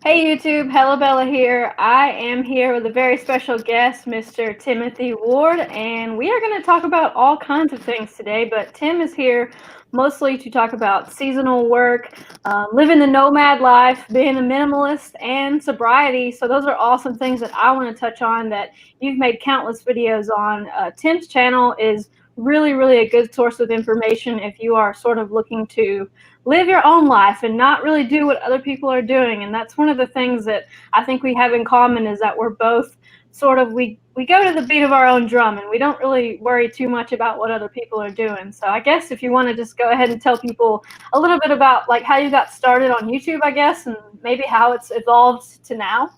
Hey YouTube, Hella Bella here. I am here with a very special guest, Mr. Timothy Ward, and we are going to talk about all kinds of things today. But Tim is here mostly to talk about seasonal work, living the nomad life, being a minimalist, and sobriety. So those are all some things that I want to touch on that you've made countless videos on. Tim's channel is really a good source of information if you are sort of looking to live your own life and not really do what other people are doing. And that's one of the things that I think we have in common, is that we're both sort of, we go to the beat of our own drum and we don't really worry too much about what other people are doing. So I guess if you want to just go ahead and tell people a little bit about like how you got started on YouTube, I guess, and maybe how it's evolved to now.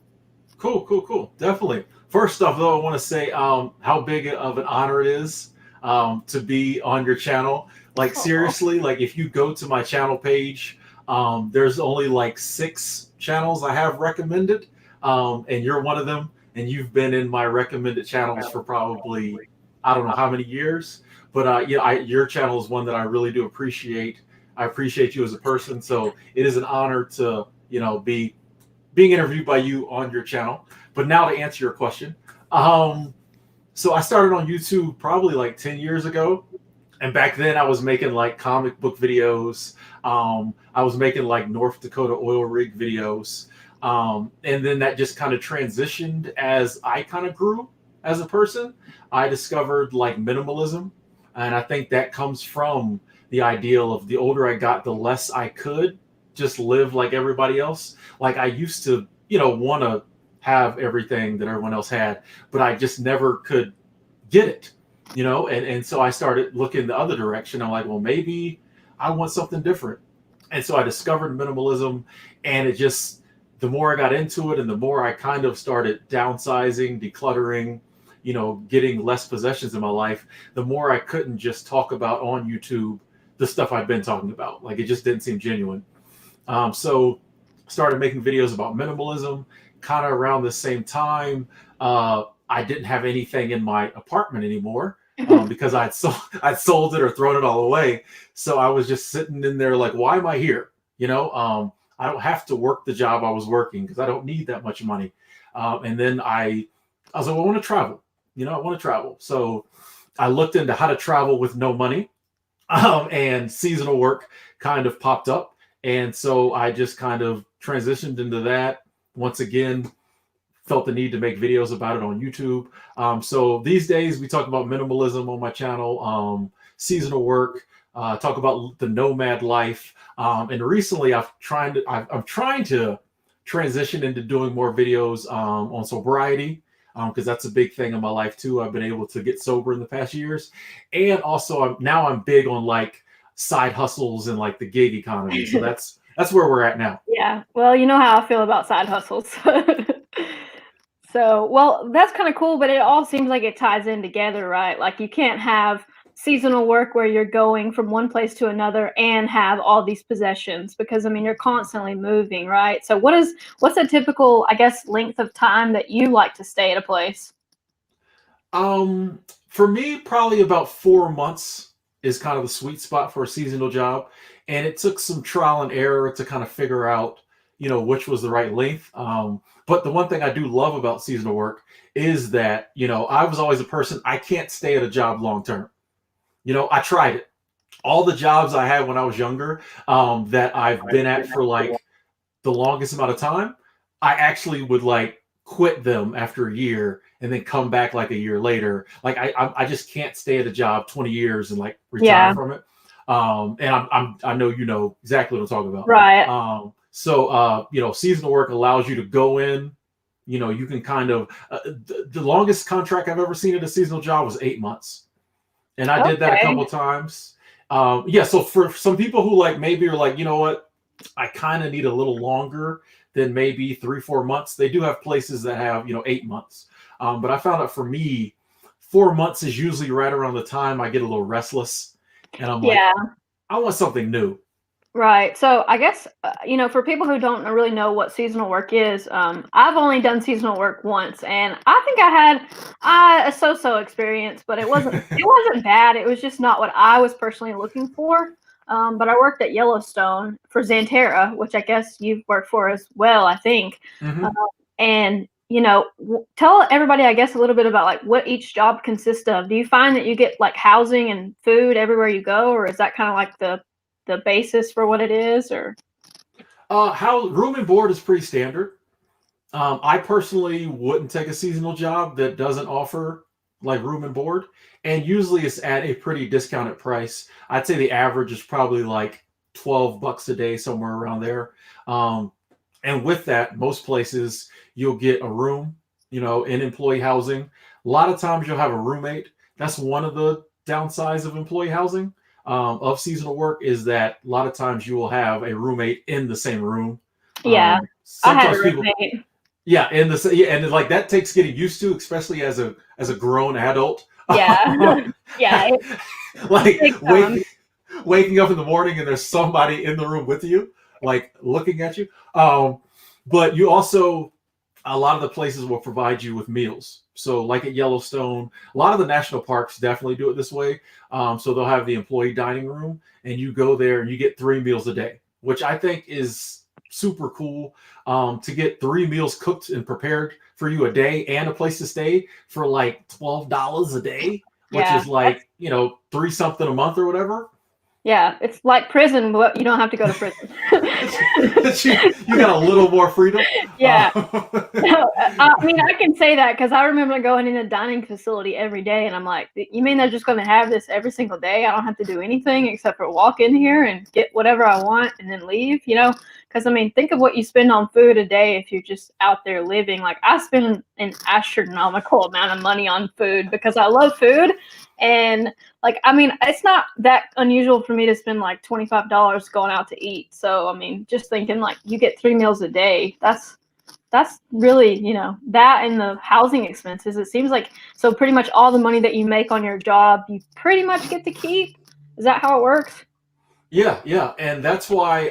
Cool. Definitely. First off, though, I want to say how big of an honor it is to be on your channel. Like, Oh, seriously, like if you go to my channel page, there's only like 6 channels I have recommended, and you're one of them. And you've been in my recommended channels for probably, I don't know how many years, but your channel is one that I really do appreciate. I appreciate you as a person, so it is an honor to be being interviewed by you on your channel. But now to answer your question, um, so I started on YouTube probably like 10 years ago. And back then I was making like comic book videos. I was making like North Dakota oil rig videos. And then that just kind of transitioned as I kind of grew as a person. I discovered like minimalism. And I think that comes from the ideal of the older I got, the less I could just live like everybody else. Like I used to, want to have everything that everyone else had, but I just never could get it, and so I started looking the other direction. I'm like, well, maybe I want something different. And so I discovered minimalism, and it just, the more I got into it and the more I kind of started downsizing, decluttering, getting less possessions in my life, the more I couldn't just talk about on YouTube the stuff I've been talking about. Like it just didn't seem genuine. So started making videos about minimalism kind of around the same time. I didn't have anything in my apartment anymore because I'd sold it or thrown it all away. So I was just sitting in there like, why am I here? I don't have to work the job I was working because I don't need that much money. And then I was like, well, I want to travel. I want to travel. So I looked into how to travel with no money, and seasonal work kind of popped up. And so I just kind of transitioned into that. Once again, felt the need to make videos about it on YouTube. So these days we talk about minimalism on my channel, seasonal work, talk about the nomad life. And recently I'm trying to transition into doing more videos on sobriety, because that's a big thing in my life too. I've been able to get sober in the past years, and also I'm big on like side hustles and like the gig economy. So that's where we're at now. yeah. Well, you know how I feel about side hustles. So, well, that's kind of cool, but it all seems like it ties in together, right? Like you can't have seasonal work where you're going from one place to another and have all these possessions, because I mean you're constantly moving, right? So what's a typical, I guess, length of time that you like to stay at a place? For me, probably about 4 months is kind of the sweet spot for a seasonal job, and it took some trial and error to kind of figure out, which was the right length. But the one thing I do love about seasonal work is that, I was always a person, I can't stay at a job long term. I tried it. All the jobs I had when I was younger, that I've been at for like the longest amount of time, I actually would like quit them after a year and then come back like a year later. Like I just can't stay at a job 20 years and like retire Yeah, from it. And I know you know exactly what I'm talking about. right. Seasonal work allows you to go in. You can kind of the longest contract I've ever seen at a seasonal job was 8 months, and I did that a Okay. couple times. Yeah, so for some people who like maybe are like, you know what, I kind of need a little longer than maybe 3, 4 months. They do have places that have 8 months, but I found out for me, 4 months is usually right around the time I get a little restless, and I'm like, Yeah. I want something new. Right. So I guess, for people who don't really know what seasonal work is, I've only done seasonal work once, and I think I had a so-so experience, but it wasn't bad. It was just not what I was personally looking for. but I worked at Yellowstone for Xanterra, which I guess you've worked for as well, I think. Mm-hmm. Uh, and tell everybody, I guess, a little bit about like what each job consists of. Do you find that you get like housing and food everywhere you go, or is that kind of like the basis for what it is? Or How room and board is pretty standard. I personally wouldn't take a seasonal job that doesn't offer like room and board, and usually it's at a pretty discounted price. I'd say the average is probably like $12 a day, somewhere around there. Um, and with that, most places you'll get a room, in employee housing. A lot of times you'll have a roommate. That's one of the downsides of employee housing, of seasonal work, is that a lot of times you will have a roommate in the same room. yeah, I had a Sometimes people, roommate. yeah, and like that takes getting used to, especially as a grown adult. Yeah, yeah, Like it takes time. waking up in the morning and there's somebody in the room with you, like looking at you. But you also, a lot of the places will provide you with meals. So, like at Yellowstone, a lot of the national parks definitely do it this way. So they'll have the employee dining room, and you go there and you get 3 meals a day, which I think is super cool. To get 3 meals cooked and prepared for you a day and a place to stay for like $12 a day, which Yeah, is like, three something a month or whatever. yeah, it's like prison, but you don't have to go to prison. You got a little more freedom. Yeah. Uh, No, I mean, I can say that because I remember going in a dining facility every day, and I'm like, you mean they're just going to have this every single day? I don't have to do anything except for walk in here and get whatever I want and then leave, Because, I mean, think of what you spend on food a day if you're just out there living. Like, I spend an astronomical amount of money on food because I love food. And, like, I mean, it's not that unusual for me to spend like $25 going out to eat. So, I mean, just thinking like you get 3 meals a day, that's really, that and the housing expenses. It seems like, so pretty much all the money that you make on your job, you pretty much get to keep. Is that how it works? yeah, yeah, and that's why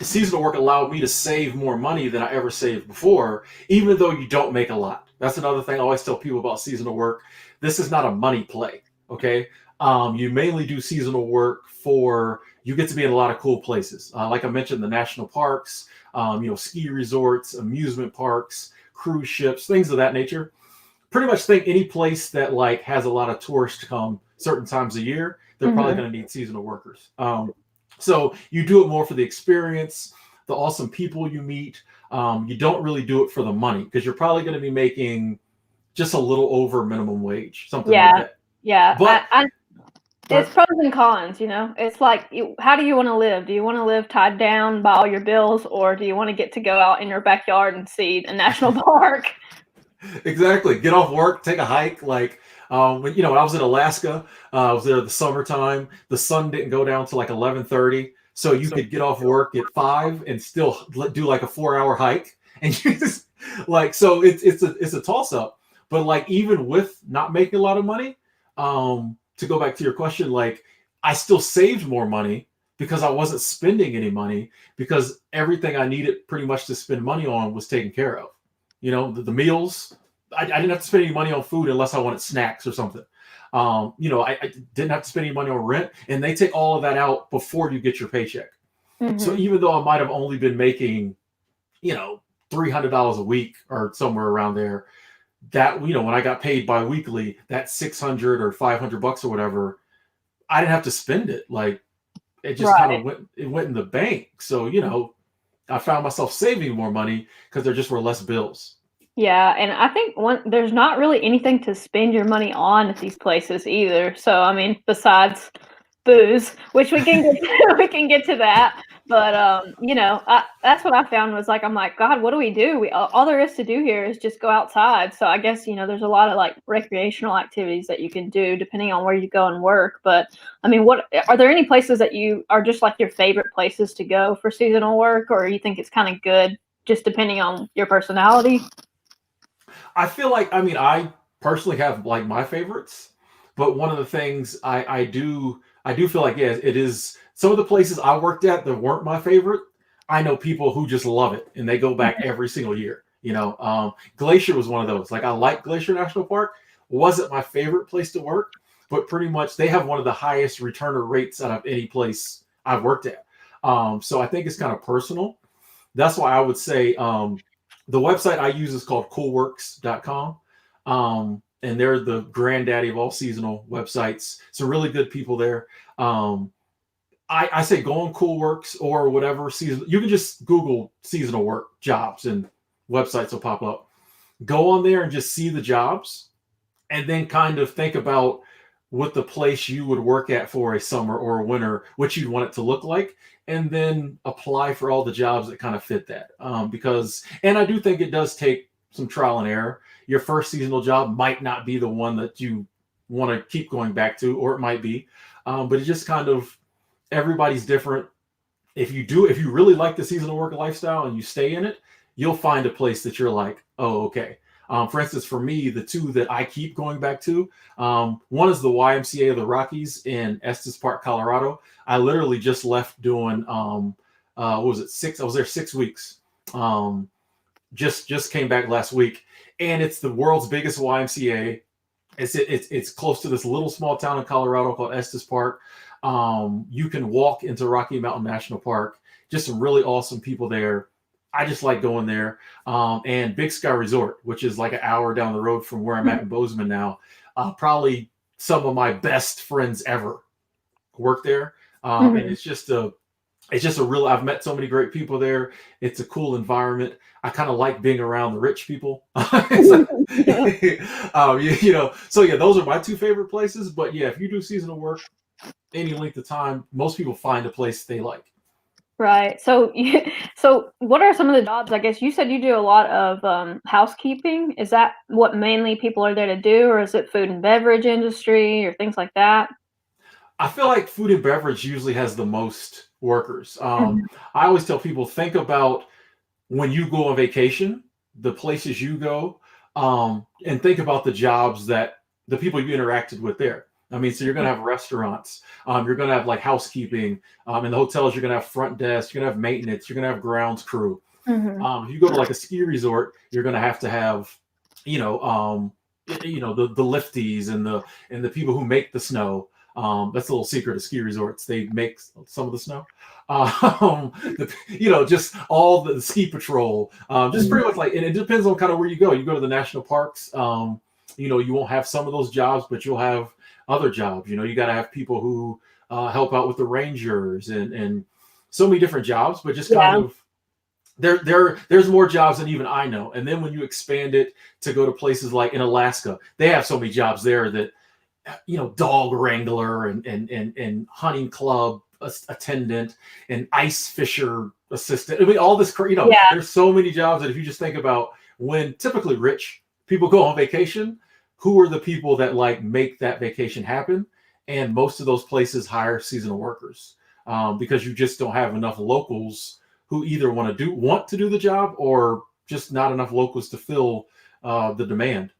seasonal work allowed me to save more money than I ever saved before, even though you don't make a lot. That's another thing I always tell people about seasonal work. This is not a money play, okay? You mainly do seasonal work for, you get to be in a lot of cool places. Like I mentioned, the national parks, ski resorts, amusement parks, cruise ships, things of that nature. Pretty much think any place that like has a lot of tourists come certain times a year, they're probably Mm-hmm. going to need seasonal workers. So you do it more for the experience, the awesome people you meet. You don't really do it for the money because you're probably going to be making just a little over minimum wage, something like Yeah, that. yeah. But It's pros and cons, It's like, how do you want to live? Do you want to live tied down by all your bills, or do you want to get to go out in your backyard and see a national park? exactly, get off work, take a hike. Like when I was in Alaska, I was there in the summertime. The sun didn't go down to like 11:30, so you could get off work at 5 and still do like a 4-hour hike. And you just like, so it's a toss up. But like even with not making a lot of money, to go back to your question, like I still saved more money because I wasn't spending any money, because everything I needed pretty much to spend money on was taken care of. The meals, I didn't have to spend any money on food unless I wanted snacks or something. I didn't have to spend any money on rent, and they take all of that out before you get your paycheck. So Mm-hmm. even though I might have only been making, $300 a week or somewhere around there, that, when I got paid bi-weekly, that 600 or $500 or whatever, I didn't have to spend it. Like it just kind Right. of went in the bank. So, I found myself saving more money because there just were less bills. Yeah, and I think there's not really anything to spend your money on at these places either. So I mean, besides booze, which we can get we can get to that. But that's what I found was like, I'm like, God, what do we do? All there is to do here is just go outside. So I guess there's a lot of like recreational activities that you can do depending on where you go and work. But I mean, what are there any places that you are just like your favorite places to go for seasonal work, or you think it's kind of good just depending on your personality? I feel like, I personally have like my favorites, but one of the things I do feel like, yeah, it is some of the places I worked at that weren't my favorite. I know people who just love it and they go back every single year. Glacier was one of those. Like I like Glacier National Park. Wasn't my favorite place to work, but pretty much they have one of the highest returner rates out of any place I've worked at. So I think it's kind of personal. That's why I would say the website I use is called coolworks.com. And they're the granddaddy of all seasonal websites. Some really good people there. I say go on Coolworks or whatever season. You can just Google seasonal work jobs and websites will pop up. Go on there and just see the jobs and then kind of think about what the place you would work at for a summer or a winter, what you'd want it to look like, and then apply for all the jobs that kind of fit that. And I do think it does take some trial and error. Your first seasonal job might not be the one that you want to keep going back to, or it might be, but it just kind of, everybody's different. If you really like the seasonal work lifestyle and you stay in it, you'll find a place that you're like, oh, okay. For instance, for me, the two that I keep going back to, one is the YMCA of the Rockies in Estes Park, Colorado. I literally just left doing, what was it, I was there 6 weeks. Just came back last week, and it's the world's biggest YMCA. It's close to this little small town in Colorado called Estes Park. You can walk into Rocky Mountain National Park. Just some really awesome people there. I just like going there. And Big Sky Resort, which is like an hour down the road from where I'm at in Bozeman now. Probably some of my best friends ever work there. And it's just a real, I've met so many great people there. It's a cool environment. I kind of like being around the rich people. So yeah, those are my two favorite places. But yeah, if you do seasonal work, any length of time, most people find a place they like. Right. So, so what are some of the jobs? I guess you said you do a lot of housekeeping. Is that what mainly people are there to do, or is it food and beverage industry or things like that? I feel like food and beverage usually has the most workers. I always tell people, think about when you go on vacation, the places you go, and think about the jobs that the people you interacted with there. I mean, so you're going to have restaurants, you're going to have like housekeeping, in the hotels, you're going to have front desk, you're going to have maintenance, you're going to have grounds crew. If you go to like a ski resort, you're going to have, the lifties and the people who make the snow. That's a little secret of ski resorts. They make some of the snow. Just all the ski patrol, just pretty much like, and it depends on kind of where you go. You go to the national parks, you won't have some of those jobs, but you'll have other jobs. You got to have people who help out with the rangers and so many different jobs, but just kind of there's more jobs than even I know. And then when you expand it to go to places like in Alaska, they have so many jobs there that, dog wrangler and hunting club attendant and ice fisher assistant. I mean, all this, there's so many jobs that if you just think about when typically rich people go on vacation, who are the people that like make that vacation happen? And most of those places hire seasonal workers because you just don't have enough locals who either want to do the job or just not enough locals to fill the demand.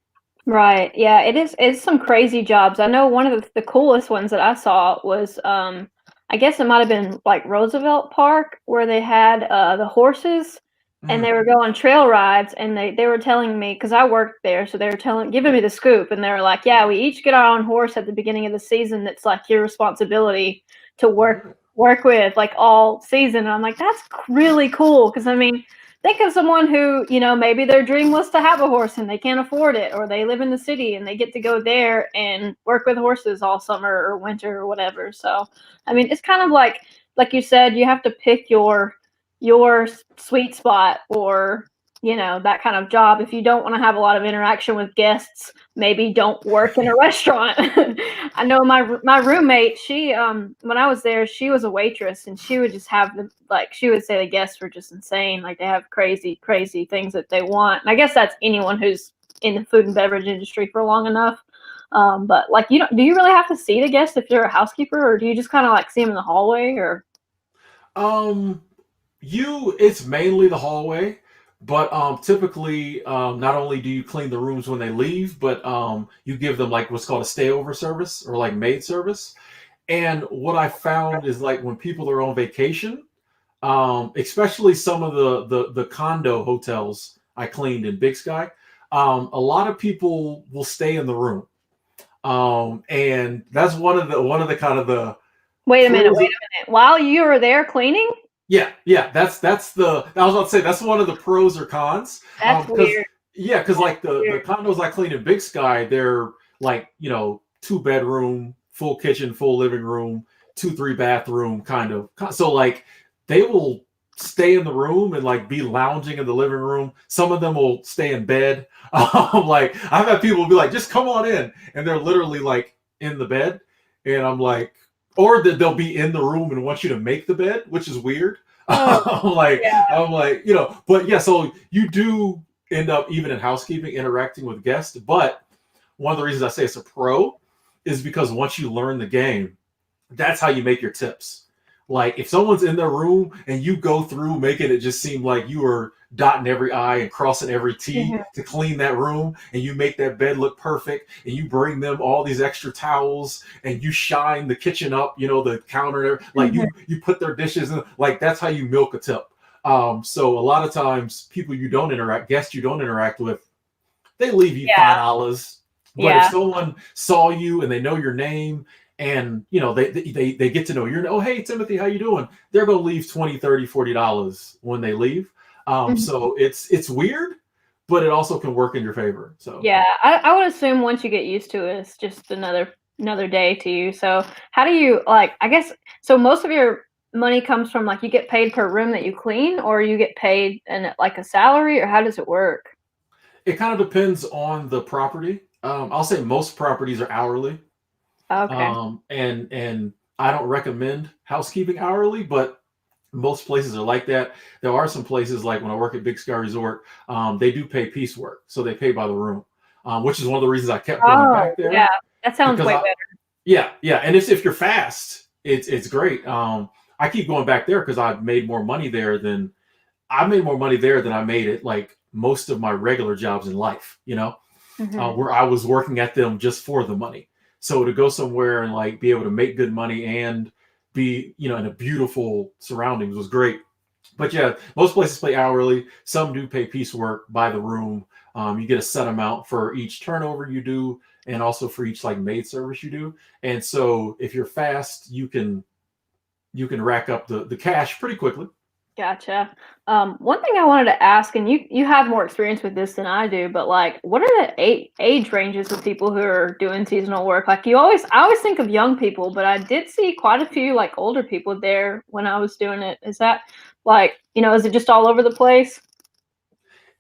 Right. Yeah, it's some crazy jobs. I know one of the coolest ones that I saw was I guess it might have been like Roosevelt Park where they had the horses and they were going trail rides, and they were telling me, because I worked there, so they were giving me the scoop, and they were like, yeah, we each get our own horse at the beginning of the season. That's like your responsibility to work with like all season. And I'm like, that's really cool, because I mean, think of someone who, maybe their dream was to have a horse and they can't afford it, or they live in the city and they get to go there and work with horses all summer or winter or whatever. So, I mean, it's kind of like you said, you have to pick your sweet spot, or, that kind of job. If you don't want to have a lot of interaction with guests, maybe don't work in a restaurant. I know my roommate, she when I was there, she was a waitress, and she would just have she would say the guests were just insane. Like, they have crazy things that they want. And I guess that's anyone who's in the food and beverage industry for long enough. But like, do you really have to see the guests if you're a housekeeper, or do you just kind of like see them in the hallway, or? It's mainly the hallway, but typically not only do you clean the rooms when they leave, but you give them like what's called a stayover service or like maid service. And what I found is like when people are on vacation, especially some of the condo hotels I cleaned in Big Sky, a lot of people will stay in the room. And that's one of the kind of the Wait a minute, pros. wait a minute. While you were there cleaning? Yeah. That's the I was about to say that's one of the pros or cons. That's Because weird. because That's like the weird. condos I clean in Big Sky, they're like 2 bedroom, full kitchen, full living room, 2-3 bathroom kind of. So like they will stay in the room and like be lounging in the living room. Some of them will stay in bed. Like I've had people be like, just come on in, and they're literally like in the bed, and I'm like, or that they'll be in the room and want you to make the bed, which is weird. Oh, yeah. I'm like, but yeah, so you do end up even in housekeeping interacting with guests. But one of the reasons I say it's a pro is because once you learn the game, that's how you make your tips. Like if someone's in their room and you go through making it just seem like you are dotting every I and crossing every T Mhm, to clean that room, and you make that bed look perfect, and you bring them all these extra towels, and you shine the kitchen up, the counter, like mhm, you put their dishes in, like that's how you milk a tip. So a lot of times guests you don't interact with, they leave you yeah, $5. But if yeah. someone saw you and they know your name, and they get to know your, oh hey Timothy, how you doing, they're going to leave 20, 30, $40 when they leave. Mhm. So it's weird, but it also can work in your favor. So Yeah, I would assume once you get used to it, it's just another day to you. So how do you like? I guess so. Most of your money comes from like you get paid per room that you clean, or you get paid in like a salary, or how does it work? it kind of depends on the property. I'll say most properties are hourly. Okay. And I don't recommend housekeeping hourly, but most places are like that. There are some places like when I work at Big Sky Resort, they do pay piecework, so they pay by the room, which is one of the reasons I kept going Oh, back there yeah. That sounds because way better. yeah, and if you're fast, it's great. I keep going back there because I made more money there than I made at like most of my regular jobs in life. Hmm. Where I was working at them just for the money. So to go somewhere and like be able to make good money and be, in a beautiful surroundings was great. But yeah, most places pay hourly. Some do pay piecework by the room. You get a set amount for each turnover you do, and also for each like maid service you do. And so if you're fast, you can rack up the cash pretty quickly. Gotcha. One thing I wanted to ask, and you have more experience with this than I do, but like, what are the age ranges of people who are doing seasonal work? Like, I always think of young people, but I did see quite a few like older people there when I was doing it. Is that like, is it just all over the place?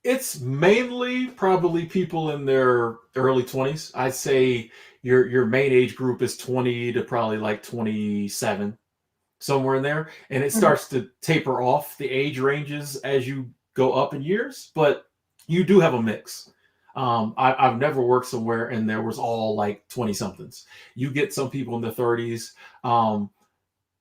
It's mainly probably people in their early 20s. I'd say your main age group is 20 to probably like 27, somewhere in there, and it Mhm. starts to taper off the age ranges as you go up in years, but you do have a mix. I've never worked somewhere and there was all like 20 somethings. You get some people in the 30s.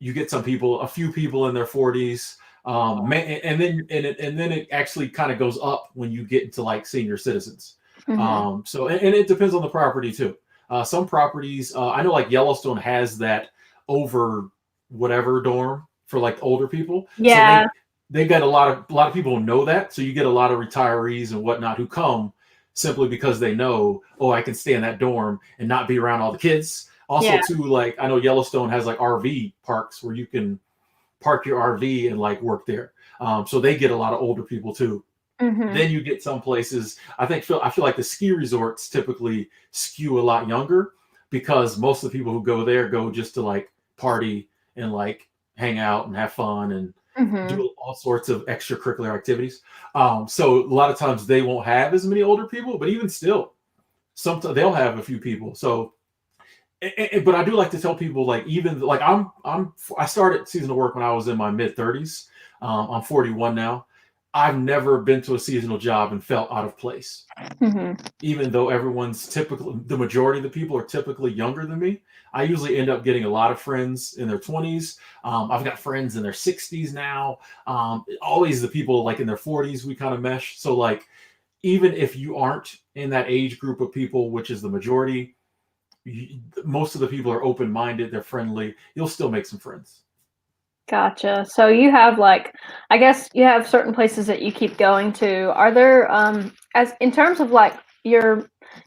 You get a few people in their 40s. And then it actually kind of goes up when you get into like senior citizens. Mhm. So and it depends on the property too. Some properties, I know like Yellowstone has that over whatever dorm for like older people. So Yeah. they got a lot of people who know that. So you get a lot of retirees and whatnot who come simply because they know, oh, I can stay in that dorm and not be around all the kids. Yeah. Also, too, like I know Yellowstone has like RV parks where you can park your RV and like work there. So they get a lot of older people too. Mhm. Then you get some places. I feel like the ski resorts typically skew a lot younger because most of the people who go there go just to like party and like hang out and have fun and Mhm. do all sorts of extracurricular activities. So a lot of times they won't have as many older people, but even still, sometimes they'll have a few people. So but I do like to tell people like even like I started seasonal work when I was in my mid 30s. I'm 41 now. I've never been to a seasonal job and felt out of place, Mhm. even though the majority of the people are typically younger than me. I usually end up getting a lot of friends in their 20s. I've got friends in their 60s now. Always the people like in their 40s we kind of mesh. So like even if you aren't in that age group of people, which is the majority, most of the people are open minded, they're friendly, you'll still make some friends. Gotcha. So you have like, I guess you have certain places that you keep going to. Are there, as in terms of like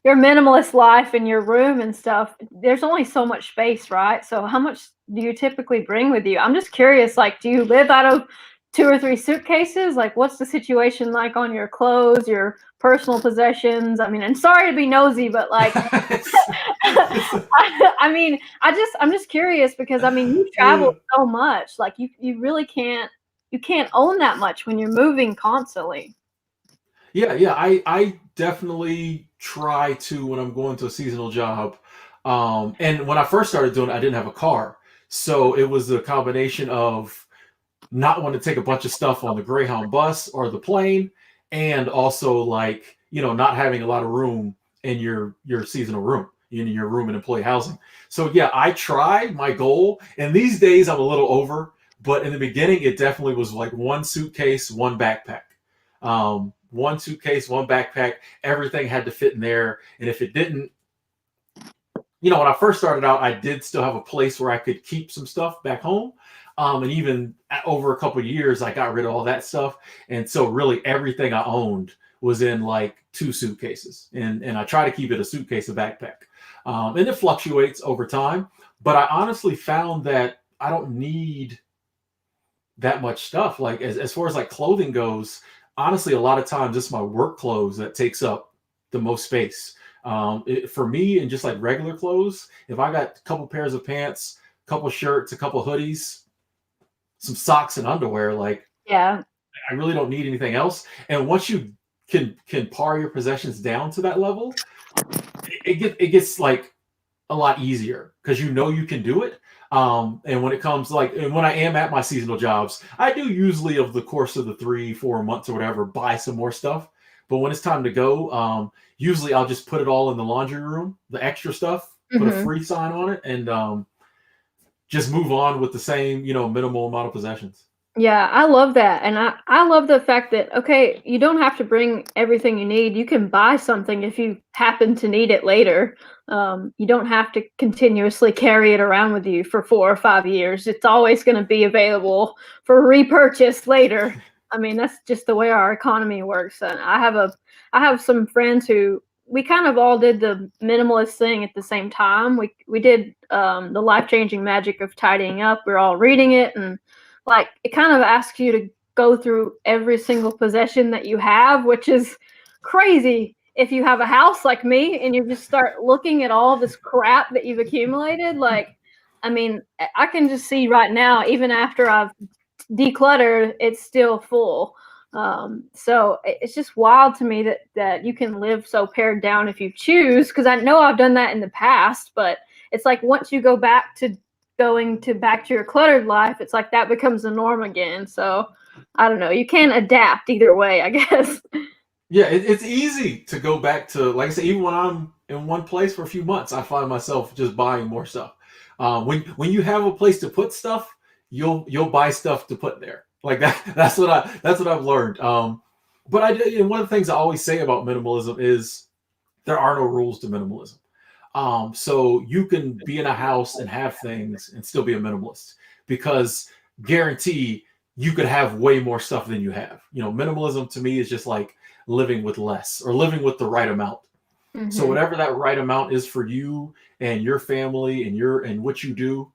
your minimalist life in your room and stuff, there's only so much space, right? So how much do you typically bring with you? I'm just curious, like, do you live out of 2 or 3 suitcases? Like, what's the situation like on your clothes, your personal possessions? I mean, and sorry to be nosy, but like, I'm just curious because I mean, you've traveled so much, like you really can't own that much when you're moving constantly. Yeah. I definitely try to when I'm going to a seasonal job. And when I first started doing it, I didn't have a car. So it was a combination of not wanting to take a bunch of stuff on the Greyhound bus or the plane, and also like, not having a lot of room in your seasonal room, in your room and employee housing. So yeah, I tried my goal, and these days I'm a little over, but in the beginning it definitely was like one suitcase, one backpack. One suitcase, one backpack, everything had to fit in there. And if it didn't, when I first started out, I did still have a place where I could keep some stuff back home. And even over a couple of years, I got rid of all that stuff. And so really everything I owned was in like two suitcases. And I try to keep it a suitcase, a backpack. And it fluctuates over time. But I honestly found that I don't need that much stuff. Like as far as like clothing goes, honestly, a lot of times it's my work clothes that takes up the most space. For me, and just like regular clothes, if I got a couple pairs of pants, a couple shirts, a couple hoodies, some socks and underwear, like Yeah. I really don't need anything else. And once you can par your possessions down to that level, it gets like a lot easier because you can do it. And when it comes like, and when I am at my seasonal jobs, I do usually over the course of the 3-4 months or whatever, buy some more stuff. But when it's time to go, usually I'll just put it all in the laundry room, the extra stuff, put a free sign on it, and just move on with the same, minimal amount of possessions. Yeah, I love that. And I love the fact that, okay, you don't have to bring everything you need. You can buy something if you happen to need it later. You don't have to continuously carry it around with you for 4 or 5 years. It's always going to be available for repurchase later. I mean, that's just the way our economy works. And I have some friends who we kind of all did the minimalist thing at the same time. We did the life-changing magic of tidying up. We're all reading it, and like it kind of asks you to go through every single possession that you have, which is crazy if you have a house like me and you just start looking at all this crap that you've accumulated. Like, I mean, I can just see right now, even after I've decluttered, it's still full. So it's just wild to me that you can live so pared down if you choose, because I know I've done that in the past, but it's like once you go back to back to your cluttered life, it's like that becomes the norm again. So I don't know. You can adapt either way, I guess. Yeah, it's easy to go back to, like I said, even when I'm in one place for a few months, I find myself just buying more stuff. When you have a place to put stuff, you'll buy stuff to put there. Like that. That's what I've learned. But and one of the things I always say about minimalism is there are no rules to minimalism. So you can be in a house and have things and still be a minimalist, because guarantee you could have way more stuff than you have. Minimalism to me is just like living with less, or living with the right amount. So whatever that right amount is for you and your family and what you do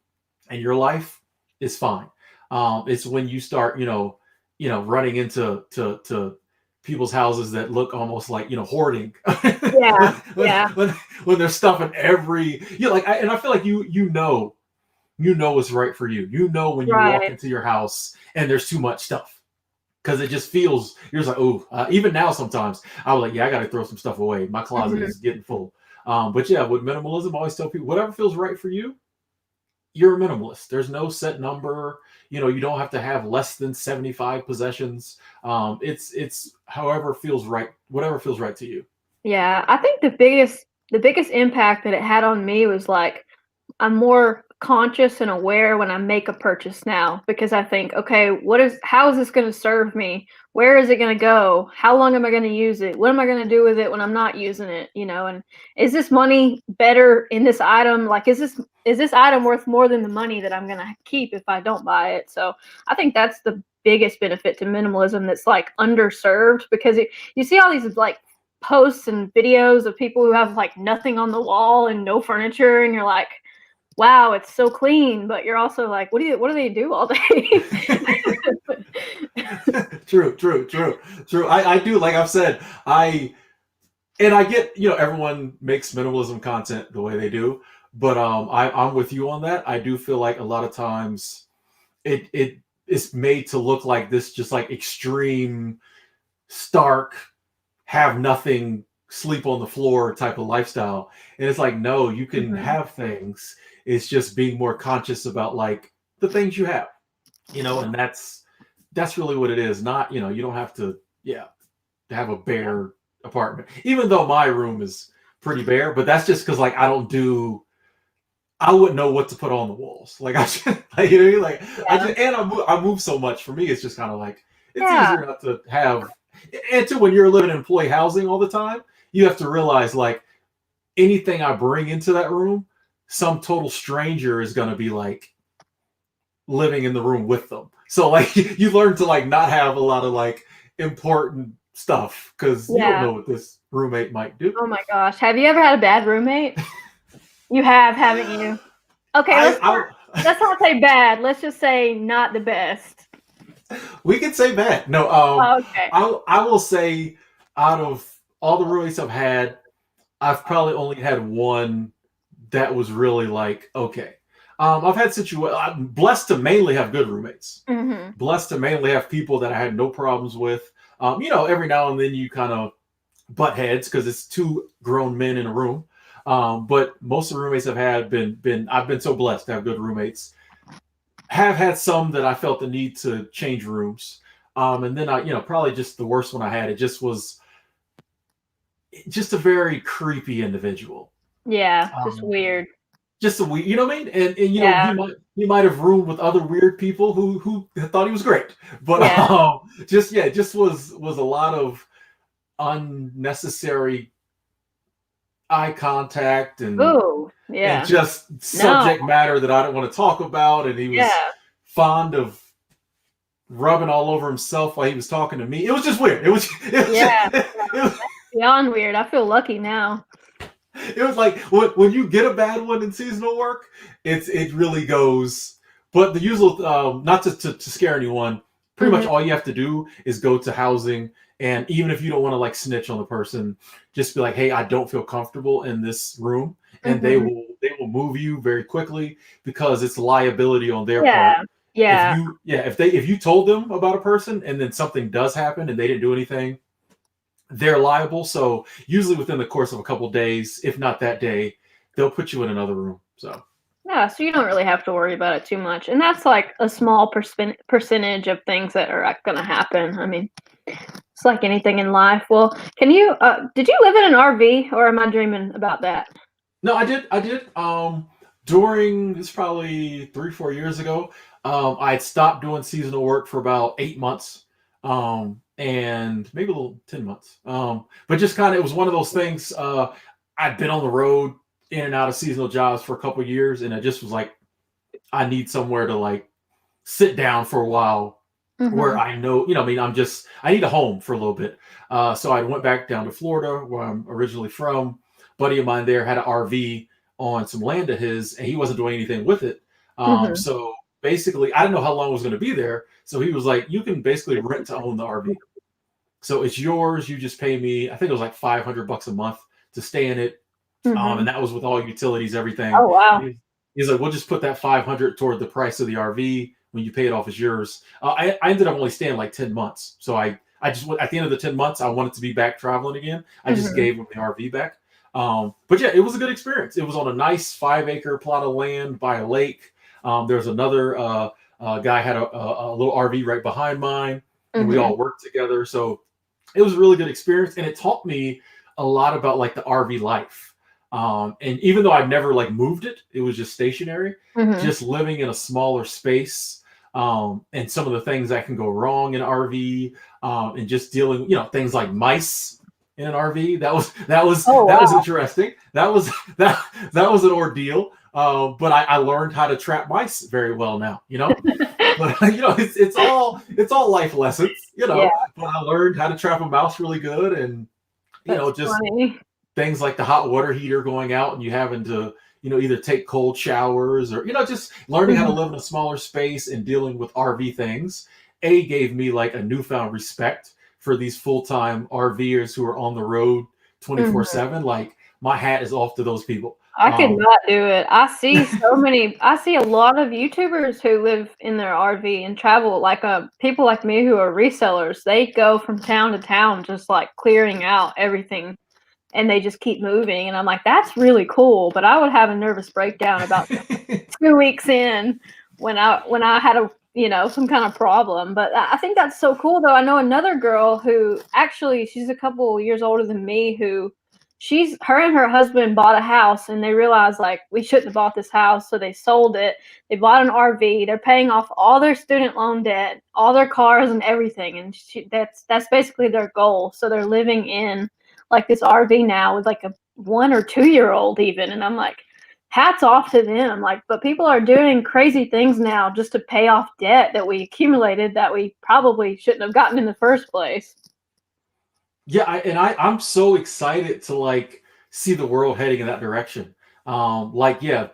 and your life is fine. It's when you start, running into to people's houses that look almost like, hoarding. Yeah, when, yeah. when, when there's stuff in every, and I feel like you know what's right for you. When you walk Right. into your house and there's too much stuff, because it just feels, you're just like, oh, even now sometimes I was like, yeah, I got to throw some stuff away. My closet is getting full. But yeah, with minimalism, I always tell people, whatever feels right for you, you're a minimalist. There's no set number. You don't have to have less than 75 possessions. It's however feels right, whatever feels right to you. Yeah, I think the biggest impact that it had on me was like I'm more conscious and aware when I make a purchase now, because I think, okay, how is this going to serve me? Where is it going to go? How long am I going to use it? What am I going to do with it when I'm not using it? And is this money better in this item? Like, is this item worth more than the money that I'm going to keep if I don't buy it? So I think that's the biggest benefit to minimalism that's like underserved, because you see all these like posts and videos of people who have like nothing on the wall and no furniture, and you're like, wow, it's so clean, but you're also like, what do they do all day? True. I do, like I've said, I get, everyone makes minimalism content the way they do, but I'm with you on that. I do feel like a lot of times it is made to look like this just like extreme, stark, have nothing, sleep on the floor type of lifestyle. And it's like, no, you can have things. It's just being more conscious about like the things you have, and that's really what it is. Not, you don't have to, have a bare apartment, even though my room is pretty bare, but that's just because like I wouldn't know what to put on the walls. Like like, like I move so much. For me, it's just kind of like, it's easier not to have. And too, when you're living in employee housing all the time, you have to realize like anything I bring into that room, some total stranger is going to be like living in the room with them. So like you learn to like not have a lot of like important stuff because you don't know what this roommate might do. Oh my gosh. Have you ever had a bad roommate? You have, haven't you? Okay, let's not say bad. Let's just say not the best. We can say bad. No, okay. I will say out of all the roommates I've had, I've probably only had one that was really like, okay. I've had I'm blessed to mainly have good roommates. Blessed to mainly have people that I had no problems with. Every now and then you kind of butt heads because it's two grown men in a room. But most of the roommates I've had I've been so blessed to have good roommates. Have had some that I felt the need to change rooms. And then probably just the worst one I had, it just was just a very creepy individual. Yeah, just weird. Just a weird, you know what I mean? And he might have roomed with other weird people who thought he was great. But just was a lot of unnecessary eye contact and just subject matter that I don't want to talk about. And he was fond of rubbing all over himself while he was talking to me. It was just weird. It was beyond weird. I feel lucky now. It was like when you get a bad one in seasonal work, it really goes. But the usual, not to scare anyone, pretty much all you have to do is go to housing, and even if you don't want to like snitch on the person, just be like, hey, I don't feel comfortable in this room, and they will move you very quickly because it's liability on their part. Yeah. If you told them about a person and then something does happen and they didn't do anything, they're liable. So usually within the course of a couple of days, if not that day, they'll put you in another room. So so you don't really have to worry about it too much. And that's like a small percentage of things that are going to happen. I mean, it's like anything in life. Well, did you live in an RV, or am I dreaming about that? No, I did. During, this probably 3-4 years ago, I had stopped doing seasonal work for about 8 months. And maybe a little 10 months. But just kind of, it was one of those things. I'd been on the road in and out of seasonal jobs for a couple of years, and I just was like, I need somewhere to like sit down for a while where I know, I need a home for a little bit. So I went back down to Florida, where I'm originally from. Buddy of mine there had an RV on some land of his, and he wasn't doing anything with it. So basically, I didn't know how long I was going to be there. So he was like, you can basically rent to own the RV. So it's yours. You just pay me, I think it was like $500 a month to stay in it. And that was with all utilities, everything. Oh, wow. He's like, we'll just put that $500 toward the price of the RV. When you pay it off, it's yours. I ended up only staying like 10 months. So I just, at the end of the 10 months, I wanted to be back traveling again. I just gave him the RV back. But yeah, it was a good experience. It was on a nice 5-acre plot of land by a lake. There's another guy had a little RV right behind mine, and we all worked together. So it was a really good experience, and it taught me a lot about like the RV life. And even though I've never like moved it, it was just stationary. Just living in a smaller space, and some of the things that can go wrong in an RV, and just dealing, things like mice in an RV. That was interesting. That was an ordeal. But I learned how to trap mice very well now, but it's all life lessons, but I learned how to trap a mouse really good. And That's just funny. things like the hot water heater going out and you having to, either take cold showers or, just learning how to Mhm. live in a smaller space and dealing with RV things. Gave me like a newfound respect for these full-time RVers who are on the road Mhm. 24/7. Like my hat is off to those people. I could not do it. I see a lot of YouTubers who live in their RV and travel, like, people like me who are resellers. They go from town to town just, like, clearing out everything, and they just keep moving, and I'm like, "That's really cool," but I would have a nervous breakdown about 2 weeks in when I had some kind of problem. But I think that's so cool, though. I know another girl who actually she's a couple years older than me, who her and her husband bought a house, and they realized, like, we shouldn't have bought this house, so they sold it. They bought an RV. They're paying off all their student loan debt, all their cars and everything, and that's basically their goal. So they're living in, like, this RV now with, like, a 1 or 2-year-old even, and I'm like, hats off to them. Like, but people are doing crazy things now just to pay off debt that we accumulated that we probably shouldn't have gotten in the first place. Yeah, I'm so excited to like see the world heading in that direction. Like yeah,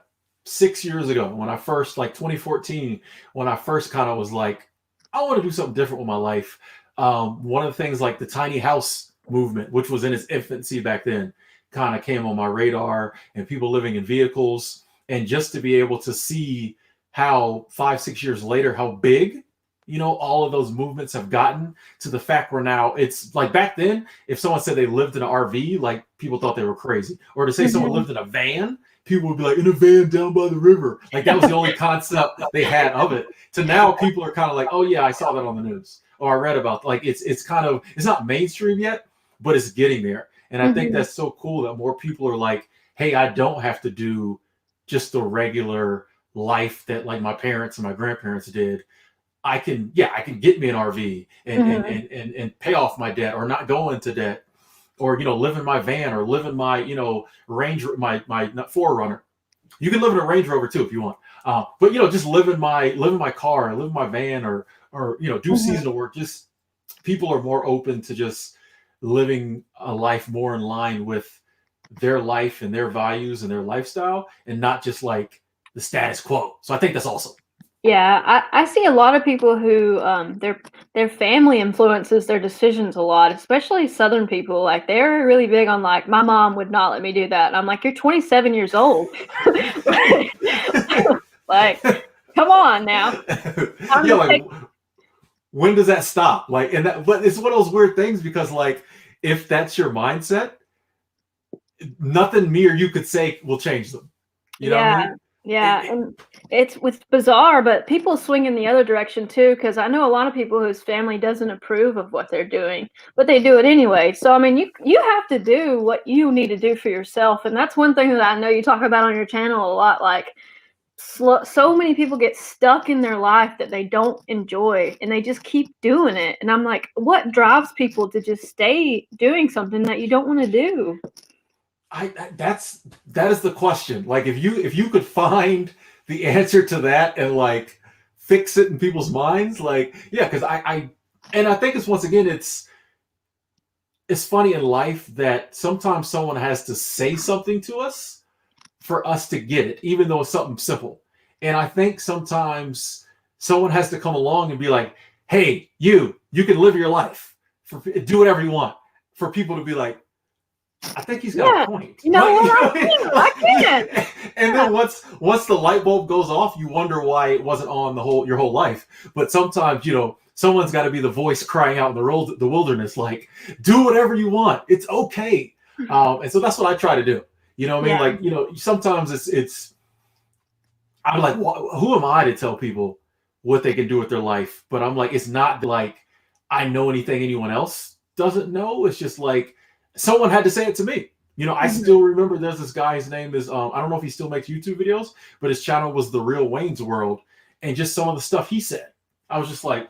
6 years ago when I first, like 2014, when I first kind of was like, I want to do something different with my life. One of the things like the tiny house movement, which was in its infancy back then, kind of came on my radar, and people living in vehicles, and just to be able to see how 5, 6 years later, how big, all of those movements have gotten, to the fact where now it's like back then, if someone said they lived in an RV, like people thought they were crazy. Or to say someone Mhm. lived in a van, people would be like, in a van down by the river. Like that was the only concept they had of it. To now people are kind of like, oh yeah, I saw that on the news. Or I read about, like, it's kind of, it's not mainstream yet, but it's getting there. And I think Mhm. that's so cool that more people are like, hey, I don't have to do just the regular life that like my parents and my grandparents did. I can get me an RV and Mhm. pay off my debt, or not go into debt, or live in my van, or live in my Range, my not Forerunner. You can live in a Range Rover too if you want, but just live in my car, live in my van, or do Mhm. seasonal work. Just people are more open to just living a life more in line with their life and their values and their lifestyle, and not just like the status quo. So I think that's awesome. Yeah, I see a lot of people who their family influences their decisions a lot, especially Southern people. Like, they're really big on, like, my mom would not let me do that. And I'm like, you're 27 years old. Like, come on now. Time Yeah, to like take. when does that stop? Like, and that, but it's one of those weird things, because like if that's your mindset, nothing me or you could say will change them. You know what I Yeah, mean? yeah, and it's bizarre, but people swing in the other direction too. Because I know a lot of people whose family doesn't approve of what they're doing, but they do it anyway. So, I mean, you have to do what you need to do for yourself, and that's one thing that I know you talk about on your channel a lot. Like, so many people get stuck in their life that they don't enjoy, and they just keep doing it. And I'm like, what drives people to just stay doing something that you don't want to do? That is the question. Like if you could find the answer to that and like fix it in people's minds, like yeah, because I think it's, once again, it's funny in life that sometimes someone has to say something to us for us to get it, even though it's something simple. And I think sometimes someone has to come along and be like, "Hey, you can live your life, do whatever you want." For people to be like, I think he's got a Yeah, point. you know Like, what? I can. yeah. And Yeah. then once the light bulb goes off, you wonder why it wasn't on your whole life. But sometimes, someone's got to be the voice crying out in the wilderness, like, do whatever you want. It's okay. And so that's what I try to do. You know what I mean? Yeah. Like, sometimes it's I'm like, who am I to tell people what they can do with their life? But I'm like, it's not like I know anything anyone else doesn't know. It's just like someone had to say it to me. I Mhm. still remember there's this guy. His name is I don't know if he still makes YouTube videos, but his channel was The Real Wayne's World, and just some of the stuff he said, I was just like,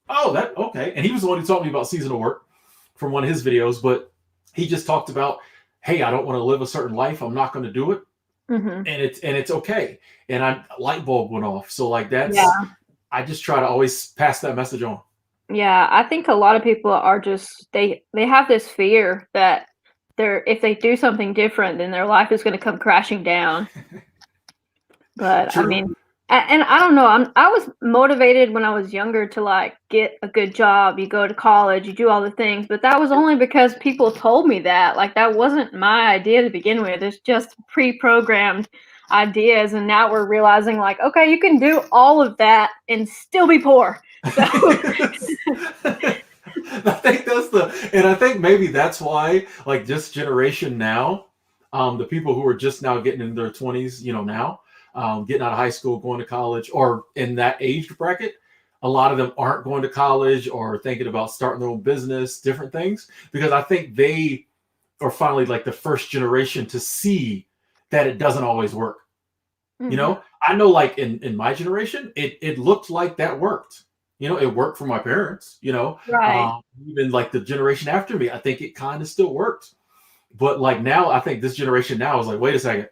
oh, that okay. And he was the one who taught me about seasonal work from one of his videos. But he just talked about, hey, I don't want to live a certain life. I'm not going to do it, Mhm. and it's okay. And I light bulb went off. So like Yeah. I just try to always pass that message on. Yeah, I think a lot of people are just they have this fear that if they do something different, then their life is going to come crashing down. But I True. mean, and I don't know. I was motivated when I was younger to like get a good job. You go to college, you do all the things, but that was only because people told me that. Like that wasn't my idea to begin with. It's just pre-programmed ideas, and now we're realizing like, okay, you can do all of that and still be poor. So I think and I think maybe that's why, like this generation now, the people who are just now getting in their 20s, now, getting out of high school, going to college, or in that age bracket, a lot of them aren't going to college or thinking about starting their own business, different things, because I think they are finally like the first generation to see that it doesn't always work. Mhm. I know like in my generation, it looked like that worked. It worked for my parents, Right. even like the generation after me, I think it kind of still worked. But like now, I think this generation now is like, wait a second,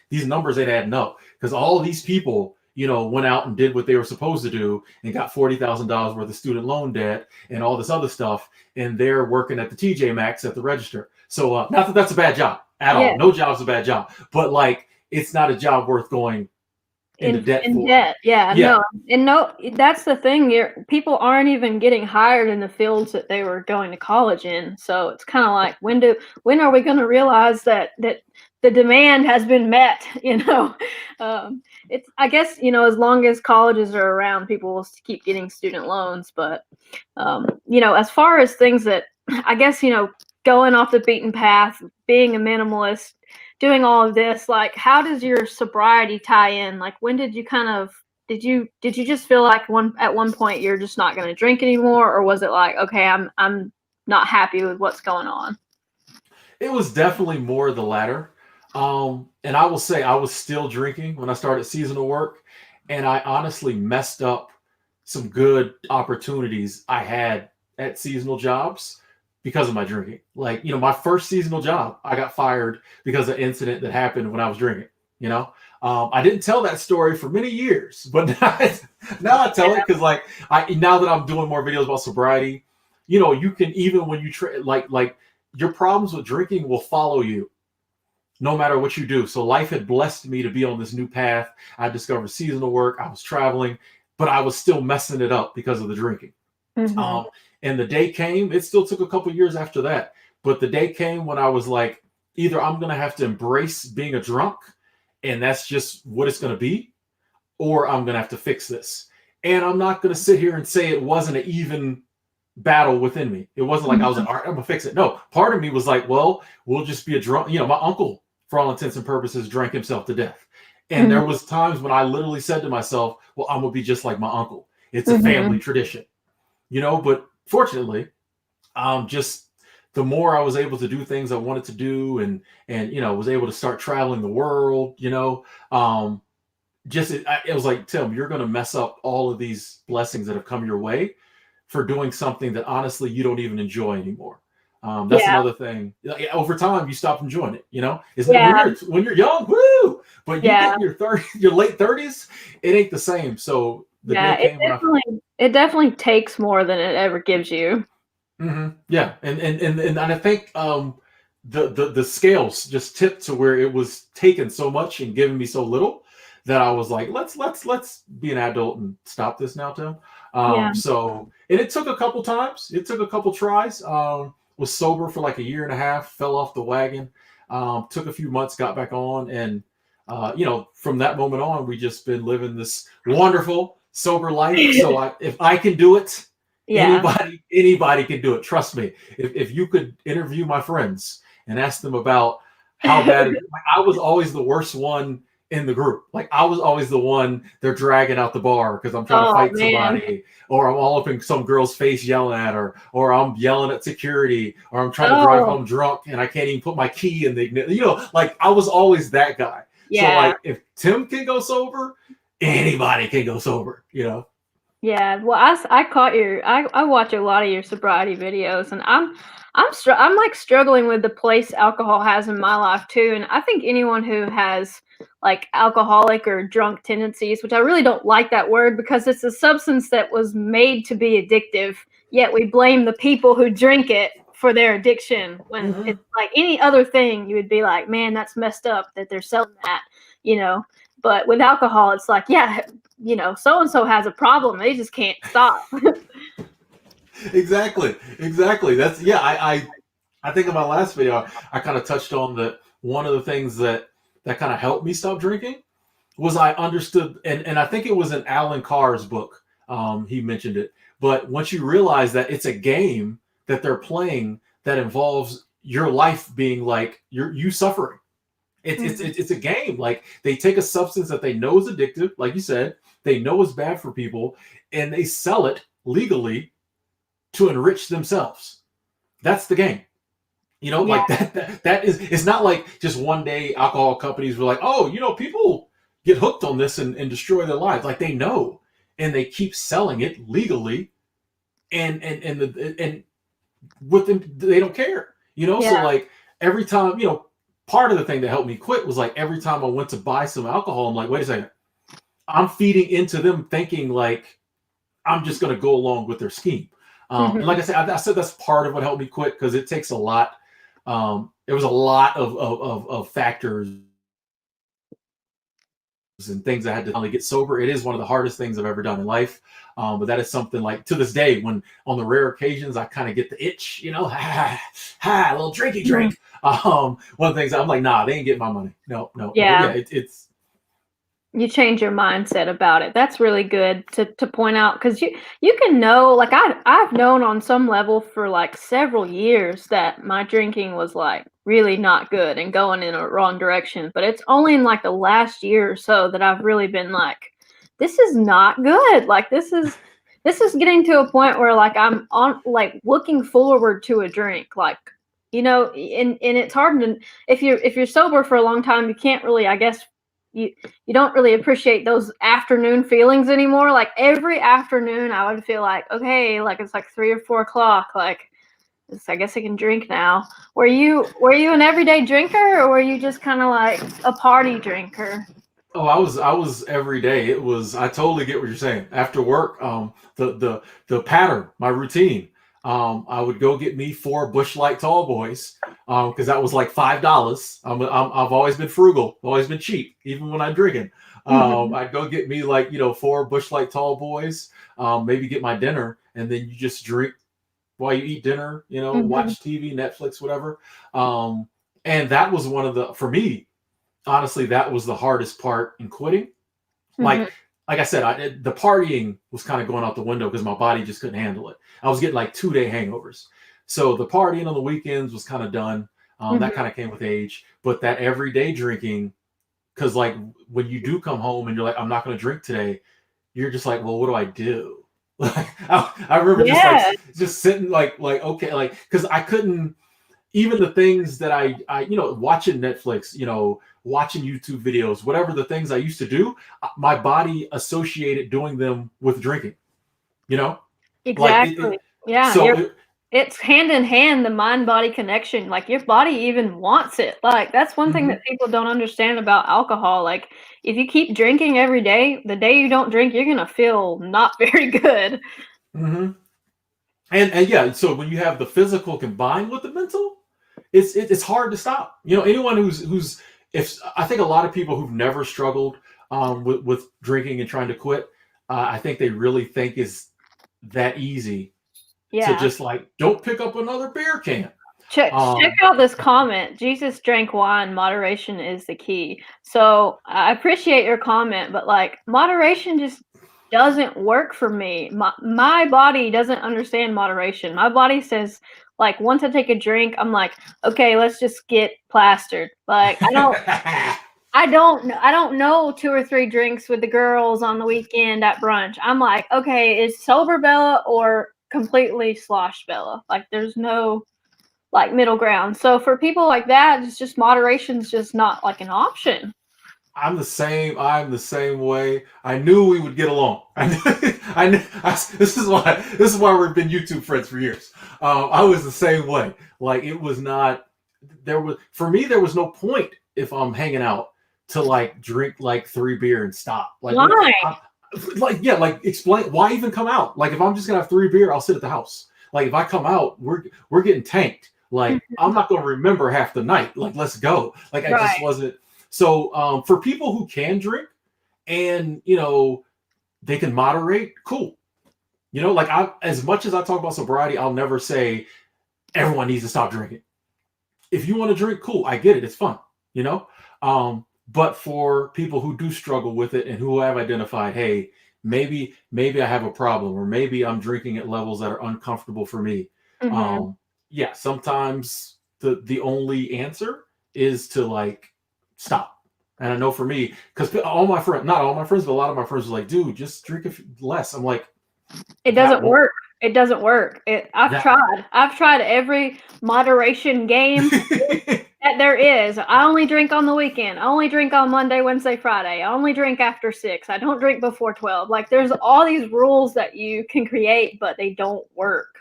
these numbers ain't adding up because all these people, went out and did what they were supposed to do and got $40,000 worth of student loan debt and all this other stuff, and they're working at the TJ Maxx at the register. So not that that's a bad job at Yeah. all. No job's a bad job, but like it's not a job worth going into debt In for. debt, yeah, Yeah. no, that's the thing. People aren't even getting hired in the fields that they were going to college in. So it's kind of like when are we going to realize that the demand has been met? It's I guess as long as colleges are around, people will keep getting student loans. But as far as things that I guess going off the beaten path, being a minimalist, doing all of this, like how does your sobriety tie in? Like when did you kind of did you just feel like at one point you're just not going to drink anymore, or was it like, okay, I'm not happy with what's going on? It was definitely more the latter. And I will say I was still drinking when I started seasonal work, and I honestly messed up some good opportunities I had at seasonal jobs because of my drinking. Like, my first seasonal job, I got fired because of an incident that happened when I was drinking. You know, I didn't tell that story for many years, but now I tell it because, like, now that I'm doing more videos about sobriety, you can, even when you like your problems with drinking will follow you no matter what you do. So life had blessed me to be on this new path. I discovered seasonal work. I was traveling, but I was still messing it up because of the drinking. Mm-hmm. And the day came, it still took a couple years after that, but the day came when I was like, either I'm going to have to embrace being a drunk and that's just what it's going to be, or I'm going to have to fix this. And I'm not going to sit here and say it wasn't an even battle within me. It wasn't like I was like, all right, I'm gonna fix it. No, part of me was like, well, we'll just be a drunk. My uncle, for all intents and purposes, drank himself to death. And Mm-hmm. there was times when I literally said to myself, well, I'm gonna be just like my uncle. It's a Mm-hmm. family tradition, but fortunately, just the more I was able to do things I wanted to do, and was able to start traveling the world, just it was like, Tim, you're gonna mess up all of these blessings that have come your way for doing something that honestly you don't even enjoy anymore. That's Yeah. another thing. Over time, you stop enjoying it. Isn't it when Yeah. you're young, woo? But you Yeah. get in your late 30s, it ain't the same. So the Yeah. day came when I. It definitely takes more than it ever gives you. Yeah, and I think the scales just tipped to where it was taking so much and giving me so little that I was like, let's be an adult and stop this now, Tim. Yeah. So, and it took a couple times. It took a couple tries. Was sober for like a year and a half. Fell off the wagon. Took a few months. Got back on, and from that moment on, we just been living this wonderful sober life. So if I can do it, Yeah. anybody can do it. Trust me. If you could interview my friends and ask them about how bad I was always the worst one in the group. Like I was always the one they're dragging out the bar because I'm trying to Oh fight man. somebody, or I'm all up in some girl's face yelling at her, or I'm yelling at security, or I'm trying to drive Oh home drunk and I can't even put my key in the ignition. Like I was always that guy. So yeah. like if Tim can go sober, anybody can go sober. Yeah, well, I caught I watch a lot of your sobriety videos, and I'm like struggling with the place alcohol has in my life too. And I think anyone who has like alcoholic or drunk tendencies, which I really don't like that word because it's a substance that was made to be addictive, yet we blame the people who drink it for their addiction. When Mhm. it's like any other thing, you would be like, man, that's messed up that they're selling that, you know. But with alcohol, it's like, yeah, you know, so and so has a problem. They just can't stop. Exactly. That's yeah. I think in my last video I kind of touched on that. One of the things that kind of helped me stop drinking was I understood, and I think it was in Alan Carr's book. He mentioned it. But once you realize that it's a game that they're playing that involves your life being like you suffering. It's a game. Like they take a substance that they know is addictive, like you said, they know is bad for people, and they sell it legally to enrich themselves. That's the game. You know, Yeah. like that is, it's not like just one day alcohol companies were like, oh, you know, people get hooked on this and destroy their lives. Like they know, and they keep selling it legally, and with them they don't care. You know, so Yeah. like every time, you know, part of the thing that helped me quit was like every time I went to buy some alcohol, I'm like, wait a second, I'm feeding into them thinking like I'm just going to go along with their scheme. And like I said, I said that's part of what helped me quit because it takes a lot. It was a lot of factors and things I had to finally get sober. It is one of the hardest things I've ever done in life. But that is something like to this day, when on the rare occasions I kind of get the itch, you know, a little drinky drink. One of the things I'm like, nah, they ain't getting my money. No. Yeah. But yeah, it's You change your mindset about it. That's really good to point out, because you can know, like I've known on some level for like several years that my drinking was like really not good and going in a wrong direction. But it's only in like the last year or so that I've really been like, this is not good. Like this is getting to a point where like I'm on like looking forward to a drink, like, you know, and it's hard to, if you're sober for a long time, you can't really, I guess, you don't really appreciate those afternoon feelings anymore. Like every afternoon I would feel like, okay, like it's like 3 or 4 o'clock, like I guess I can drink now. Were you an everyday drinker, or were you just kind of like a party drinker? Oh, I was every day. It was, I totally get what you're saying. After work, the pattern, my routine. I would go get me 4 Busch Light Tall Boys, because that was like $5. I've always been frugal, always been cheap, even when I'm drinking. I'd go get me like, you know, 4 Busch Light Tall Boys, maybe get my dinner, and then you just drink while you eat dinner. You know, watch TV, Netflix, whatever. And that was one of the, for me, honestly, that was the hardest part in quitting. Like, like I said, the partying was kind of going out the window because my body just couldn't handle it. I was getting like 2-day hangovers. So the partying on the weekends was kind of done. That kind of came with age. But that everyday drinking, because like when you do come home and you're like, I'm not going to drink today, you're just like, well, what do I do? Like I remember just sitting like okay, like because I couldn't, even the things that I you know, watching Netflix, you know, watching YouTube videos, whatever the things I used to do, my body associated doing them with drinking, you know? Exactly. Yeah. So It's hand in hand, the mind body connection. Like your body even wants it. Like that's one thing that people don't understand about alcohol. Like if you keep drinking every day, the day you don't drink, you're gonna feel not very good. And yeah, so when you have the physical combined with the mental, it's hard to stop. You know, anyone who's if I think a lot of people who've never struggled with drinking and trying to quit, I think they really think is that easy to just like, don't pick up another beer can. Check out this comment. Jesus drank wine. Moderation is the key. So I appreciate your comment, but like moderation just doesn't work for me. My body doesn't understand moderation. My body says, like, once I take a drink, I'm like, okay, let's just get plastered. Like I don't know 2 or 3 drinks with the girls on the weekend at brunch. I'm like, okay, is sober Bella or completely slosh Bella? Like there's no like middle ground. So for people like that, it's just moderation's just not like an option. I'm the same. I'm the same way. I knew we would get along. This is why we've been YouTube friends for years. I was the same way. Like it was not. For me there was no point if I'm hanging out to like drink like 3 beer and stop. Like why? Like explain why even come out. Like if I'm just gonna have 3 beer, I'll sit at the house. Like if I come out, we're getting tanked. Like I'm not gonna remember half the night. Like let's go. Like I just Right. wasn't. So for people who can drink and they can moderate, cool. Like as much as I talk about sobriety, I'll never say everyone needs to stop drinking. If you want to drink, cool. I get it. It's fun. You know. But for people who do struggle with it and who have identified, hey, maybe I have a problem, or maybe I'm drinking at levels that are uncomfortable for me. Mm-hmm. Yeah, sometimes the only answer is to like stop. And I know for me, because all my friends, not all my friends, but a lot of my friends are like, dude, just drink less. I'm like, It that doesn't won't work. It doesn't work. I've that. tried. I've tried every moderation game that there is. I only drink on the weekend. I only drink on Monday, Wednesday, Friday. I only drink after 6. I don't drink before 12. Like there's all these rules that you can create, but they don't work.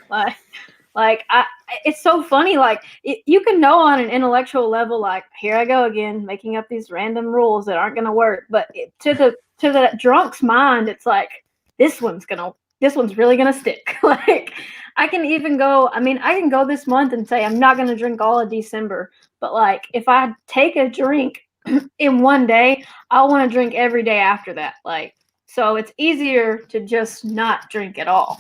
It's so funny. Like you can know on an intellectual level, like here I go again, making up these random rules that aren't going to work. But to the drunk's mind, it's like this one's really gonna stick. Like I can even go. I mean, I can go this month and say I'm not going to drink all of December. But like if I take a drink in one day, I want to drink every day after that. Like so, it's easier to just not drink at all.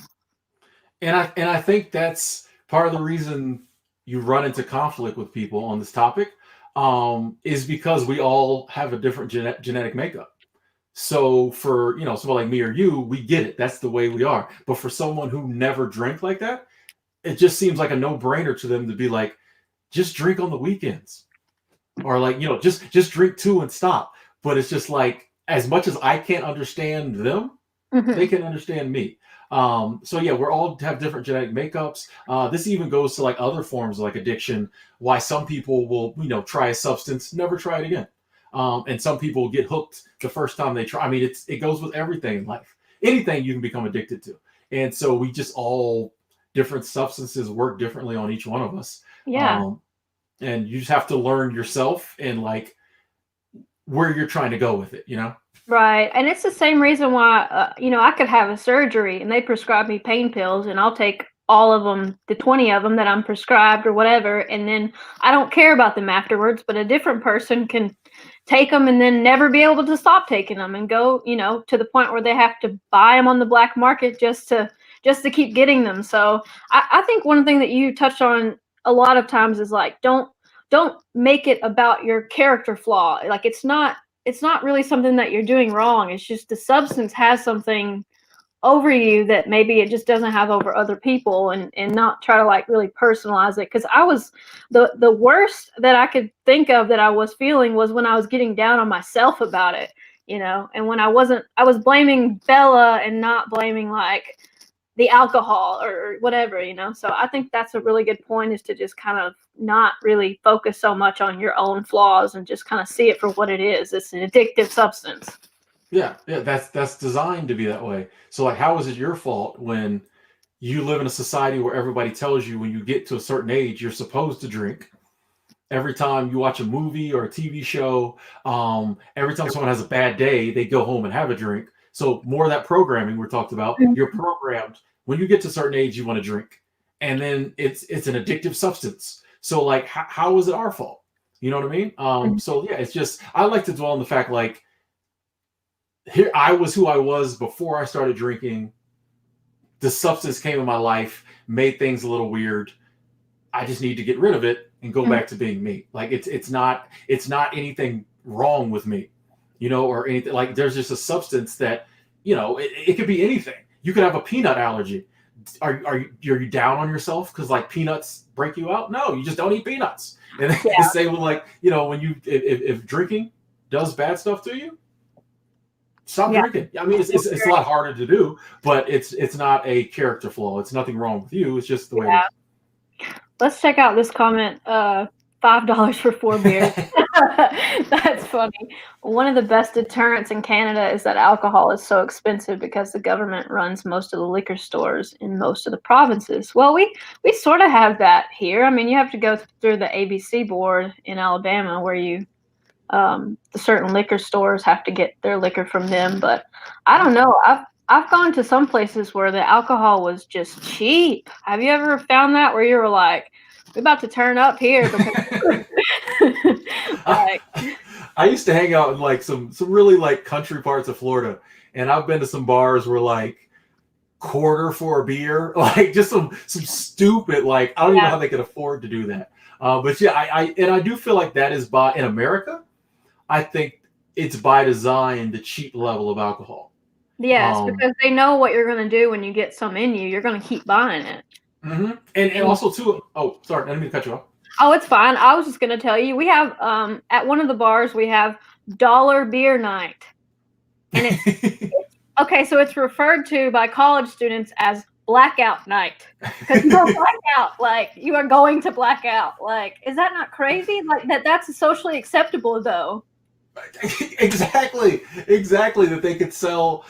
And I think that's part of the reason you run into conflict with people on this topic, is because we all have a different genetic makeup. So for someone like me or you, we get it. That's the way we are. But for someone who never drank like that, it just seems like a no-brainer to them to be like, just drink on the weekends, or like just drink two and stop. But it's just like as much as I can't understand them, they can understand me. So yeah, we're all have different genetic makeups. This even goes to like other forms of like addiction. Why some people will try a substance, never try it again. And some people get hooked the first time they try. I mean, it goes with everything in life. Anything you can become addicted to. And so we just all different substances work differently on each one of us. Yeah. And you just have to learn yourself and like where you're trying to go with it. Right. And it's the same reason why, I could have a surgery and they prescribe me pain pills and I'll take all of them, the 20 of them that I'm prescribed or whatever. And then I don't care about them afterwards, but a different person can take them and then never be able to stop taking them and go, to the point where they have to buy them on the black market just to keep getting them. So I think one thing that you touched on a lot of times is like, don't make it about your character flaw. Like it's not really something that you're doing wrong. It's just the substance has something over you that maybe it just doesn't have over other people, and not try to like really personalize it. Because I was the worst that I could think of that I was feeling was when I was getting down on myself about it, and when I was blaming Bella and not blaming like the alcohol or whatever. So I think that's a really good point, is to just kind of not really focus so much on your own flaws and just kind of see it for what it is. It's an addictive substance. Yeah, that's designed to be that way. So like, how is it your fault when you live in a society where everybody tells you when you get to a certain age you're supposed to drink? Every time you watch a movie or a TV show, every time someone has a bad day, they go home and have a drink. So more of that programming we're talked about. You're programmed when you get to a certain age you want to drink, and then it's an addictive substance. So like, how is it our fault? You know what I mean? So yeah, it's just I like to dwell on the fact like, here I was who I was before I started drinking. The substance came in my life, made things a little weird. I just need to get rid of it and go back to being me. Like it's not anything wrong with me, or anything. Like there's just a substance that, it could be anything. You could have a peanut allergy. Are you down on yourself because like peanuts break you out? No, you just don't eat peanuts. And they say, well, like, when you if drinking does bad stuff to you, stop drinking. I mean, it's a lot harder to do, but it's not a character flaw. It's nothing wrong with you. It's just the way it is. Let's check out this comment. $5 for 4 beers. That's funny. One of the best deterrents in Canada is that alcohol is so expensive because the government runs most of the liquor stores in most of the provinces. Well, we sort of have that here. I mean, you have to go through the ABC board in Alabama where the certain liquor stores have to get their liquor from them. But I don't know. I've gone to some places where the alcohol was just cheap. Have you ever found that where you were like, "We're about to turn up here," because I, like, I used to hang out in like some really like country parts of Florida, and I've been to some bars where like quarter for a beer, like just some stupid, like I don't even know yeah, how they could afford to do that. But yeah, I do feel like that is by in America. I think it's by design the cheap level of alcohol. yes, Um, because they know what you're gonna do when you get some in you. You're gonna keep buying it. and And also too. Oh, sorry, I didn't mean to cut you off. oh, it's fine. I was just gonna tell you, we have at one of the bars we have dollar beer night, and it's okay. So it's referred to by college students as blackout night because you go blackout, like you are going to blackout. Like, is that not crazy? Like that's socially acceptable though. Exactly that they could sell.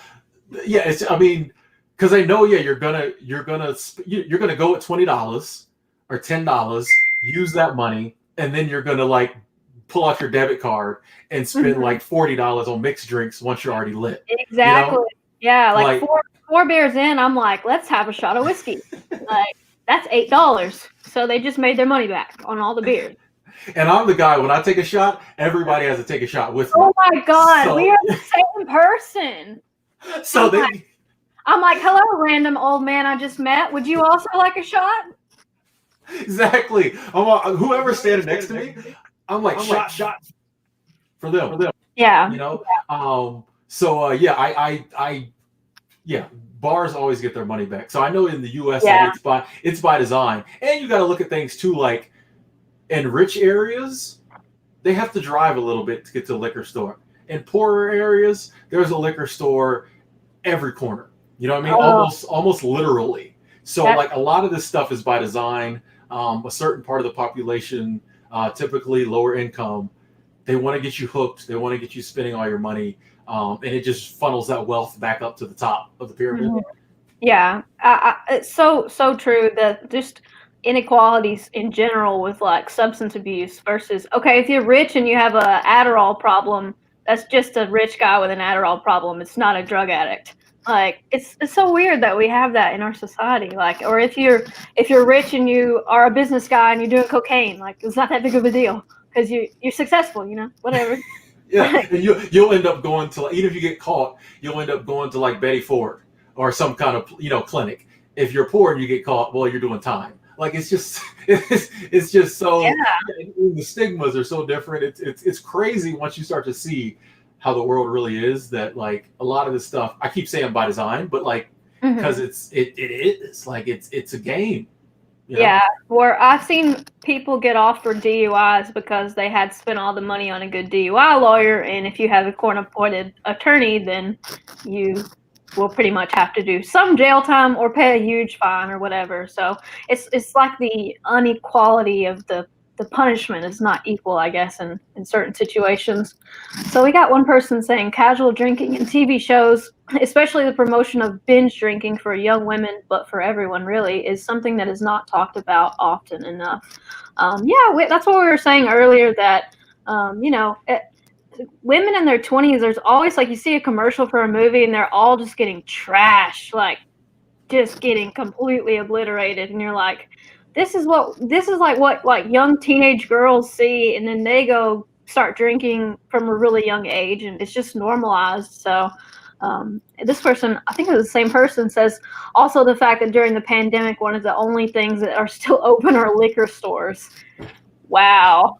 Yeah, it's. I mean, because they know, yeah, you're gonna go at $20 or $10, use that money, and then you're gonna like pull out your debit card and spend Mhm. like $40 on mixed drinks once you're already lit. You Exactly. know, Yeah, like like four beers in, I'm like, let's have a shot of whiskey. Like that's $8. So they just made their money back on all the beers. and I'm the guy when I take a shot, everybody has to take a shot with me. Oh my God, we So are the same person. so they I'm like, hello, random old man I just met. Would you also like a shot? exactly. Whoever's standing next to me, I'm like shot for them. Yeah. You know. So yeah, yeah, bars always get their money back. So I know in the U.S. that Yeah. it's by design, and you got to look at things too. Like in rich areas, they have to drive a little bit to get to the liquor store. In poorer areas, there's a liquor store every corner. You know what I mean? Oh, Almost literally. So that, like a lot of this stuff is by design. A certain part of the population, typically lower income, they want to get you hooked. They want to get you spending all your money, and it just funnels that wealth back up to the top of the pyramid. mhm. Yeah. It's so true that just inequalities in general with like substance abuse versus okay, if you're rich and you have a Adderall problem, that's just a rich guy with an Adderall problem. It's not a drug addict. Like it's so weird that we have that in our society. Like, or if you're rich and you are a business guy and you're doing cocaine, like it's not that big of a deal because you're successful. Whatever. Yeah, and you'll end up going to, even if you get caught, you'll end up going to like Betty Ford or some kind of clinic. If you're poor and you get caught, well, you're doing time. Like it's just it's just Yeah. so, the stigmas are so different. It's crazy once you start to see how the world really is. That like a lot of this stuff, I keep saying by design, but like because Hmm. it is like it's a game. You know. Yeah, where I've seen people get off for DUIs because they had spent all the money on a good DUI lawyer, and if you have a court-appointed attorney, then you will pretty much have to do some jail time or pay a huge fine or whatever. So it's like the inequality of the punishment is not equal, I guess, in certain situations. So we got one person saying casual drinking in TV shows, especially the promotion of binge drinking for young women, but for everyone really, is something that is not talked about often enough. Yeah, that's what we were saying earlier that, women in their 20s, there's always like you see a commercial for a movie and they're all just getting trashed, like just getting completely obliterated. And you're like, this is like what like young teenage girls see, and then they go start drinking from a really young age and it's just normalized. So this person, I think it was the same person, says also the fact that during the pandemic one of the only things that are still open are liquor stores. Wow.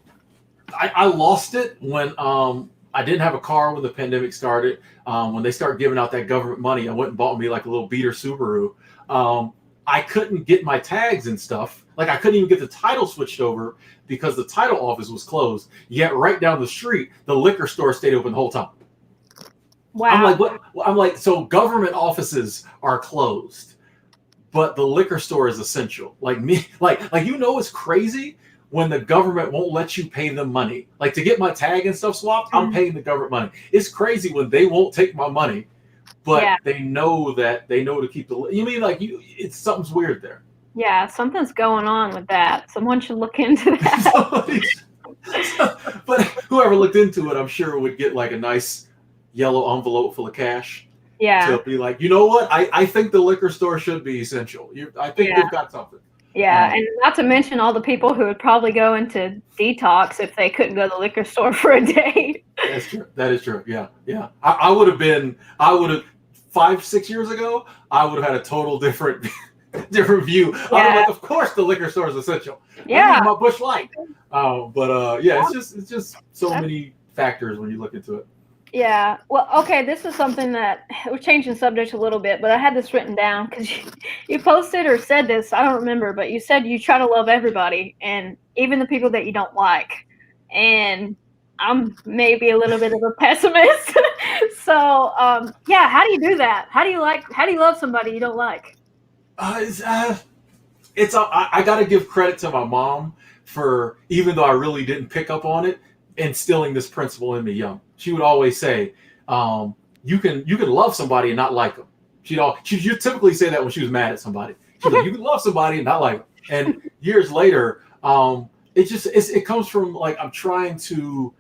I lost it when I didn't have a car when the pandemic started. When they started giving out that government money, I went and bought me like a little beater Subaru. Um, I couldn't get my tags and stuff. Like I couldn't even get the title switched over because the title office was closed. Yet right down the street, the liquor store stayed open the whole time. I'm Wow. like, what? I'm like, so government offices are closed, but the liquor store is essential. Like me, like it's crazy when the government won't let you pay them money. Like to get my tag and stuff swapped, I'm Mhm. paying the government money. It's crazy when they won't take my money, Yeah. but they know to keep the. You mean like it's something's weird there. Yeah, something's going on with that. Someone should look into that. But whoever looked into it, I'm sure would get like a nice yellow envelope full of cash. Yeah. to be like, you know what? I think the liquor store should be essential. I think Yeah. they've got something. Yeah, and not to mention all the people who would probably go into detox if they couldn't go to the liquor store for a day. That's true. That is true. Yeah, yeah. I would have 5, 6 years ago, I would have had a total different different view. I'd be like, of course the liquor store is essential. I need my Busch Light. Yeah, it's just so many factors when you look into it. Yeah. Well, okay, this is something that we're changing subject a little bit, but I had this written down because you posted or said this, I don't remember, but you said you try to love everybody and even the people that you don't like. And I'm maybe a little bit of a pessimist. So, yeah, how do you do that? How do you love somebody you don't like? I got to give credit to my mom for, even though I really didn't pick up on it, instilling this principle in me young. She would always say, you can love somebody and not like them. She'd typically say that when she was mad at somebody. She's like, you can love somebody and not like them. And years later, it comes from like, I'm trying to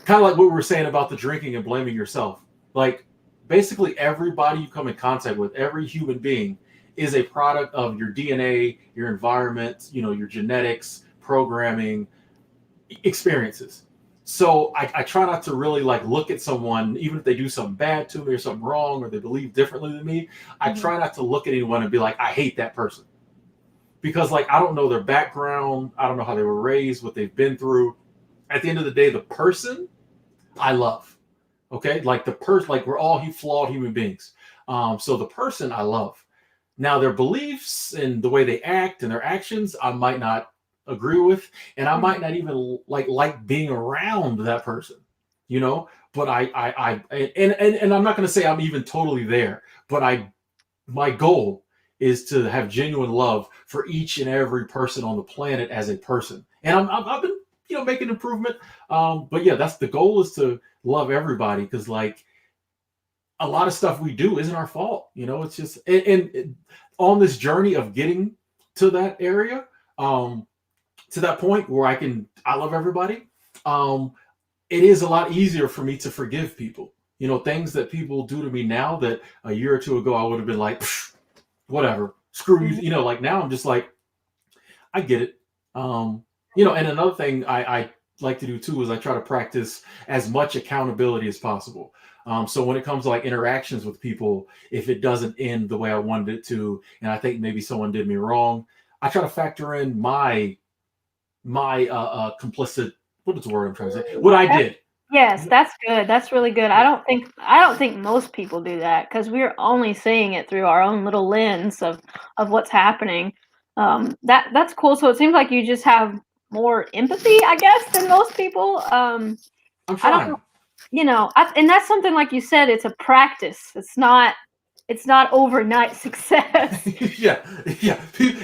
kind of like what we were saying about the drinking and blaming yourself. Like basically everybody you come in contact with, every human being is a product of your DNA, your environment, your genetics, programming, experiences. So I try not to really like look at someone, even if they do something bad to me or something wrong, or they believe differently than me. I try not to look at anyone and be like, I hate that person. Because like, I don't know their background. I don't know how they were raised, what they've been through. At the end of the day, the person I love. Okay. Like like we're all flawed human beings. So the person I love. Now their beliefs and the way they act and their actions, I might not agree with, and I might not even like being around that person, but and I'm not going to say I'm even totally there, but my goal is to have genuine love for each and every person on the planet as a person. And I've been, making improvement. But yeah, that's the goal, is to love everybody. Cause like a lot of stuff we do isn't our fault. It's just, and on this journey of getting to that area, to that point where I love everybody. It is a lot easier for me to forgive people. Things that people do to me now that a year or two ago I would have been like, whatever, screw you. Like now I'm just like, I get it. And another thing I like to do too is I try to practice as much accountability as possible. So when it comes to like interactions with people, if it doesn't end the way I wanted it to, and I think maybe someone did me wrong, I try to factor in my complicit, what is the word I'm trying to say? What I did. Yes, that's good. That's really good. I don't think most people do that because we're only seeing it through our own little lens of what's happening. That's cool. So it seems like you just have more empathy, I guess, than most people. I'm trying. I don't know. And that's something, like you said, it's a practice. It's not overnight success. yeah.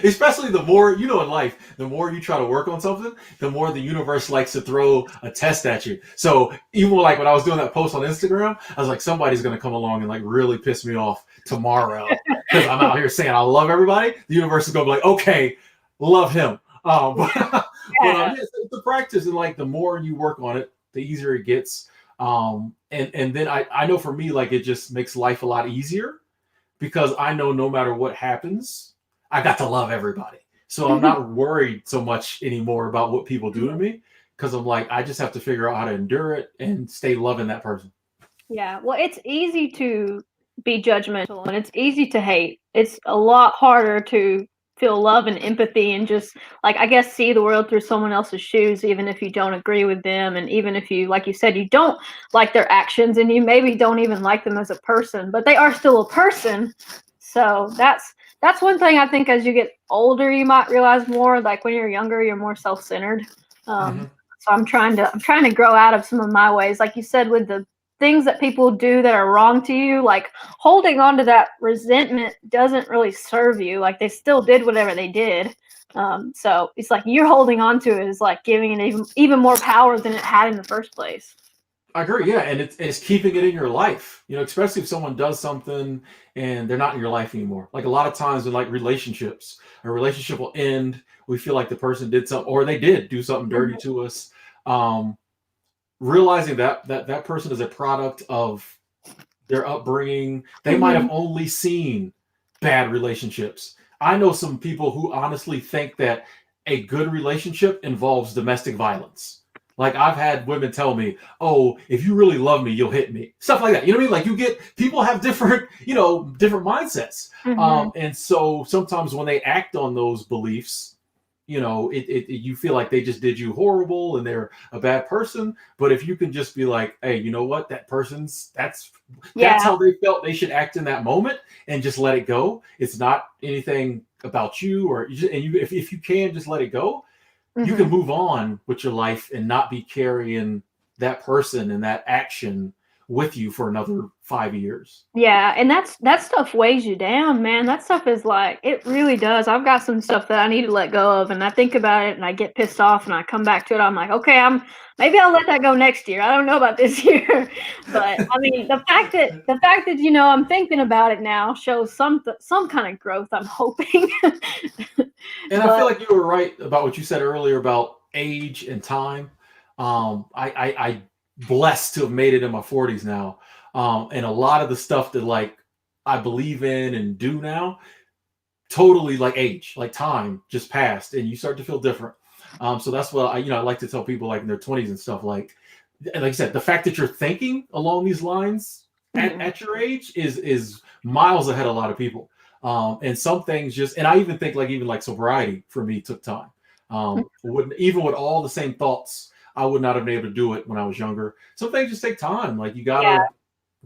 Especially the more, in life, the more you try to work on something, the more the universe likes to throw a test at you. So even like when I was doing that post on Instagram, I was like, somebody's going to come along and like really piss me off tomorrow because I'm out here saying I love everybody. The universe is going to be like, okay, love him. But it's the practice, and like the more you work on it, the easier it gets. And then I know for me, like it just makes life a lot easier. Because I know no matter what happens, I got to love everybody. So I'm not worried so much anymore about what people do to me, because I'm like, I just have to figure out how to endure it and stay loving that person. Yeah, well, it's easy to be judgmental and it's easy to hate. It's a lot harder to feel love and empathy and just, like, I guess, see the world through someone else's shoes, even if you don't agree with them. And even if you, like you said, you don't like their actions and you maybe don't even like them as a person, but they are still a person. So that's one thing I think as you get older, you might realize more. Like when you're younger, you're more self-centered. So I'm trying to grow out of some of my ways. Like you said, with the things that people do that are wrong to you, like holding on to that resentment doesn't really serve you. Like they still did whatever they did. So it's like you're holding on to it is like giving it even more power than it had in the first place. I agree. Yeah. And it's keeping it in your life, especially if someone does something and they're not in your life anymore. Like a lot of times in like relationships, a relationship will end. We feel like the person did something, or they did do something dirty to us. Realizing that person is a product of their upbringing. They might have only seen bad relationships. I know some people who honestly think that a good relationship involves domestic violence. Like I've had women tell me, "Oh, if you really love me, you'll hit me." Stuff like that. You know what I mean? Like you get people have different, different mindsets. And so sometimes when they act on those beliefs, you feel like they just did you horrible and they're a bad person. But if you can just be like, hey, you know what, that's how they felt, they should act in that moment and just let it go. It's not anything about you, if you can just let it go, you can move on with your life and not be carrying that person and that action with you for another 5 years. Yeah, and that stuff weighs you down, man. That stuff is like, it really does. I've got some stuff that I need to let go of, and I think about it and I get pissed off and I come back to it. I'm like, okay, maybe I'll let that go next year. I don't know about this year. But I mean, the fact that I'm thinking about it now shows some kind of growth, I'm hoping. And I feel like you were right about what you said earlier about age and time. I blessed to have made it in my 40s now. And a lot of the stuff that like I believe in and do now, totally like age, like time just passed and you start to feel different. So that's what I like to tell people like in their 20s and stuff, like I said, the fact that you're thinking along these lines at your age is miles ahead of a lot of people. And some things and I even think even like sobriety for me took time. Even with all the same thoughts, I would not have been able to do it when I was younger. Some things just take time. Like you gotta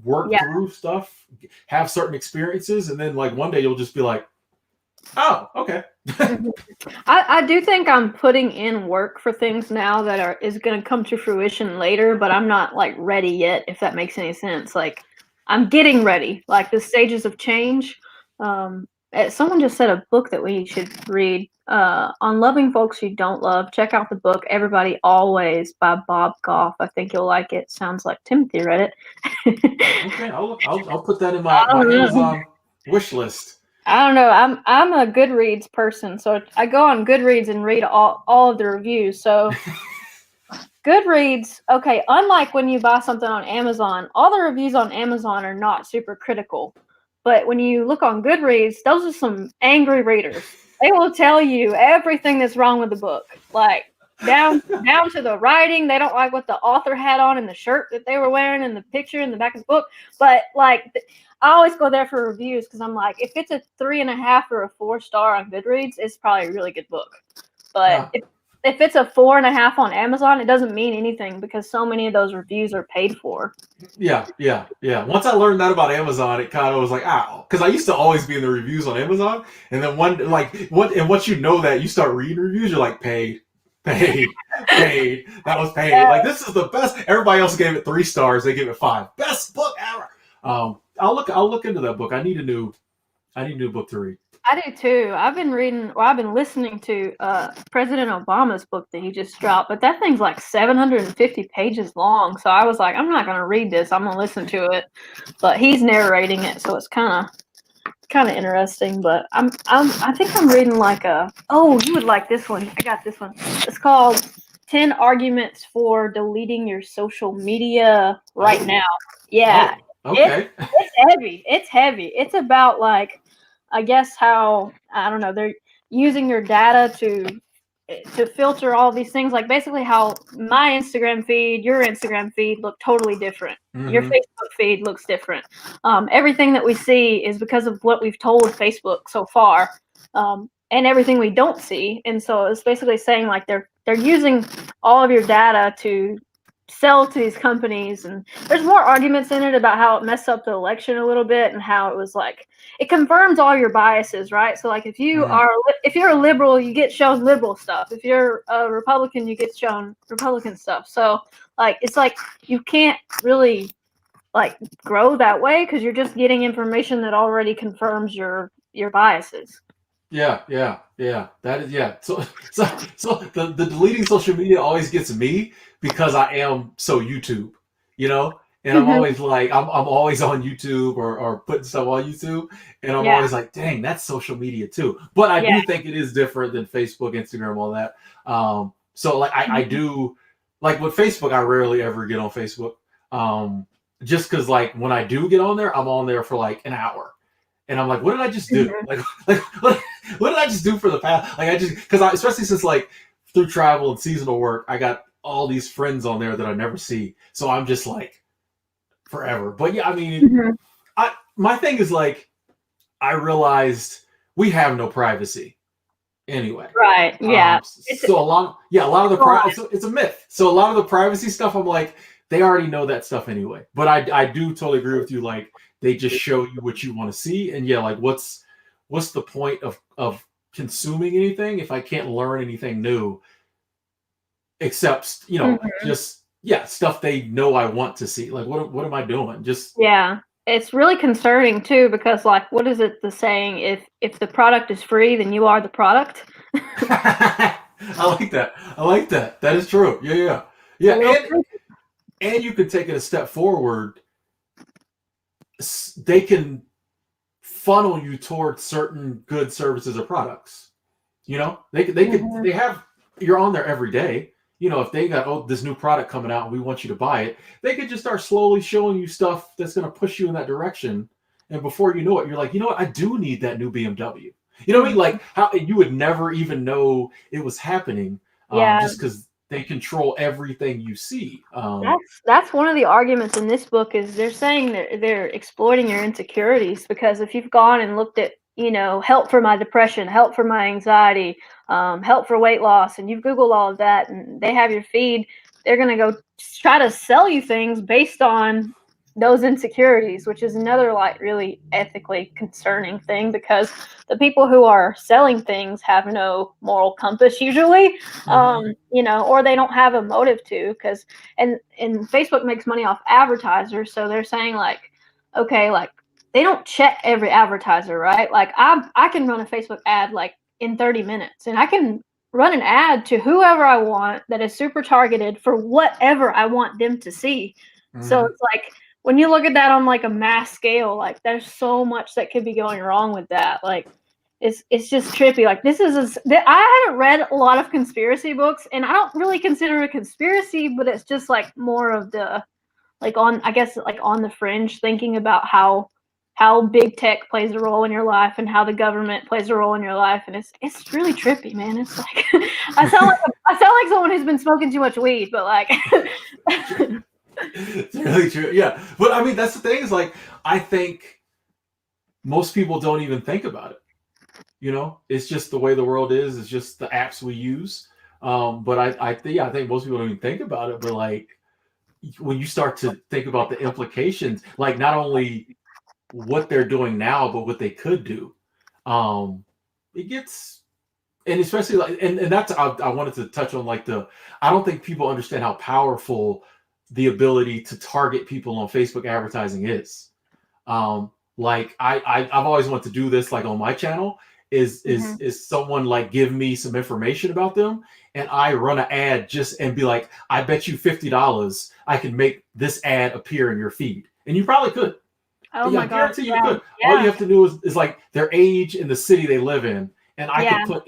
work through stuff, have certain experiences, and then like one day you'll just be like, oh, okay. I do think I'm putting in work for things now that is going to come to fruition later, but I'm not like ready yet, if that makes any sense. Like I'm getting ready, like the stages of change. Someone just said a book that we should read on loving folks you don't love. Check out the book Everybody Always by Bob Goff. I think you'll like it. Sounds like Timothy read it. Okay, I'll put that in my Amazon wish list. I don't know. I'm a Goodreads person, so I go on Goodreads and read all of the reviews. So Goodreads, okay, unlike when you buy something on Amazon, all the reviews on Amazon are not super critical. But when you look on Goodreads, those are some angry readers. They will tell you everything that's wrong with the book, like down to the writing. They don't like what the author had on in the shirt that they were wearing in the picture in the back of the book. But like, I always go there for reviews because I'm like, if it's a 3.5 or a 4-star on Goodreads, it's probably a really good book. But if it's a 4.5 on Amazon, it doesn't mean anything because so many of those reviews are paid for. Yeah. Once I learned that about Amazon, it kind of was like, because I used to always be in the reviews on Amazon, and then once you know that, you start reading reviews, you're like, paid. That was paid. Like this is the best. Everybody else gave it 3 stars. They gave it 5. Best book ever. I'll look into that book. I need a new book to read. I do too. I've been listening to President Obama's book that he just dropped, but that thing's like 750 pages long. So I was like, I'm not going to read this. I'm going to listen to it. But he's narrating it, so it's kind of interesting. But I think I'm reading you would like this one. I got this one. It's called 10 Arguments for Deleting Your Social Media Right Now. Yeah. Oh, okay. It's heavy. It's about like, I guess how, I don't know, they're using your data to filter all these things, like basically how my Instagram feed, your Instagram feed look totally different. Your Facebook feed looks different. Everything that we see is because of what we've told Facebook so far, and everything we don't see. And so it's basically saying like they're using all of your data to sell to these companies, and there's more arguments in it about how it messed up the election a little bit and how it was like it confirms all your biases, right? So like if you're a liberal, you get shown liberal stuff. If you're a Republican, you get shown Republican stuff. So like it's like you can't really like grow that way because you're just getting information that already confirms your biases. Yeah. That is So the deleting social media always gets me because I am so YouTube, and I'm always like I'm always on YouTube or putting stuff on YouTube, and I'm always like, dang, that's social media too. But I do think it is different than Facebook, Instagram, all that. So like I do like with Facebook, I rarely ever get on Facebook. just because like when I do get on there, I'm on there for like an hour. And I'm like, what did I just do? Like what did I just do for the past? Like because especially since like through travel and seasonal work, I got all these friends on there that I never see. So I'm just like forever. But yeah, I mean, my thing is like, I realized we have no privacy anyway. Right. Yeah. So a lot of the privacy, it's a myth. So a lot of the privacy stuff, I'm like, they already know that stuff anyway. But I do totally agree with you. Like, they just show you what you want to see. And yeah, like what's the point of consuming anything if I can't learn anything new, except, just stuff they know I want to see. Like, what am I doing? Just it's really concerning too, because like, what is it the saying? If the product is free, then you are the product. I like that. That is true. Yeah. And you could take it a step forward. They can funnel you towards certain good services or products. They have, you're on there every day. If they got, this new product coming out and we want you to buy it, they could just start slowly showing you stuff that's going to push you in that direction. And before you know it, you're like, you know what? I do need that new BMW. You know what I mean? Like, how you would never even know it was happening, just because they control everything you see. That's one of the arguments in this book, is they're saying that they're exploiting your insecurities, because if you've gone and looked at, help for my depression, help for my anxiety, help for weight loss, and you've Googled all of that, and they have your feed, they're going to go try to sell you things based on those insecurities, which is another like really ethically concerning thing, because the people who are selling things have no moral compass usually, or they don't have a motive to, because and Facebook makes money off advertisers, so they're saying like, okay, like they don't check every advertiser, right? Like I can run a Facebook ad like in 30 minutes, and I can run an ad to whoever I want that is super targeted for whatever I want them to see. So it's like, when you look at that on like a mass scale, like there's so much that could be going wrong with that. Like it's just trippy. Like I haven't read a lot of conspiracy books, and I don't really consider it a conspiracy, but it's just like more of the like on the fringe, thinking about how big tech plays a role in your life and how the government plays a role in your life, and it's really trippy, man. It's like I sound like someone who's been smoking too much weed, but like. It's really true. Yeah. But I mean, that's the thing, is like, I think most people don't even think about it. It's just the way the world is. It's just the apps we use. But I think most people don't even think about it. But like, when you start to think about the implications, like not only what they're doing now, but what they could do, it gets, and especially like, and that's, I wanted to touch on like I don't think people understand how powerful the ability to target people on Facebook advertising is. Like I've always wanted to do this, like on my channel, is someone like give me some information about them, and I run an ad and be like, I bet you $50 I can make this ad appear in your feed. And you probably could. Oh my God. I guarantee you could. Yeah. All you have to do is like their age and the city they live in, and I could put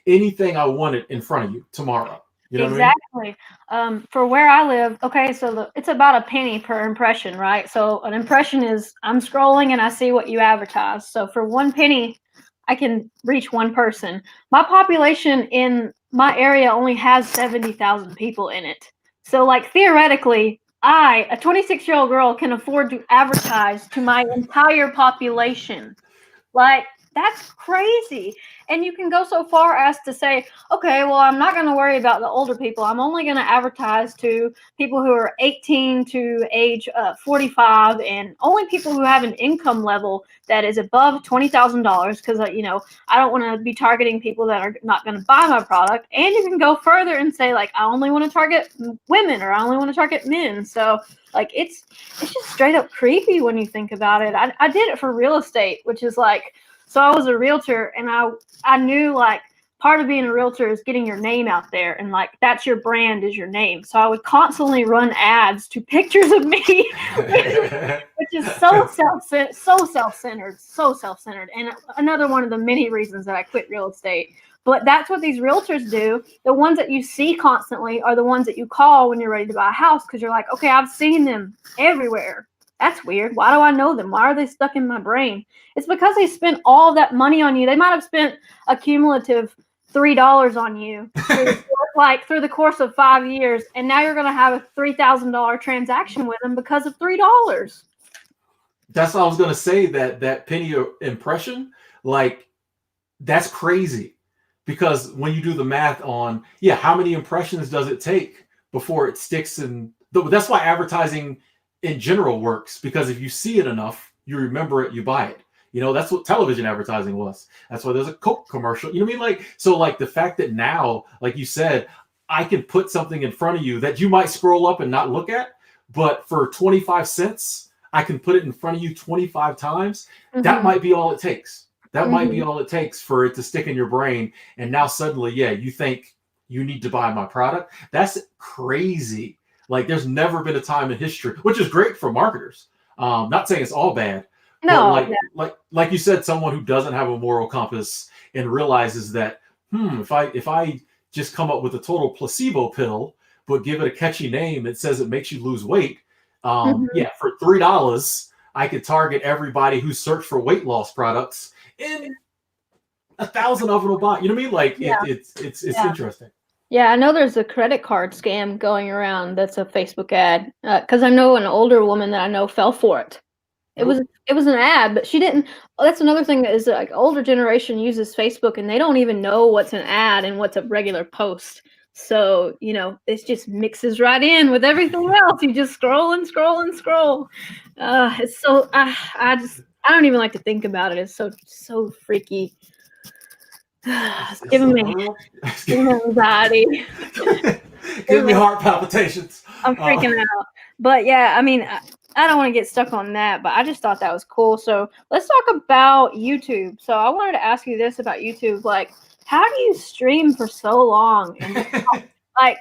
anything I wanted in front of you tomorrow. You know exactly. What I mean? For where I live, okay, so it's about a penny per impression, right? So an impression is, I'm scrolling and I see what you advertise. So for 1 penny, I can reach one person. My population in my area only has 70,000 people in it. So like theoretically, I, a 26-year-old girl, can afford to advertise to my entire population. Like, that's crazy. And you can go so far as to say, okay, well, I'm not going to worry about the older people. I'm only going to advertise to people who are 18 to age 45, and only people who have an income level that is above $20,000, because, I don't want to be targeting people that are not going to buy my product. And you can go further and say, like, I only want to target women, or I only want to target men. So, like, it's just straight up creepy when you think about it. I did it for real estate, which is like, so I was a realtor, and I knew like part of being a realtor is getting your name out there, and like that's your brand, is your name. So I would constantly run ads to pictures of me, which is so self-centered. And another one of the many reasons that I quit real estate. But that's what these realtors do. The ones that you see constantly are the ones that you call when you're ready to buy a house, because you're like, okay, I've seen them everywhere. That's weird. Why do I know them? Why are they stuck in my brain? It's because they spent all that money on you. They might have spent a cumulative $3 on you through the course of 5 years, and now you're going to have a $3,000 transaction with them because of $3. That's what I was gonna say. That penny impression, like that's crazy, because when you do the math on how many impressions does it take before it sticks, and that's why advertising in general works, because if you see it enough, you remember it, you buy it. That's what television advertising was. That's why there's a Coke commercial. You know what I mean? Like the fact that now, like you said, I can put something in front of you that you might scroll up and not look at, but for 25 cents, I can put it in front of you 25 times. Mm-hmm. That might be all it takes. That might be all it takes for it to stick in your brain. And now suddenly, you think you need to buy my product. That's crazy. Like there's never been a time in history, which is great for marketers. Not saying it's all bad. No, but like you said, someone who doesn't have a moral compass and realizes that, if I just come up with a total placebo pill, but give it a catchy name, it says it makes you lose weight. For $3, I could target everybody who searched for weight loss products, and 1,000 of them will buy. You know what I mean? Like it's interesting. Yeah, I know there's a credit card scam going around that's a Facebook ad, because I know an older woman that I know fell for it. It was an ad, but she didn't. That's another thing, is like older generation uses Facebook and they don't even know what's an ad and what's a regular post. So, it just mixes right in with everything else. You just scroll and scroll and scroll. It's so, I don't even like to think about it. It's so freaky. It's giving me anxiety. Give me heart palpitations. I'm freaking out. But yeah, I mean, I don't want to get stuck on that, but I just thought that was cool. So let's talk about YouTube. So I wanted to ask you this about YouTube. Like, how do you stream for so long and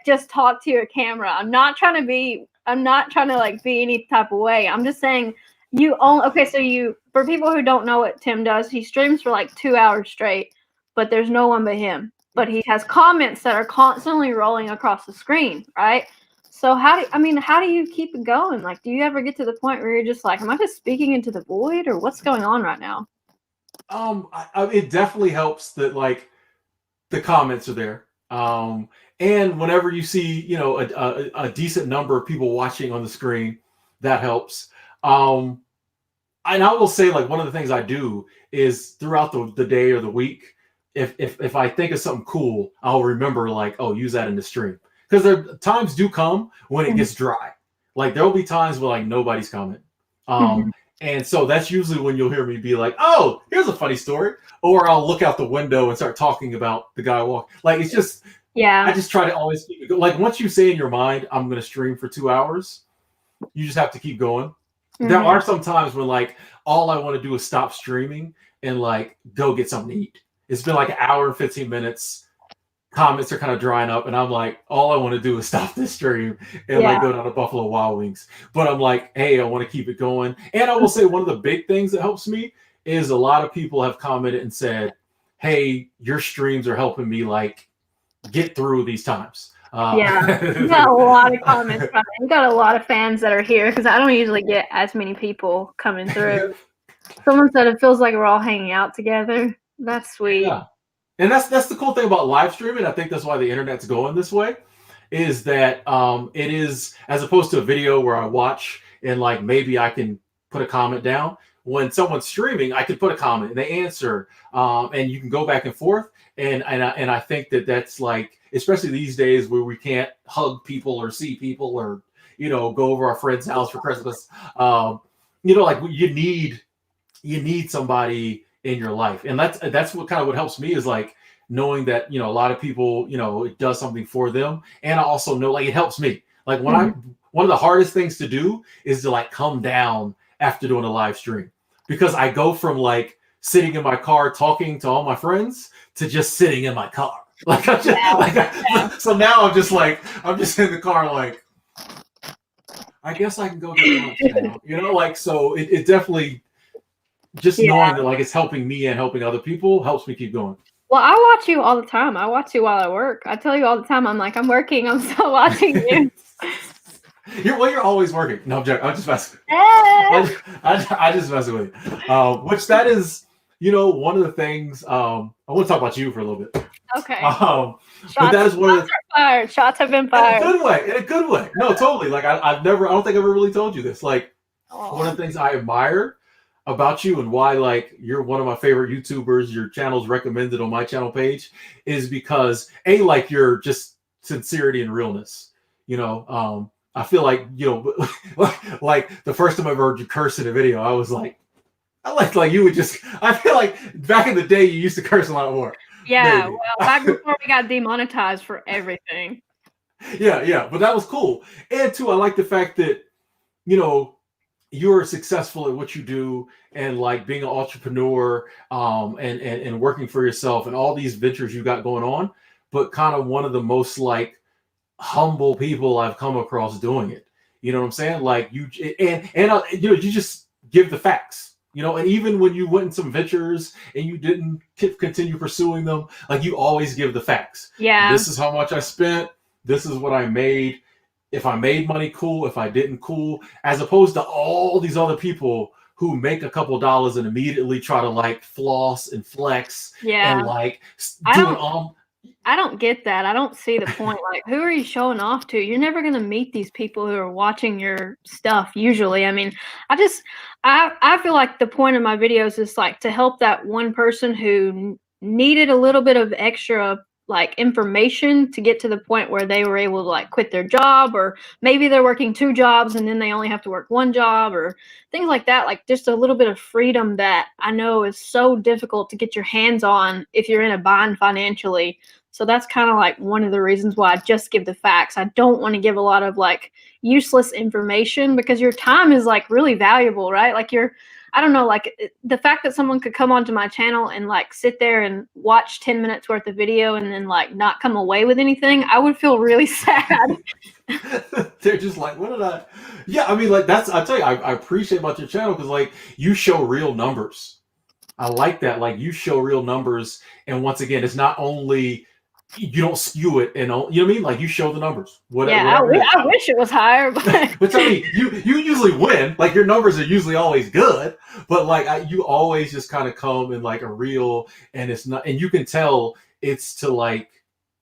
just talk to your camera? I'm not trying to be any type of way. I'm just saying for people who don't know what Tim does, he streams for like 2 hours straight, but there's no one but him. But he has comments that are constantly rolling across the screen, right? So how do you keep it going? Like, do you ever get to the point where you're just like, am I just speaking into the void, or what's going on right now? It definitely helps that like the comments are there. And whenever you see, a decent number of people watching on the screen, that helps. And I will say, like, one of the things I do is throughout the day or the week, if I think of something cool, I'll remember like, oh, use that in the stream. Because there times do come when it gets dry. Like there'll be times where like nobody's commenting. And so that's usually when you'll hear me be like, oh, here's a funny story. Or I'll look out the window and start talking about the guy walking. Like it's just, I just try to always keep it going. Like once you say in your mind, I'm going to stream for 2 hours, you just have to keep going. There are some times when like all I want to do is stop streaming and like go get something to eat. It's been like an hour and 15 minutes. Comments are kind of drying up, and I'm like, all I want to do is stop this stream and like go down to Buffalo Wild Wings. But I'm like, hey, I want to keep it going. And I will say one of the big things that helps me is a lot of people have commented and said, hey, your streams are helping me like get through these times. You got a lot of comments. You got a lot of fans that are here, because I don't usually get as many people coming through. Someone said it feels like we're all hanging out together. That's sweet. Yeah. And that's the cool thing about live streaming. I think that's why the internet's going this way, is that it is, as opposed to a video where I watch and like maybe I can put a comment down. When someone's streaming, I can put a comment and they answer, and you can go back and forth. And I think that's like, especially these days where we can't hug people or see people or go over our friend's house for Christmas. Like you need somebody in your life, and that's what helps me, is like knowing that a lot of people it does something for them, and I also know like it helps me. Like when one of the hardest things to do is to like come down after doing a live stream, because I go from like sitting in my car talking to all my friends to just sitting in my car. Like so now I'm just in the car like, I guess I can go get lunch now. Like so it definitely. Just knowing that like it's helping me and helping other people helps me keep going. Well, I watch you all the time. I watch you while I work. I tell you all the time, I'm like, I'm working, I'm still watching you. You're always working. No, I'm joking. I'm just messing. Eh. I just messing with you. Which that is, one of the things. I want to talk about you for a little bit. Okay. But that is one of the Fired. Shots have been in a fired. good way. In a good way. No, totally. Like I don't think I've ever really told you this. Like one of the things I admire about you and why like you're one of my favorite YouTubers, your channel's recommended on my channel page, is because like your just sincerity and realness. I feel like, like the first time I ever heard you curse in a video, I was like, you would just, I feel like back in the day you used to curse a lot more. Yeah, maybe. Well, back before we got demonetized for everything. Yeah, but that was cool. And too, I like the fact that, you're successful at what you do and like being an entrepreneur and working for yourself and all these ventures you got going on, but kind of one of the most like humble people I've come across doing it. You know what I'm saying? Like you you just give the facts, and even when you went in some ventures and you didn't continue pursuing them, like you always give the facts. Yeah. This is how much I spent. This is what I made. If I made money, cool. If I didn't, cool. As opposed to all these other people who make a couple dollars and immediately try to like floss and flex. Yeah. And like I don't get that. I don't see the point. Like, who are you showing off to? You're never going to meet these people who are watching your stuff usually. I mean, I feel like the point of my videos is like to help that one person who needed a little bit of extra like information to get to the point where they were able to like quit their job, or maybe they're working 2 jobs and then they only have to work 1 job or things like that. Like just a little bit of freedom that I know is so difficult to get your hands on if you're in a bind financially. So that's kind of like one of the reasons why I just give the facts. I don't want to give a lot of like useless information because your time is like really valuable, right? Like I don't know, like the fact that someone could come onto my channel and like sit there and watch 10 minutes worth of video and then like not come away with anything, I would feel really sad. They're just like, what did I? Yeah, I mean, like I tell you, I appreciate about your channel because like you show real numbers. I like that. Like you show real numbers. And once again, it's not only, you don't skew it, and you know what I mean? Like you show the numbers. I wish it was higher, but but I mean, you usually win. Like your numbers are usually always good, but like you always just kind of come in like a real, and it's not, and you can tell it's to like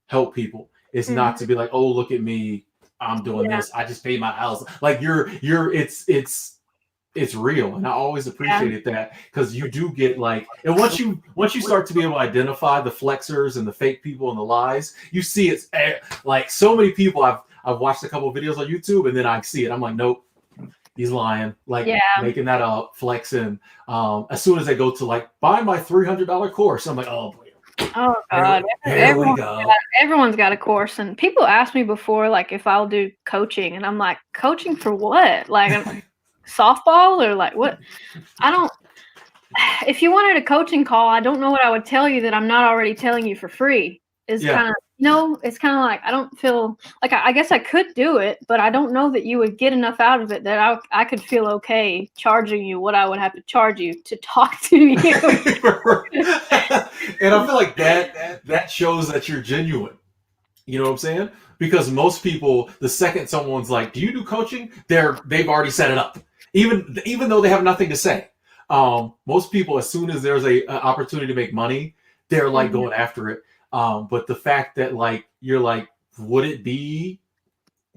help people. It's not to be like, oh, look at me, I'm doing this. I just paid my house. Like it's real, and I always appreciated that because you do get like, and once you start to be able to identify the flexers and the fake people and the lies, you see it's like so many people. I've watched a couple of videos on YouTube and then I see it. I'm like, nope, he's lying, like making that up, flexing. As soon as they go to like buy my $300 course, I'm like, oh boy. Oh God! Here we go. Everyone's got a course, and people ask me before, like, if I'll do coaching, and I'm like, coaching for what? Like, softball or like what? I don't. If you wanted a coaching call, I don't know what I would tell you that I'm not already telling you for free. It's kind of it's kind of like I don't feel like I guess I could do it, but I don't know that you would get enough out of it that I could feel okay charging you what I would have to charge you to talk to you. And I feel like that shows that you're genuine. You know what I'm saying? Because most people, the second someone's like, "Do you do coaching?" they've already set it up, even though they have nothing to say. Most people, as soon as there's an opportunity to make money, they're like going after it. But the fact that like you're like, would it be?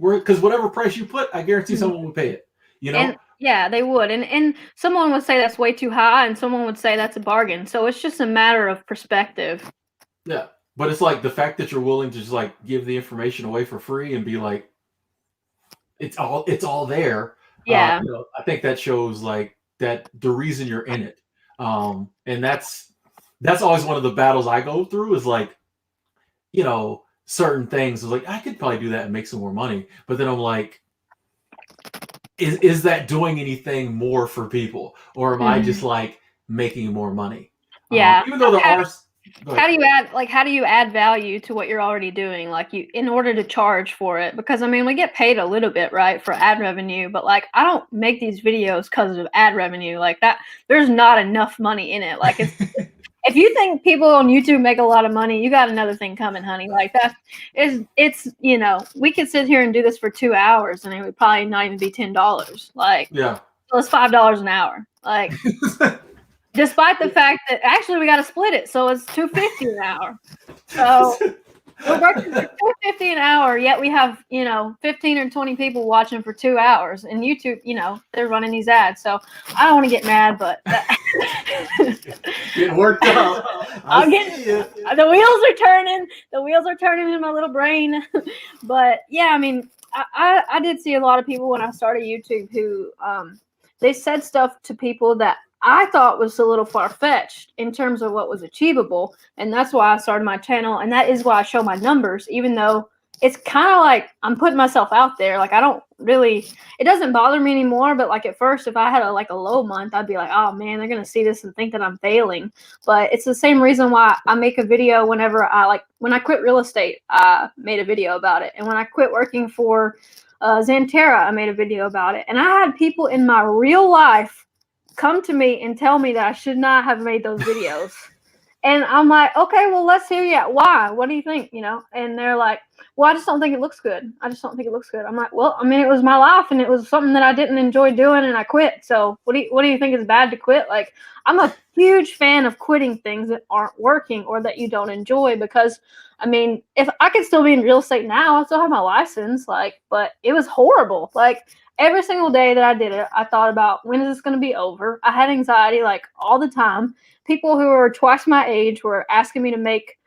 Because whatever price you put, I guarantee someone would pay it. You know? And, yeah, they would, and someone would say that's way too high, and someone would say that's a bargain. So it's just a matter of perspective. Yeah, but it's like the fact that you're willing to just like give the information away for free and be like, it's all there. Yeah, I think that shows like that the reason you're in it, and that's always one of the battles I go through is like, certain things is like I could probably do that and make some more money, but then I'm like, is that doing anything more for people, or am I just like making more money? Yeah, even though there are. How do you add value to what you're already doing? Like in order to charge for it, because I mean, we get paid a little bit, right, for ad revenue, but like, I don't make these videos because of ad revenue like that. There's not enough money in it. Like if you think people on YouTube make a lot of money, you got another thing coming, honey. Like that is, it's, you know, we could sit here and do this for 2 hours and it would probably not even be $10. Like, Yeah. so it's $5 an hour. Like, despite the fact that actually we got to split it, so it's $2.50 an hour. So we're working for $2.50 an hour, yet we have, you know, 15 or 20 people watching for 2 hours. And YouTube, you know, they're running these ads. So I don't want to get mad, but getting worked up. I'm getting the wheels are turning. The wheels are turning in my little brain. But yeah, I mean, I did see a lot of people when I started YouTube who they said stuff to people that I thought was a little far-fetched in terms of what was achievable. And that's why I started my channel. And that is why I show my numbers, even though it's kind of like I'm putting myself out there. Like, I don't really, it doesn't bother me anymore. But like at first, if I had a low month, I'd be like, oh man, they're going to see this and think that I'm failing. But it's the same reason why I make a video whenever when I quit real estate, I made a video about it. And when I quit working for Xanterra, I made a video about it. And I had people in my real life come to me and tell me that I should not have made those videos. And I'm like, okay, well, let's hear you. Why? What do you think? You know? And they're like, well, I just don't think it looks good. I just don't think it looks good. I'm like, well, I mean, it was my life and it was something that I didn't enjoy doing and I quit. So what do you think is bad to quit? Like, I'm a huge fan of quitting things that aren't working or that you don't enjoy, because I mean, if I could still be in real estate now, I still have my license, like, but it was horrible. Like, every single day that I did it, I thought about, when is this going to be over? I had anxiety like all the time. People who are twice my age were asking me to make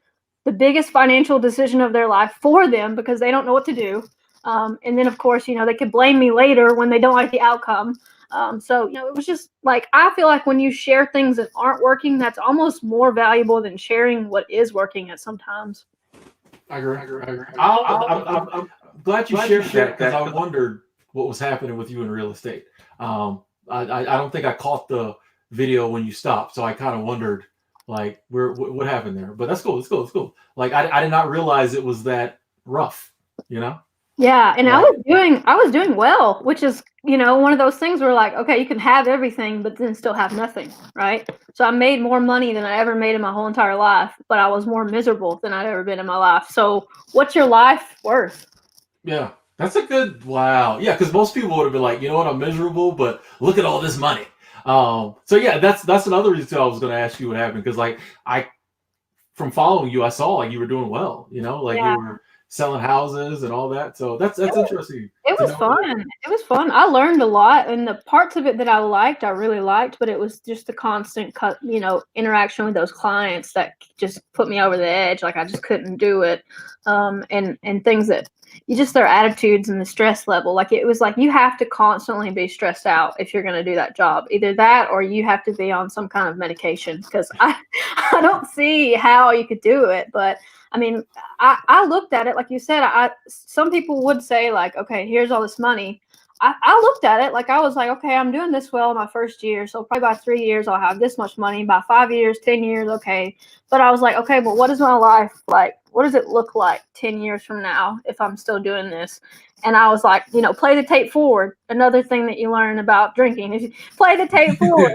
the biggest financial decision of their life for them because they don't know what to do. And then, of course, you know, they could blame me later when they don't like the outcome. So, you know, it was just like, I feel like when you share things that aren't working, that's almost more valuable than sharing what is working at sometimes. I agree. I'm glad you shared that, because I wondered what was happening with you in real estate. I don't think I caught the video when you stopped, so I kind of wondered, like, what happened there. But that's cool. It's cool. Like, I did not realize it was that rough, you know? Yeah, and I was doing well, which is, you know, one of those things where, like, okay, you can have everything but then still have nothing, right? So I made more money than I ever made in my whole entire life, but I was more miserable than I'd ever been in my life. So what's your life worth? Yeah, that's a good, wow. Yeah, because most people would have been like, you know what, I'm miserable, but look at all this money. So yeah, that's another reason I was going to ask you what happened, because like from following you, I saw like you were doing well, you know, like you were selling houses and all that. So that's interesting. It was fun. It was fun. I learned a lot, and the parts of it that I liked, I really liked, but it was just the constant interaction with those clients that just put me over the edge. Like, I just couldn't do it. And things that their attitudes and the stress level. Like, it was like, you have to constantly be stressed out if you're going to do that job. Either that or you have to be on some kind of medication, because I don't see how you could do it. But I mean, I looked at it, like you said, some people would say, like, okay, here's all this money. I looked at it like, I was like, okay, I'm doing this well in my first year, so probably by 3 years I'll have this much money. By 5 years, 10 years, okay. But I was like, okay, but what is my life like? What does it look like 10 years from now if I'm still doing this? And I was like, you know, play the tape forward. Another thing that you learn about drinking is you play the tape forward.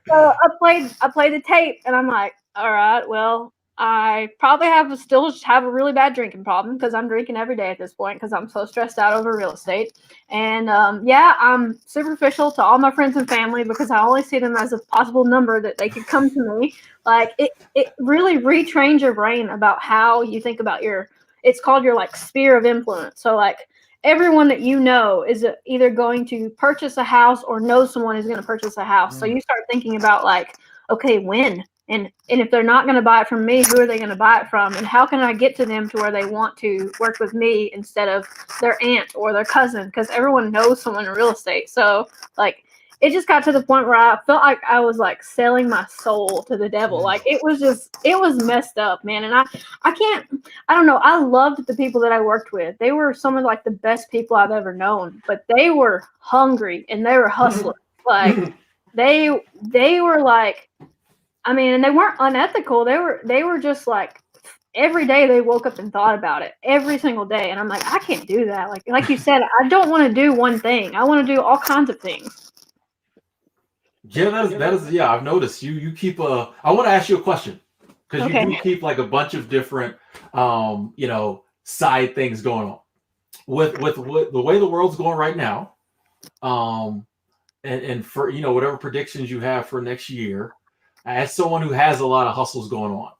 So I played the tape, and I'm like, all right, well, I probably still have a really bad drinking problem, because I'm drinking every day at this point because I'm so stressed out over real estate. And I'm superficial to all my friends and family because I only see them as a possible number that they could come to me. Like, it really retrains your brain about how you think about it's called your like sphere of influence. So like, everyone that you know is either going to purchase a house or knows someone who's going to purchase a house. So you start thinking about, like, okay, when? And if they're not going to buy it from me, who are they going to buy it from? And how can I get to them to where they want to work with me instead of their aunt or their cousin? Because everyone knows someone in real estate. So, like, it just got to the point where I felt like I was, like, selling my soul to the devil. Like, it was messed up, man. And I don't know. I loved the people that I worked with. They were some of, like, the best people I've ever known. But they were hungry and they were hustlers. Like, they were, like, I mean, and they weren't unethical. They were just like, every day they woke up and thought about it every single day. And I'm like, I can't do that. Like you said, I don't want to do one thing. I want to do all kinds of things. Yeah, that is yeah. I've noticed you keep a. I want to ask you a question because you do Okay. keep like a bunch of different side things going on with the way the world's going right now. Um, and for whatever predictions you have for next year, as someone who has a lot of hustles going on,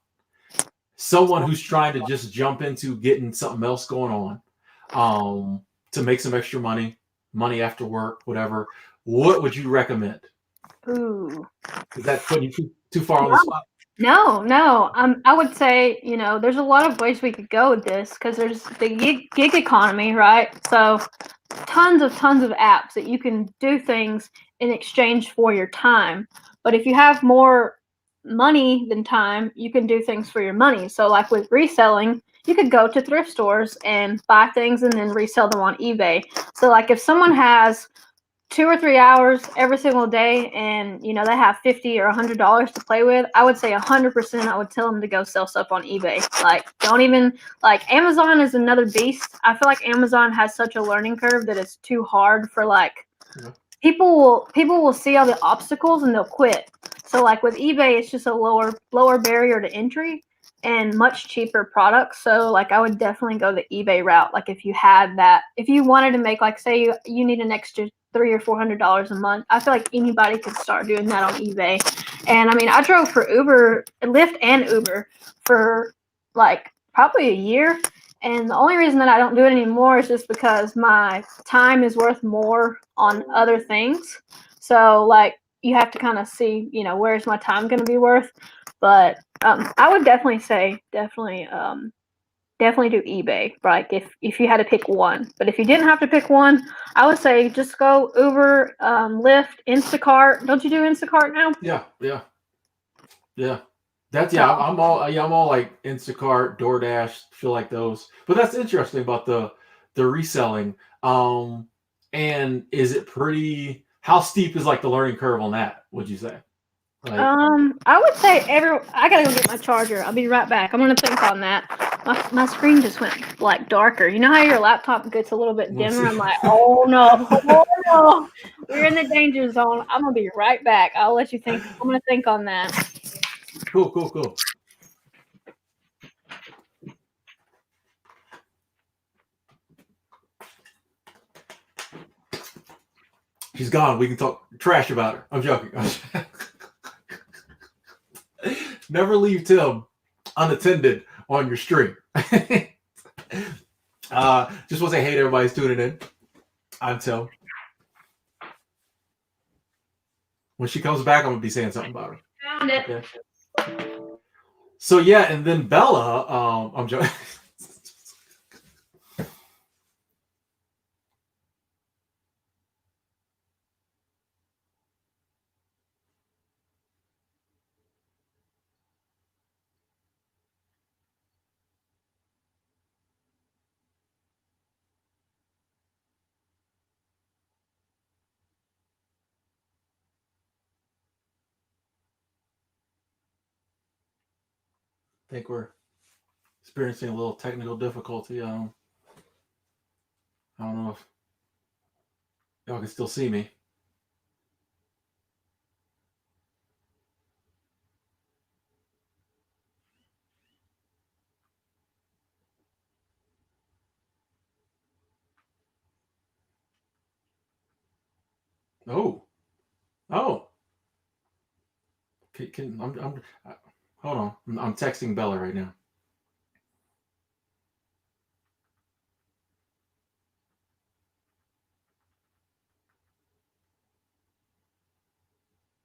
someone who's trying to just jump into getting something else going on, to make some extra money after work, whatever. What would you recommend? Ooh. Is that putting you too far on the spot? No, no. I would say, there's a lot of ways we could go with this because there's the gig economy, right? So tons of apps that you can do things in exchange for your time. But if you have more money than time, you can do things for your money. So like with reselling, you could go to thrift stores and buy things and then resell them on eBay. So like if someone has 2 or 3 hours every single day and they have $50 or $100 to play with, I would say 100% I would tell them to go sell stuff on eBay. Like, don't even, like, Amazon is another beast. I feel like Amazon has such a learning curve that it's too hard for, like, Yeah. people will see all the obstacles and they'll quit. So like with eBay, it's just a lower barrier to entry and much cheaper products. So like I would definitely go the eBay route. Like if you wanted to make, like, say you need an extra $300 or $400 a month, I feel like anybody could start doing that on eBay. And I mean, I drove for Lyft and Uber for like probably a year. And the only reason that I don't do it anymore is just because my time is worth more on other things. So like you have to kind of see, where's my time going to be worth. But I would definitely say definitely do eBay. Like if you had to pick one, but if you didn't have to pick one, I would say just go Uber, Lyft, Instacart. Don't you do Instacart now? Yeah. That's So I'm all like Instacart, DoorDash, feel like those. But that's interesting about the reselling. And is it pretty? How steep is like the learning curve on that? Would you say? Like, I would say I gotta go get my charger. I'll be right back. I'm gonna think on that. My screen just went like darker. You know how your laptop gets a little bit let's dimmer? see. I'm like, oh no, we're in the danger zone. I'm gonna be right back. I'll let you think. I'm gonna think on that. Cool. She's gone. We can talk trash about her. I'm joking. Never leave Tim unattended on your stream. Just want to say hey to everybody who's tuning in. I'm Tim. When she comes back, I'm gonna be saying something about her. Found it. Okay. So yeah, and then Bella, I'm joking. I think we're experiencing a little technical difficulty. I don't know if y'all can still see me. Oh. I'm hold on. I'm texting Bella right now.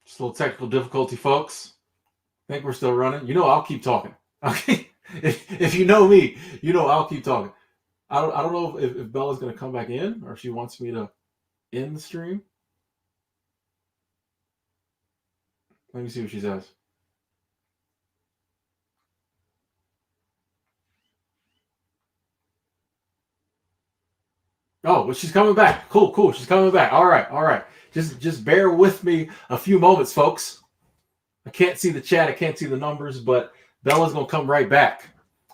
Just a little technical difficulty, folks. I think we're still running. I'll keep talking. Okay. If you know me, I'll keep talking. I don't know if Bella's gonna come back in or if she wants me to end the stream. Let me see what she says. Oh, but she's coming back. Cool. She's coming back. All right. Just bear with me a few moments, folks. I can't see the chat. I can't see the numbers, but Bella's gonna come right back.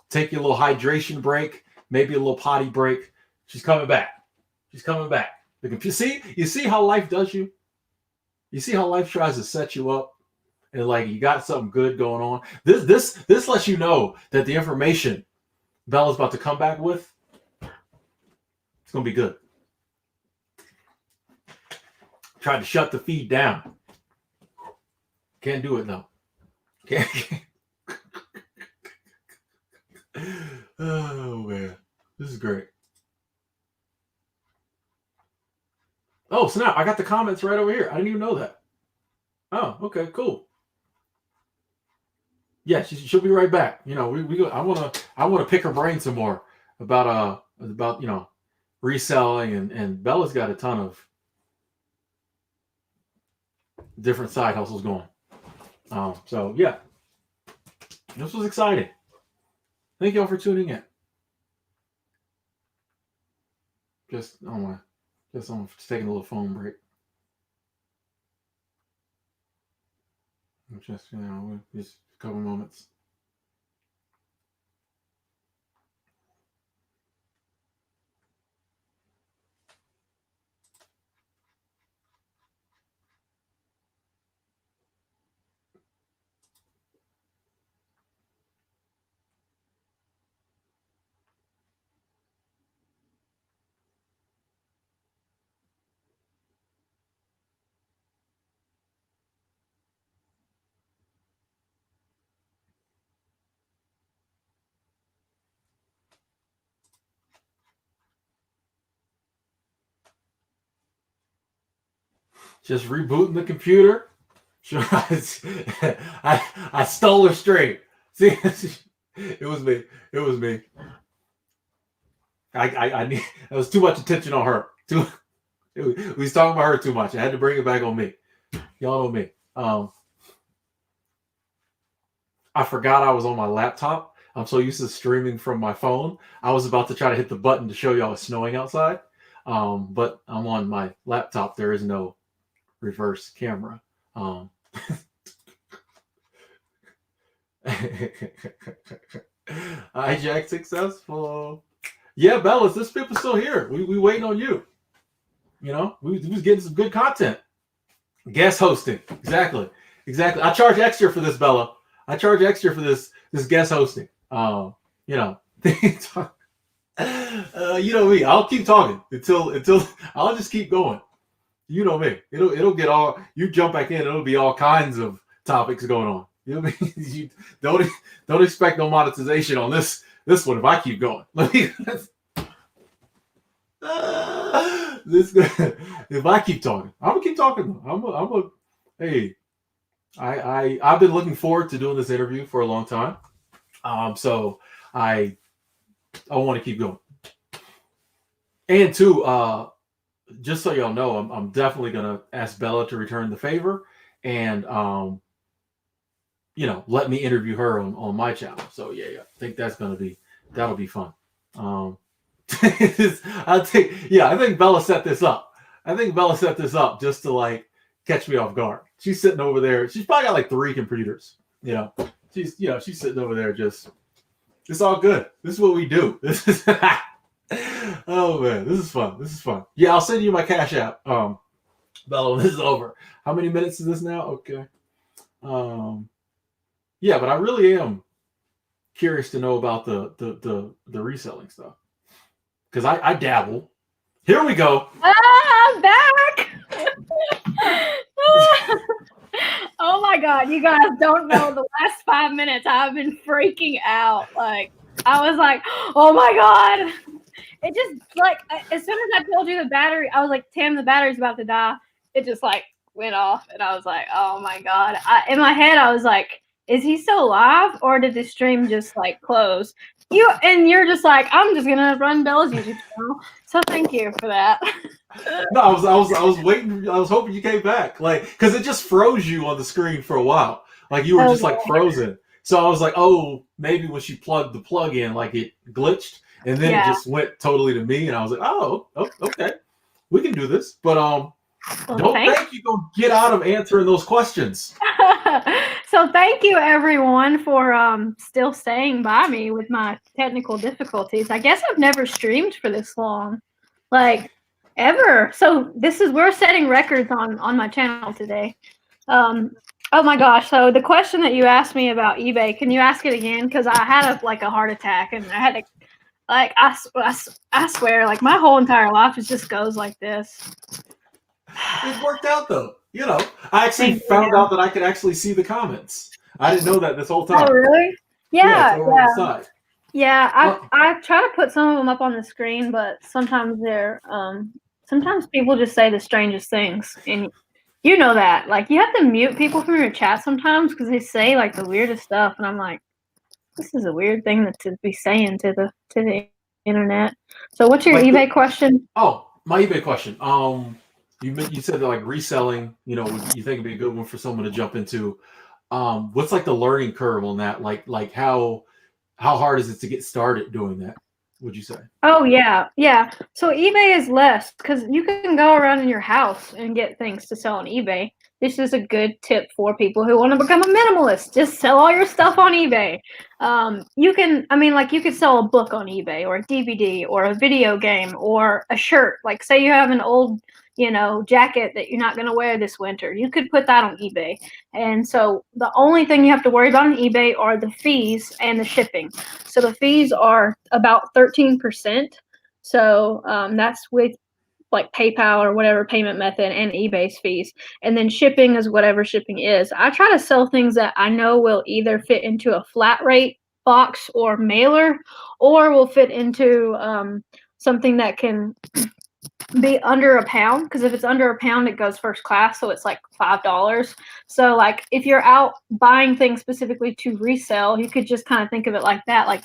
Take you a little hydration break, maybe a little potty break. She's coming back. You see how life does you? You see how life tries to set you up, and like you got something good going on. This lets you know that the information Bella's about to come back with, it's gonna be good. Tried to shut the feed down. Can't do it though. Can't. Oh man, this is great. Oh snap! I got the comments right over here. I didn't even know that. Oh, okay, cool. Yeah, she'll be right back. You know, we go. I wanna pick her brain some more about reselling, and Bella's got a ton of different side hustles going. So yeah, this was exciting. Thank y'all for tuning in. I'm taking a little phone break. Just just a couple moments. Just rebooting the computer. I stole her straight. See, it was me. It was me. I need. That was too much attention on her. We was talking about her too much. I had to bring it back on me. Y'all know me. I forgot I was on my laptop. I'm so used to streaming from my phone. I was about to try to hit the button to show y'all it's snowing outside. But I'm on my laptop. There is no reverse camera. Hijack successful. Yeah, Bellas, this people's still here. We waiting on you. You know, we was getting some good content. Guest hosting. Exactly. I charge extra for this, Bella. I charge extra for this guest hosting. You know. You know me. I'll keep talking until I'll just keep going. You know me. It'll get all. You jump back in. It'll be all kinds of topics going on. You know what I mean? You don't expect no monetization on this one if I keep going. If I keep talking, I'm gonna keep talking. Hey, I've been looking forward to doing this interview for a long time. So I want to keep going. And two, just so y'all know, I'm definitely gonna ask Bella to return the favor and let me interview her on my channel. So yeah, I think that'll be fun. I think Bella set this up. Just to like catch me off guard. She's sitting over there. She's probably got like 3 computers. She's sitting over there just. It's all good. This is what we do. This is. Oh man, this is fun. Yeah, I'll send you my Cash App. Bella, when this is over. How many minutes is this now? Okay. Yeah, but I really am curious to know about the reselling stuff. Because I dabble. Here we go. I'm back. Oh my God, you guys don't know the last 5 minutes I've been freaking out. Like, I was like, oh my God. It just, like, as soon as I told you the battery, I was like, Tim, the battery's about to die. It just, like, went off. And I was like, oh my God. In my head, I was like, is he still live? Or did the stream just, like, close? You're just like, I'm just gonna run Bella's YouTube channel. So thank you for that. No, I was waiting. I was hoping you came back, like, because it just froze you on the screen for a while. Like you were just like frozen. So I was like, oh, maybe when she plugged the plug in, like it glitched, and then it just went totally to me. And I was like, oh, okay, we can do this. But don't think you're gonna get out of answering those questions. So thank you everyone for still staying by me with my technical difficulties. I guess I've never streamed for this long. Like, ever. So we're setting records on my channel today. Oh my gosh! So the question that you asked me about eBay, can you ask it again? Because I had a heart attack and I had to I swear, like my whole entire life just goes like this. It worked out though. I actually found out that I could actually see the comments. I didn't know that this whole time. Oh really? Yeah, Yeah, it's over on the side. yeah. I try to put some of them up on the screen, but sometimes sometimes people just say the strangest things, and you know that. Like you have to mute people from your chat sometimes because they say like the weirdest stuff, and I'm like, this is a weird thing to be saying to the internet. So what's your eBay question? Oh, my eBay question. You said that like reselling, you think it'd be a good one for someone to jump into. What's like the learning curve on that? Like how hard is it to get started doing that? Would you say? Oh yeah. So eBay is less because you can go around in your house and get things to sell on eBay. This is a good tip for people who want to become a minimalist. Just sell all your stuff on eBay. You could sell a book on eBay or a DVD or a video game or a shirt. Like say you have an old, jacket that you're not going to wear this winter. You could put that on eBay. And so the only thing you have to worry about on eBay are the fees and the shipping. So the fees are about 13%. So that's with like PayPal or whatever payment method and eBay's fees. And then shipping is whatever shipping is. I try to sell things that I know will either fit into a flat rate box or mailer or will fit into something that can be under a pound, because if it's under a pound it goes first class, so it's like $5. So like if you're out buying things specifically to resell, you could just kind of think of it like that. Like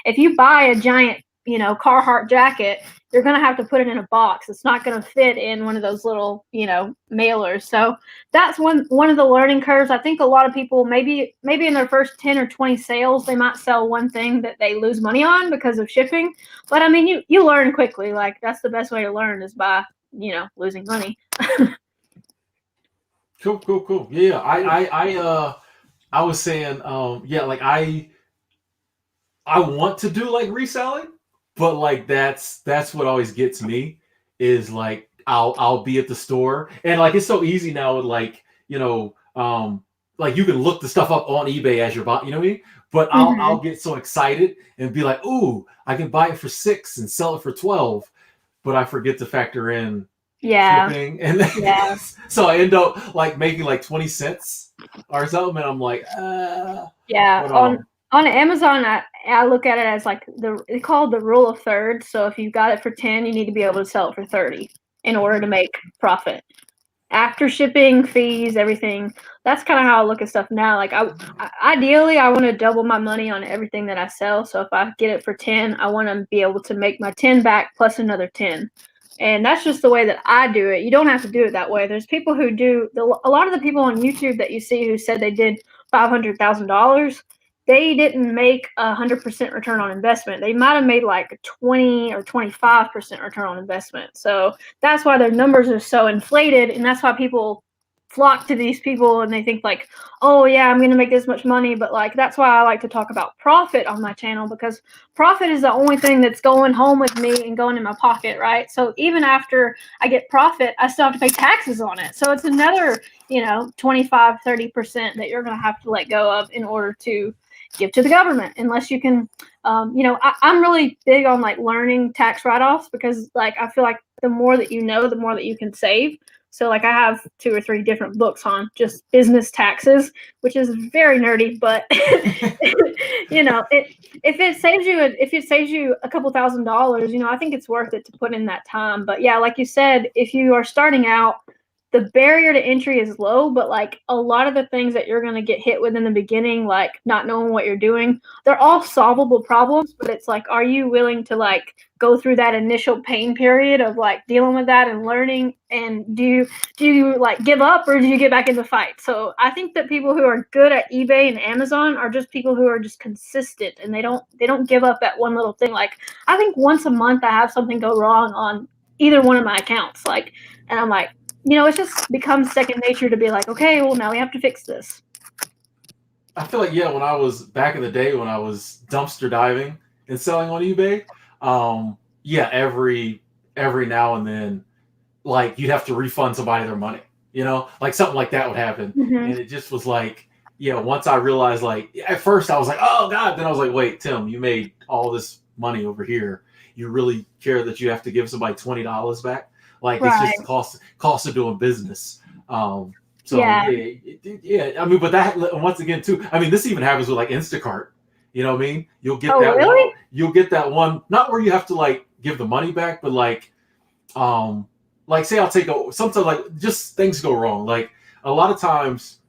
if you buy a giant Carhartt jacket, you're going to have to put it in a box. It's not going to fit in one of those little mailers. So that's one of the learning curves. I think a lot of people maybe in their first 10 or 20 sales they might sell one thing that they lose money on because of shipping, but I mean you learn quickly. Like that's the best way to learn is by losing money. Cool. Yeah, I was saying like I want to do like reselling, but like that's what always gets me is like I'll be at the store and like it's so easy now with like like you can look the stuff up on eBay as you're buying, you know what I mean? But I'll get so excited and be like, ooh, I can buy it for $6 and sell it for $12, but I forget to factor in shipping, and then, so I end up like making like 20 cents or something, and I'm like, On Amazon, I look at it as like it's called the rule of thirds. So if you got it for 10, you need to be able to sell it for 30 in order to make profit. After shipping, fees, everything, that's kind of how I look at stuff now. Like ideally, I want to double my money on everything that I sell. So if I get it for 10, I want to be able to make my 10 back plus another 10. And that's just the way that I do it. You don't have to do it that way. There's people who do a lot of the people on YouTube that you see who said they did $500,000. They didn't make 100% return on investment. They might have made like a 20 or 25% return on investment. So that's why their numbers are so inflated, and that's why people flock to these people and they think like, oh yeah, I'm going to make this much money. But like that's why I like to talk about profit on my channel, because profit is the only thing that's going home with me and going in my pocket, right? So even after I get profit, I still have to pay taxes on it. So it's another 25-30% that you're going to have to let go of in order to give to the government, unless you can I'm really big on like learning tax write-offs, because like I feel like the more that you know, the more that you can save. So like I have 2 or 3 different books on just business taxes, which is very nerdy, but if it saves you a couple $1,000s, I think it's worth it to put in that time. But yeah, like you said, if you are starting out, the barrier to entry is low, but like a lot of the things that you're going to get hit with in the beginning, like not knowing what you're doing, they're all solvable problems. But it's like, are you willing to like go through that initial pain period of like dealing with that and learning? And do you like give up, or do you get back in the fight? So I think that people who are good at eBay and Amazon are just people who are just consistent, and they don't give up at one little thing. Like I think once a month I have something go wrong on either one of my accounts, like, and I'm like, it just becomes second nature to be like, okay, well, now we have to fix this. I feel like, when I was back in the day when I was dumpster diving and selling on eBay, every now and then like you'd have to refund somebody their money, like something like that would happen. Mhm. And it just was like, once I realized, like, at first I was like, oh God, then I was like, wait, Tim, you made all this money over here. You really care that you have to give somebody $20 back? Like, it's just Right. the cost of doing business. So Yeah. I mean, but that, once again too, I mean, this even happens with like Instacart. You know what I mean? You'll get Oh, that one. really? You'll get that one, not where you have to like give the money back, but like say I'll take sometimes like just things go wrong. Like a lot of times,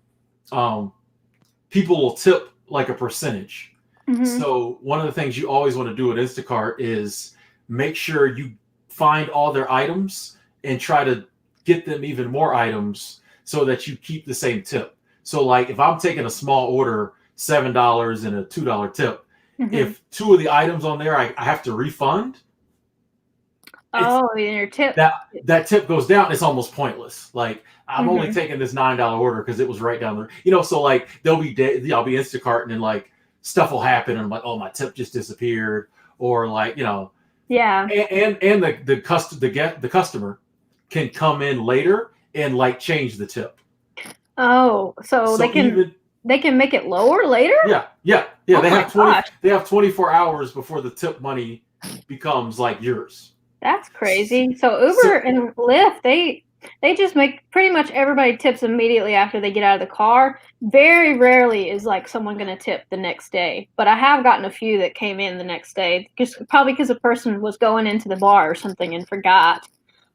people will tip like a percentage. Mhm. So one of the things you always want to do at Instacart is make sure you find all their items and try to get them even more items so that you keep the same tip. So like if I'm taking a small order, $7 and a $2 tip, Mhm. if two of the items on there I have to refund, Oh, and your tip. that tip goes down. It's almost pointless. Like I'm only Mhm. taking this $9 order because it was right down there. So like I'll be Instacart and then like stuff will happen and I'm like, oh, my tip just disappeared, or like Yeah. and the customer can come in later and like change the tip. Oh, so they So can make it lower later? yeah. Oh They my have 20. gosh. They have 24 hours before the tip money becomes like yours. That's crazy. So So Uber and Lyft, they just make pretty much everybody tips immediately after they get out of the car. Very rarely is like someone going to tip the next day. But I have gotten a few that came in the next day, just probably because a person was going into the bar or something and forgot.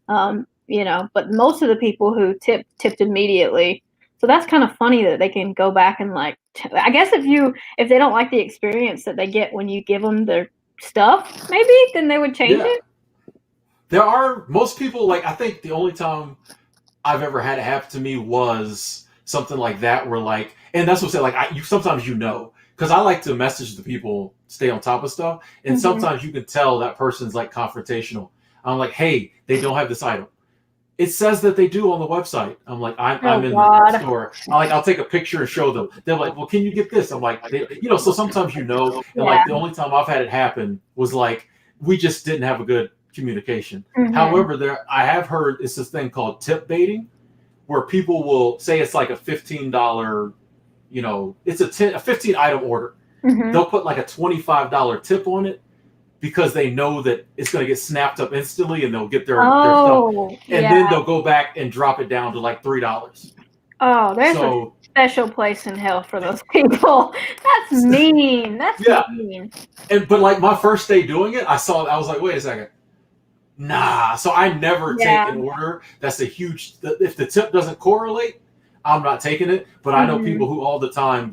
But most of the people who tipped immediately. So that's kind of funny that they can go back and like I guess if they don't like the experience that they get when you give them their stuff, maybe then they would change yeah, it. there are most people, like, I think the only time I've ever had it happen to me was something like that, where like, and that's what I said, like, sometimes because I like to message the people, stay on top of stuff, and Mhm. sometimes you can tell that person's like confrontational. I'm like, hey, they don't have this item. It says that they do on the website. I'm like, I'm Oh in the God. store. I'll take a picture and show them. They're like, well, can you get this? I'm like, so sometimes and Yeah. like the only time I've had it happen was like we just didn't have a good communication. Mhm. However, I have heard it's this thing called tip baiting, where people will say it's like a $15, it's a 15 item order. Mhm. They'll put like a $25 tip on it because they know that it's going to get snapped up instantly and they'll get their stuff. Oh, And yeah. then they'll go back and drop it down to like $3. Oh, there's a So special place in hell for those people. That's mean. That's yeah, mean. but like my first day doing it, I was like, wait a second. Nah. So I never take Yeah. an order that's if the tip doesn't correlate, I'm not taking it. But I know Mhm. people who all the time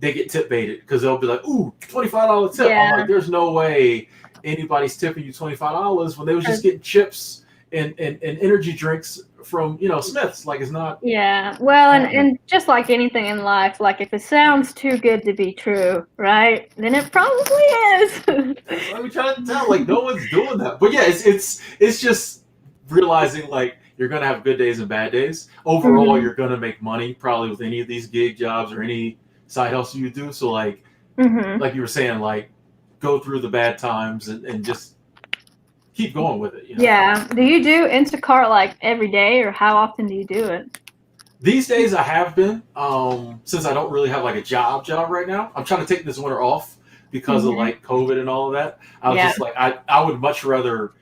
they get tip baited because they'll be like, ooh, $25 tip. I'm Yeah. like, there's no way anybody's tipping you $25 when they was just getting chips and energy drinks from Smith's. Like, it's not Yeah. Well, happening. and just like anything in life, like if it sounds too good to be true, right? Then it probably is. That's what we try to tell. Like, no one's doing that. But yeah, it's just realizing like you're gonna have good days and bad days. Overall, Mhm. you're gonna make money probably with any of these gig jobs or any side hustle you do. So Mhm. like you were saying, like, go through the bad times and just keep going with it. Yeah. Do you do Instacart like every day, or how often do you do it? These days I have been, since I don't really have like a job right now. I'm trying to take this winter off because of Mhm. like COVID and all of that. I was Yeah. just like, I would much rather,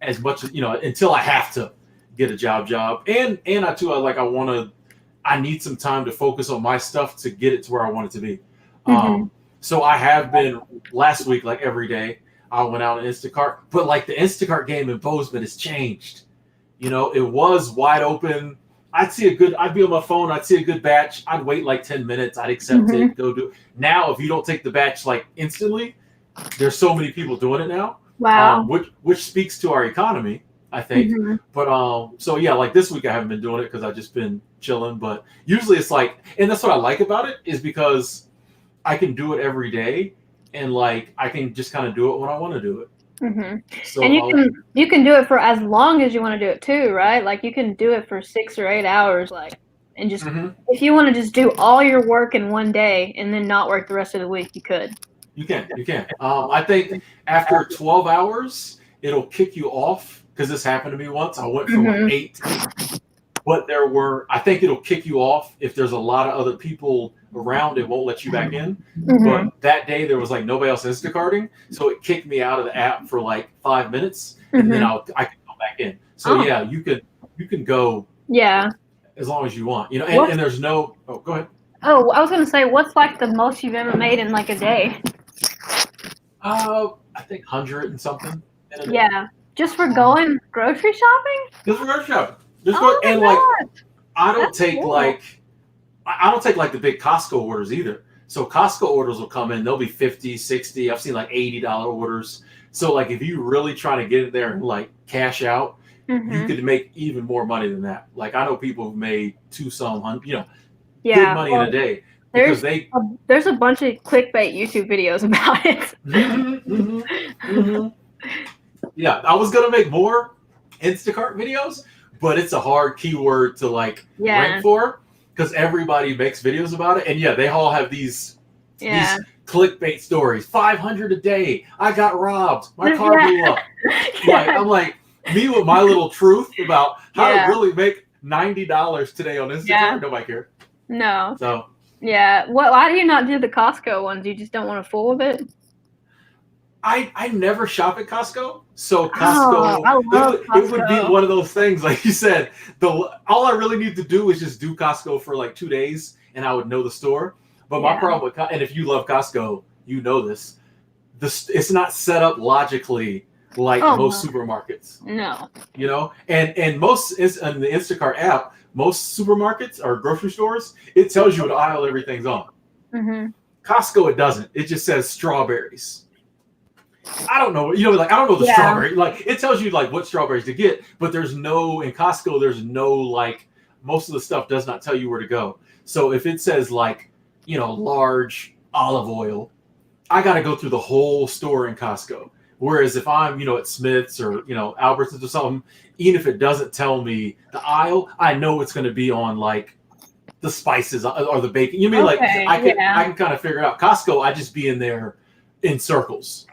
as much as until I have to get a job, and I need some time to focus on my stuff to get it to where I want it to be. Mhm. So I have been, last week, like every day I went out on Instacart, but like the Instacart game in Bozeman has changed. It was wide open. I'd be on my phone, I'd see a good batch, I'd wait like 10 minutes, I'd accept Mhm. it, go do it. Now, if you don't take the batch like instantly, there's so many people doing it now, Wow. which speaks to our economy, I think. Mhm. But so yeah, like this week I haven't been doing it because I've just been chilling. But usually it's like, and that's what I like about it, is because I can do it every day, and like I can just kind of do it when I want to do it. Mhm. So And if you can do it for as long as you wanna do it too, right? Like, you can do it for 6 or 8 hours, like, and just Mhm. if you wanna just do all your work in one day and then not work the rest of the week, you could. You can. I think after 12 hours, it'll kick you off because this happened to me once. I went from like 8 to 8. But there were, I think it'll kick you off if there's a lot of other people around. It won't let you back in. But that day there was like nobody else Instacarting, so it kicked me out of the app for like 5 minutes, and then I could go back in. So yeah, you can go as long as you want, and there's no. Oh, go ahead. Oh, I was gonna say, what's like the most you've ever made in like a day? I think 100 and something. Yeah, just for going grocery shopping. Just for grocery shopping. I don't take like the big Costco orders either. So Costco orders will come in, they'll be 50, 60. I've seen like $80 orders. So like if you really trying to get in there and like cash out, you could make even more money than that. Like I know people who've made good money in a day. Because there's a bunch of clickbait YouTube videos about it. Yeah, I was gonna make more Instacart videos, but it's a hard keyword to like rank for because everybody makes videos about it, and they all have these clickbait stories. 500 a day. I got robbed. My car blew up. I'm like me with my little truth about how to really make $90 today on Instacart. Nobody cares. No. So. Yeah. Why do you not do the Costco ones? You just don't want to fool with it? I never shop at Costco, so Costco, it would be one of those things, like you said. All I really need to do is just do Costco for like 2 days, and I would know the store. But my problem with and if you love Costco, you know this. It's not set up logically like most supermarkets. No. And most in the Instacart app, most supermarkets or grocery stores, it tells you what aisle everything's on. Costco, it doesn't. It just says strawberries. I don't know. I don't know the strawberry. Like it tells you like what strawberries to get, but in Costco, there's no like most of the stuff does not tell you where to go. So if it says like, large olive oil, I got to go through the whole store in Costco. Whereas if I'm, at Smith's or, Albertsons or something, even if it doesn't tell me the aisle, I know it's going to be on like the spices or the bacon. I can kind of figure it out. Costco, I just be in there in circles.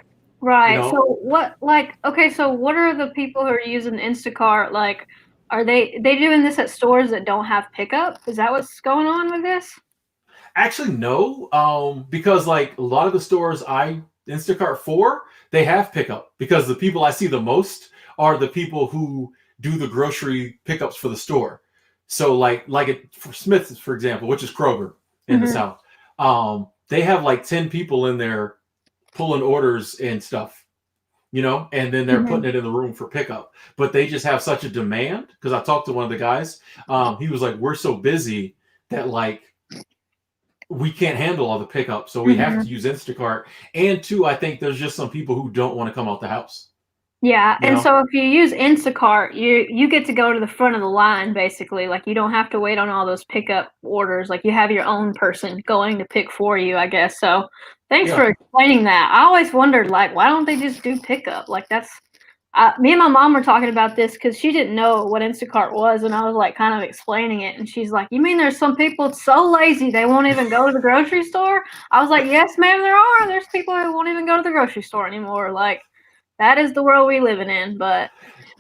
Right. So what are the people who are using Instacart? Like, are they doing this at stores that don't have pickup? Is that what's going on with this? Actually, no. Because like a lot of the stores I Instacart for, they have pickup because the people I see the most are the people who do the grocery pickups for the store. So like for Smith's, for example, which is Kroger in the South, they have like 10 people in there pulling orders and stuff, and then they're putting it in the room for pickup. But they just have such a demand because I talked to one of the guys. He was like, we're so busy that like we can't handle all the pickup, so we have to use Instacart. And two, I think there's just some people who don't want to come out the house. Yeah, and so if you use Instacart, you get to go to the front of the line, basically. Like, you don't have to wait on all those pickup orders. Like, you have your own person going to pick for you, I guess. So thanks for explaining that. I always wondered, like, why don't they just do pickup? Like, that's me and my mom were talking about this because she didn't know what Instacart was, and I was, like, kind of explaining it. And she's like, you mean there's some people so lazy they won't even go to the grocery store? I was like, yes, ma'am, there are. There's people who won't even go to the grocery store anymore. Like, that is the world we living in. But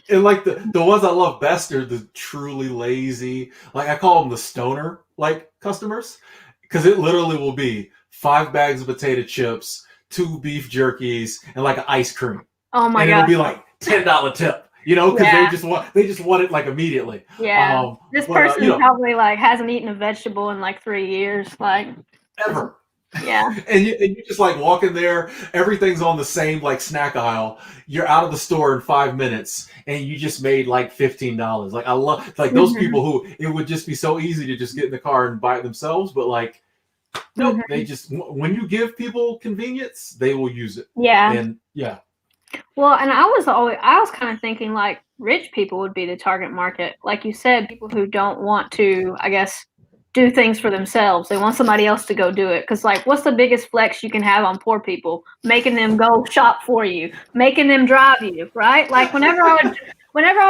and like the ones I love best are the truly lazy, like I call them the stoner like customers, because it literally will be 5 bags of potato chips, 2 beef jerkies, and like an ice cream. Oh my god! And it'll be like $10 tip, because they just want it like immediately. Yeah, this person probably like hasn't eaten a vegetable in like 3 years, like ever. Yeah. And you just like walk in there, everything's on the same like snack aisle. You're out of the store in 5 minutes and you just made like $15. Like I love like those people who it would just be so easy to just get in the car and buy it themselves, but like nope, they just when you give people convenience, they will use it. Yeah. And well, and I was kind of thinking like rich people would be the target market. Like you said, people who don't want to, I guess, do things for themselves. They want somebody else to go do it. Because like, what's the biggest flex you can have on poor people? Making them go shop for you, making them drive you, right? Like whenever I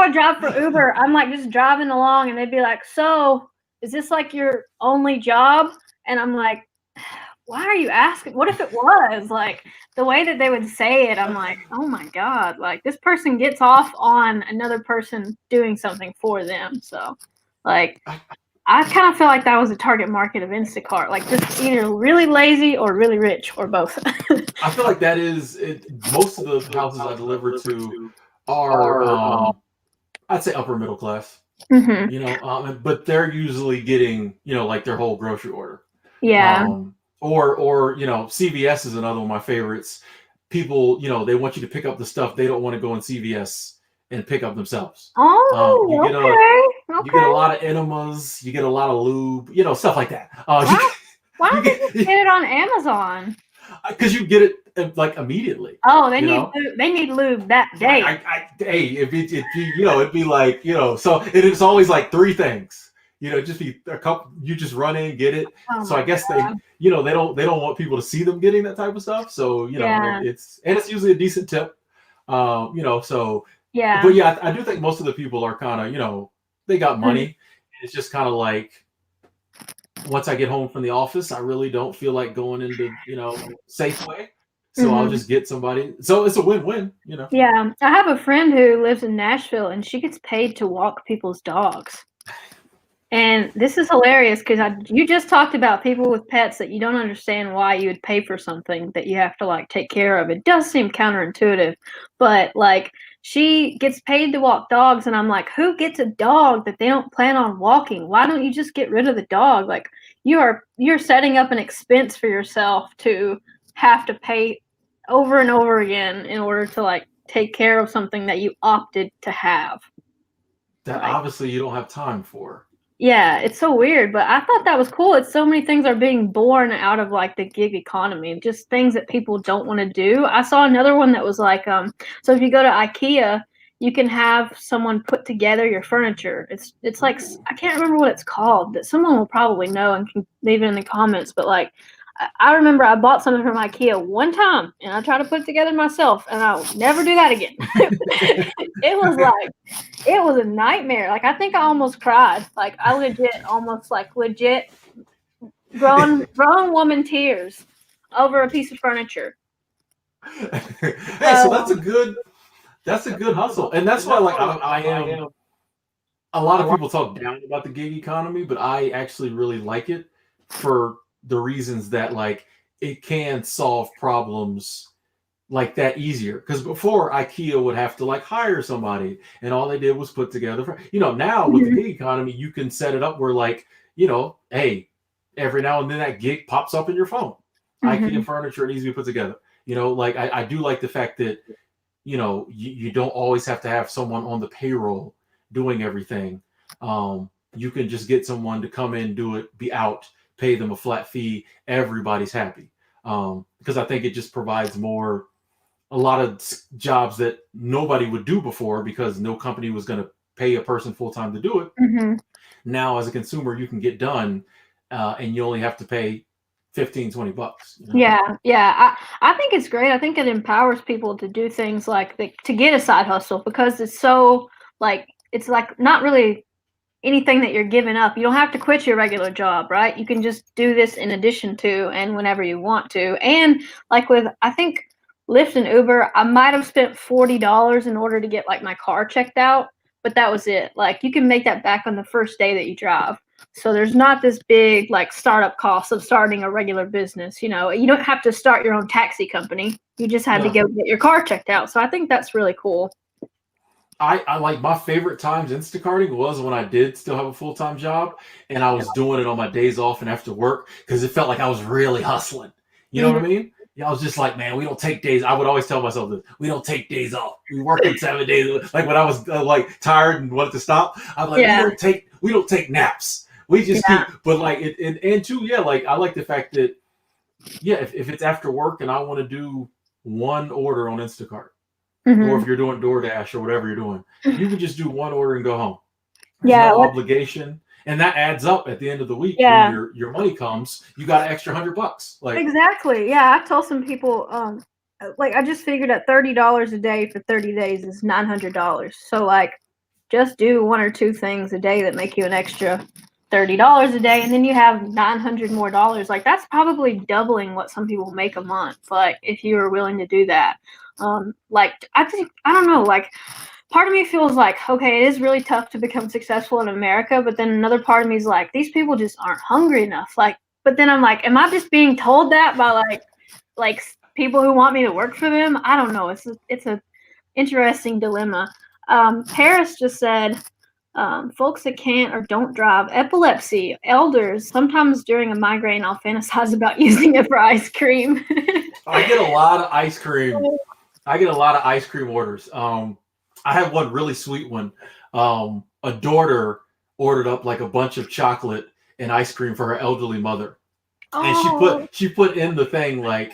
would drive for Uber, I'm like just driving along and they'd be like, so is this like your only job? And I'm like, why are you asking? What if it was like the way that they would say it? I'm like, oh my God, like this person gets off on another person doing something for them. So, like, I kind of feel like that was a target market of Instacart, like just either really lazy or really rich or both. I feel like that is it. Most of the houses I deliver to are, I'd say upper middle class. Mm-hmm. But they're usually getting, like their whole grocery order. Yeah. Or CVS is another one of my favorites. People, they want you to pick up the stuff they don't want to go in CVS and pick up themselves. You get a Oh, you get a okay. lot of enemas, you get a lot of lube, stuff like that. Why You don't they just get get it on Amazon? because you get it like immediately. Oh, You they need lube that day. Hey, it'd be like, so it is always like three things. Just be a couple. You just run in, get it. Oh So I my guess God. they don't want people to see them getting that type of stuff. So Yeah. it's usually a decent tip. So Yeah. but yeah, I do think most of the people are kind of they got money. It's just kind of like once I get home from the office, I really don't feel like going into Safeway. So I'll Mm-hmm. just get somebody. So it's a win-win. Yeah. I have a friend who lives in Nashville and she gets paid to walk people's dogs. And this is hilarious because you just talked about people with pets that you don't understand why you would pay for something that you have to like take care of. It does seem counterintuitive, but like she gets paid to walk dogs, and I'm like, who gets a dog that they don't plan on walking? Why don't you just get rid of the dog? Like you're setting up an expense for yourself to have to pay over and over again in order to like take care of something that you opted to have. That Like, obviously you don't have time for. yeah, it's so weird, but I thought that was cool. It's so many things are being born out of like the gig economy, just things that people don't want to do. I saw another one that was like, so if you go to IKEA, you can have someone put together your furniture. It's like I can't remember what it's called, but someone will probably know and can leave it in the comments. But like, I remember I bought something from IKEA one time, and I tried to put it together myself, and I'll never do that again. It was like it was a nightmare. Like I think I almost cried. Like I legit grown woman tears over a piece of furniture. Hey, so that's a good hustle, and that's why like I am. A lot of people talk down about the gig economy, but I actually really like it for the reasons that like it can solve problems like that easier. Because before IKEA would have to like hire somebody, and all they did was put together. Now with the Mhm. gig economy, you can set it up where like hey, every now and then that gig pops up in your phone. IKEA Mhm. furniture needs to be put together. Like I do like the fact that you don't always have to have someone on the payroll doing everything. You can just get someone to come in, do it, be out, pay them a flat fee. Everybody's happy. Because I think it just provides a lot of jobs that nobody would do before because no company was going to pay a person full time to do it. Mhm. Now, as a consumer, you can get done, and you only have to pay $15-20. Yeah, yeah. I think it's great. I think it empowers people to do things like to get a side hustle because it's so like it's like not really anything that you're giving up. You don't have to quit your regular job, right? You can just do this in addition to and whenever you want to. And like with I think Lyft and Uber, I might have spent $40 in order to get like my car checked out, but that was it. Like you can make that back on the first day that you drive. So there's not this big like startup cost of starting a regular business. You don't have to start your own taxi company. You just had to Yeah. go get your car checked out. So I think that's really cool. I like my favorite times Instacarting was when I did still have a full time job and I was doing it on my days off and after work because it felt like I was really hustling. You know what I mean? Yeah, I was just like, man, we don't take days. I would always tell myself this: we don't take days off. We work in 7 days. Like when I was like tired and wanted to stop, I'm like, Yeah. we don't take naps. We just Yeah. keep. But like and two, yeah, like I like the fact that yeah, if it's after work and I want to do one order on Instacart or Mhm. if you're doing DoorDash or whatever you're doing, you can just do one order and go home. There's Yeah. no obligation, and that adds up at the end of the week when Yeah. your money comes. You got an extra $100. Like Exactly. Yeah, I told some people, like I just figured out $30 a day for 30 days is $900. So like, just do one or two things a day that make you an extra $30 a day, and then you have $900 more. Like, that's probably doubling what some people make a month. Like, if you were willing to do that, like, I don't know, like, part of me feels like, okay, it is really tough to become successful in America, but then another part of me is like, these people just aren't hungry enough. Like, but then I'm like, am I just being told that by like people who want me to work for them? I don't know. It's a interesting dilemma. Paris just said, folks that can't or don't drive, epilepsy, elders. Sometimes during a migraine, I'll fantasize about using it for ice cream. I get a lot of ice cream. I get a lot of ice cream orders. I have one really sweet one. A daughter ordered up like a bunch of chocolate and ice cream for her elderly mother, and she put in the thing like,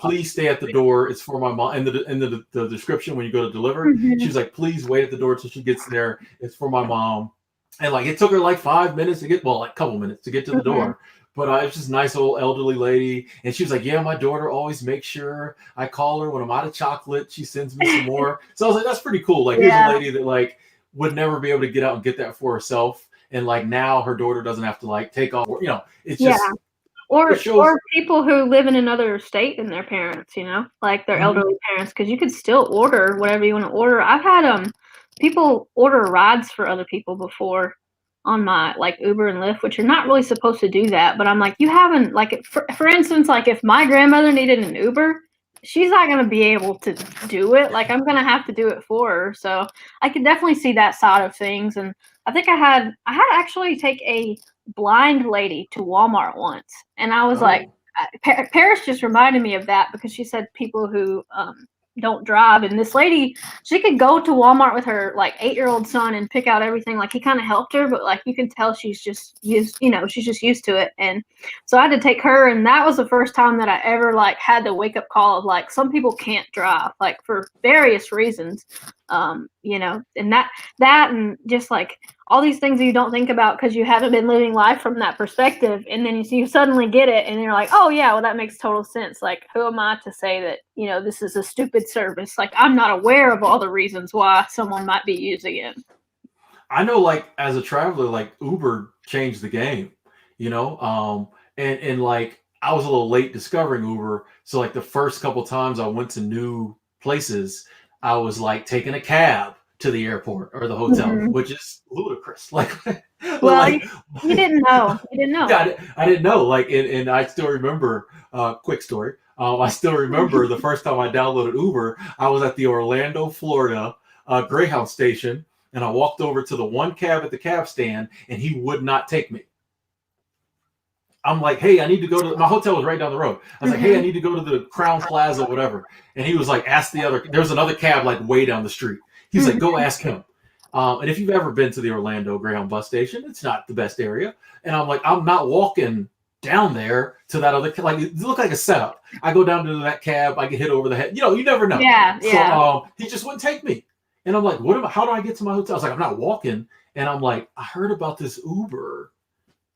please stay at the door. It's for my mom. In the description when you go to deliver, she's like, please wait at the door till she gets there. It's for my mom. And like, it took her like 5 minutes to get, well, like a couple minutes to get to the door. But it's just a nice old elderly lady. And she was like, yeah, my daughter always makes sure I call her when I'm out of chocolate. She sends me some more. So I was like, that's pretty cool. Like, here's a lady that like would never be able to get out and get that for herself. And like, now her daughter doesn't have to like take off, you know, it's just. Or people who live in another state than their parents, you know, like their elderly parents, because you could still order whatever you want to order. I've had people order rides for other people before on my like Uber and Lyft, which you're not really supposed to do that. But I'm like, you haven't, like, for instance, like if my grandmother needed an Uber, she's not going to be able to do it. Like, I'm going to have to do it for her. So I can definitely see that side of things. And I think I had actually take a blind lady to Walmart once, and I was like, Paris just reminded me of that because she said people who don't drive, and this lady, she could go to Walmart with her like 8-year-old son and pick out everything. Like, he kind of helped her, but like you can tell she's just used, you know, she's just used to it. And so I had to take her, and that was the first time that I ever like had the wake up call of like, some people can't drive, like for various reasons, you know, and that and just like all these things that you don't think about because you haven't been living life from that perspective. And then you suddenly get it and you're like, oh yeah, well, that makes total sense. Like, who am I to say that, you know, this is a stupid service? Like, I'm not aware of all the reasons why someone might be using it. I know, like, as a traveler, like Uber changed the game, you know? And like, I was a little late discovering Uber. So like the first couple times I went to new places, I was like taking a cab to the airport or the hotel, which is ludicrous. Like, well, like, you didn't know. You didn't know. Yeah, I didn't know. Like, and I still remember. Quick story. I still remember the first time I downloaded Uber. I was at the Orlando, Florida Greyhound station, and I walked over to the one cab at the cab stand, and he would not take me. I'm like, hey, I need to go to, my hotel was right down the road. I was like, hey, I need to go to the Crown Plaza, whatever. And he was like, ask the other, there was another cab like way down the street. He's like, go ask him. And if you've ever been to the Orlando Greyhound bus station, it's not the best area. And I'm like, I'm not walking down there to that other, like, it looked like a setup. I go down to that cab, I get hit over the head. You know, you never know. Yeah, So he just wouldn't take me. And I'm like, how do I get to my hotel? I was like, I'm not walking. And I'm like, I heard about this Uber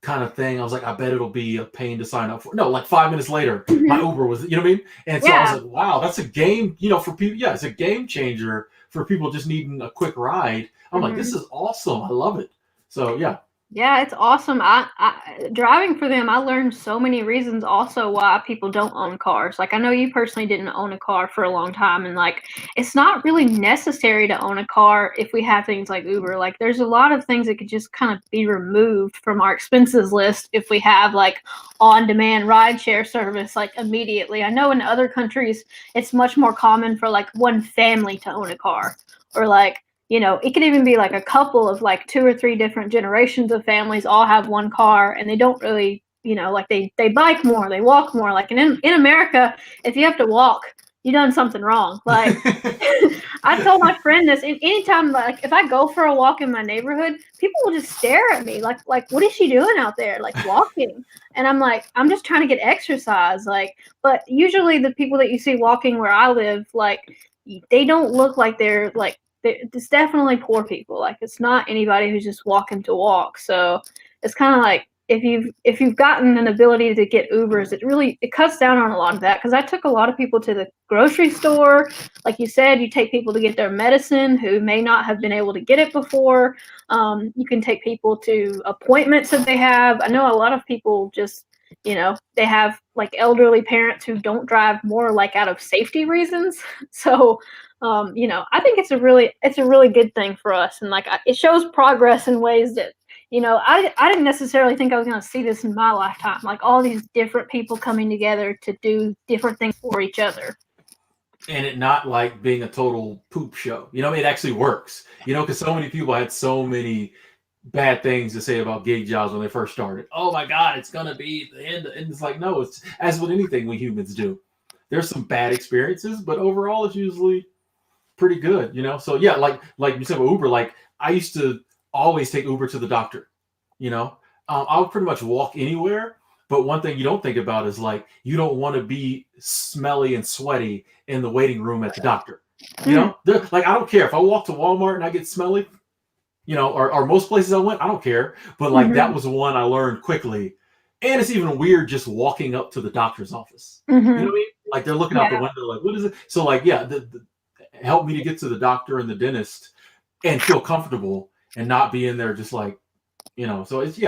kind of thing. I was like, I bet it'll be a pain to sign up for. No, like 5 minutes later, my Uber was, you know what I mean? And so I was like, wow, that's a game, you know, for people. Yeah, it's a game changer for people just needing a quick ride. I'm like, this is awesome. I love it. So, yeah. Yeah, it's awesome. I driving for them, I learned so many reasons also why people don't own cars. Like, I know you personally didn't own a car for a long time, and like, it's not really necessary to own a car if we have things like Uber. Like, there's a lot of things that could just kind of be removed from our expenses list if we have like on-demand rideshare service like immediately. I know in other countries it's much more common for like one family to own a car, or like, you know, it could even be like a couple of like 2 or 3 different generations of families all have one car, and they don't really, you know, like they bike more, they walk more. Like, in America, if you have to walk, you done something wrong. Like, I told my friend this, and anytime, like, if I go for a walk in my neighborhood, people will just stare at me like, what is she doing out there? Like, walking. And I'm like, I'm just trying to get exercise. Like, but usually the people that you see walking where I live, like, they don't look like they're like, it's definitely poor people. Like, it's not anybody who's just walking to walk. So it's kind of like, if you've gotten an ability to get Ubers, it cuts down on a lot of that. Because I took a lot of people to the grocery store. Like you said, you take people to get their medicine who may not have been able to get it before. You can take people to appointments that they have. I know a lot of people just, they have like elderly parents who don't drive more like out of safety reasons. So, I think it's a really good thing for us. And like, it shows progress in ways that, I didn't necessarily think I was going to see this in my lifetime. Like all these different people coming together to do different things for each other. And it not like being a total poop show. It actually works. Because so many people had so many bad things to say about gig jobs when they first started. Oh my God, it's gonna be the end. And it's like, no, it's as with anything we humans do. There's some bad experiences, but overall it's usually pretty good, So yeah, like you said with Uber, like I used to always take Uber to the doctor, I would pretty much walk anywhere. But one thing you don't think about is like you don't want to be smelly and sweaty in the waiting room at the doctor. Like I don't care if I walk to Walmart and I get smelly, or most places I went, I don't care. But like that was one I learned quickly. And it's even weird just walking up to the doctor's office. You know what I mean? Like they're looking out the window, like, what is it? So like, yeah, help me to get to the doctor and the dentist and feel comfortable and not be in there just like, so it's,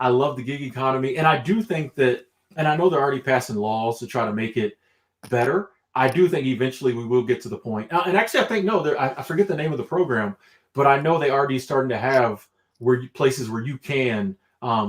I love the gig economy. And I do think that, and I know they're already passing laws to try to make it better. I do think eventually we will get to the point. And actually, I think, I forget the name of the program, but I know they already starting to have places where you can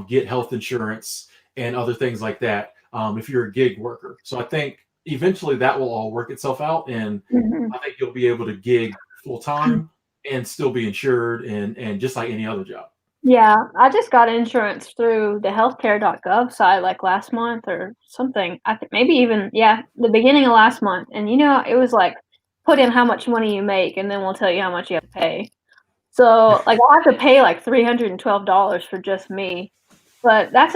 get health insurance and other things like that if you're a gig worker. So I think eventually that will all work itself out. And I think you'll be able to gig full time and still be insured and just like any other job. Yeah, I just got insurance through the healthcare.gov site like last month or something. I think maybe even, the beginning of last month. And it was like put in how much money you make and then we'll tell you how much you have to pay. So like I have to pay like $312 for just me. But that's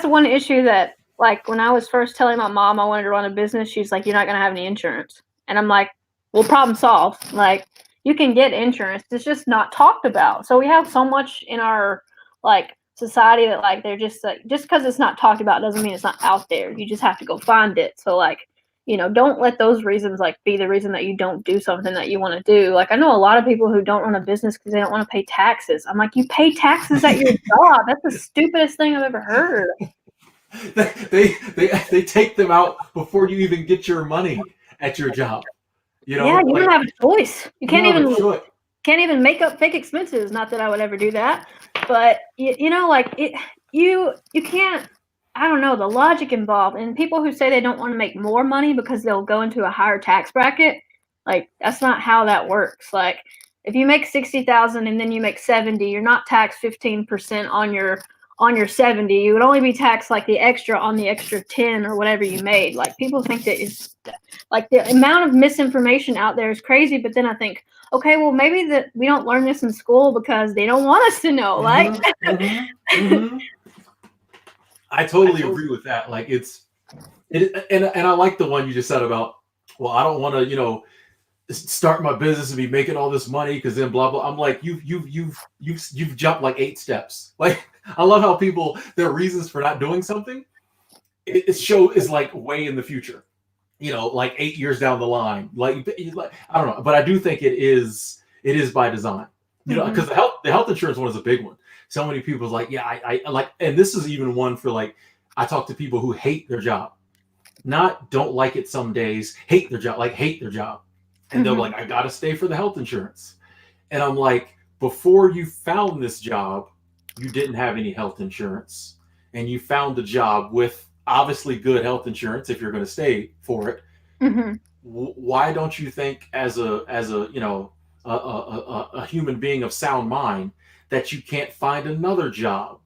one issue that like when I was first telling my mom I wanted to run a business, she's like, you're not going to have any insurance. And I'm like, well, problem solved. Like you can get insurance. It's just not talked about. So we have so much in our like society that like they're just like, just because it's not talked about doesn't mean it's not out there. You just have to go find it. So like, don't let those reasons like be the reason that you don't do something that you want to do. Like I know a lot of people who don't run a business because they don't want to pay taxes. I'm like, you pay taxes at your job. That's the stupidest thing I've ever heard. They take them out before you even get your money at your job. You don't have a choice. You can't even make up fake expenses. Not that I would ever do that, but you can't. I don't know the logic involved, and people who say they don't want to make more money because they'll go into a higher tax bracket, like that's not how that works. Like if you make 60,000 and then you make 70, you're not taxed 15% on your 70. You would only be taxed like the extra on the extra 10 or whatever you made. Like people think that it's like the amount of misinformation out there is crazy. But then I think, okay, well maybe that we don't learn this in school because they don't want us to know. I totally agree with that. Like and I like the one you just said about, well, I don't want to, start my business and be making all this money because then blah blah. I'm like, you've jumped like 8 steps. Like I love how people their reasons for not doing something is like way in the future. Like 8 years down the line. Like I don't know, but I do think it is by design. Because the health insurance one is a big one. So many people like, yeah, I like, and this is even one for like, I talk to people who hate their job, not don't like it some days, hate their job, like hate their job. And they're like, I got to stay for the health insurance. And I'm like, before you found this job, you didn't have any health insurance and you found the job with obviously good health insurance. If you're going to stay for it, why don't you think as a human being of sound mind that you can't find another job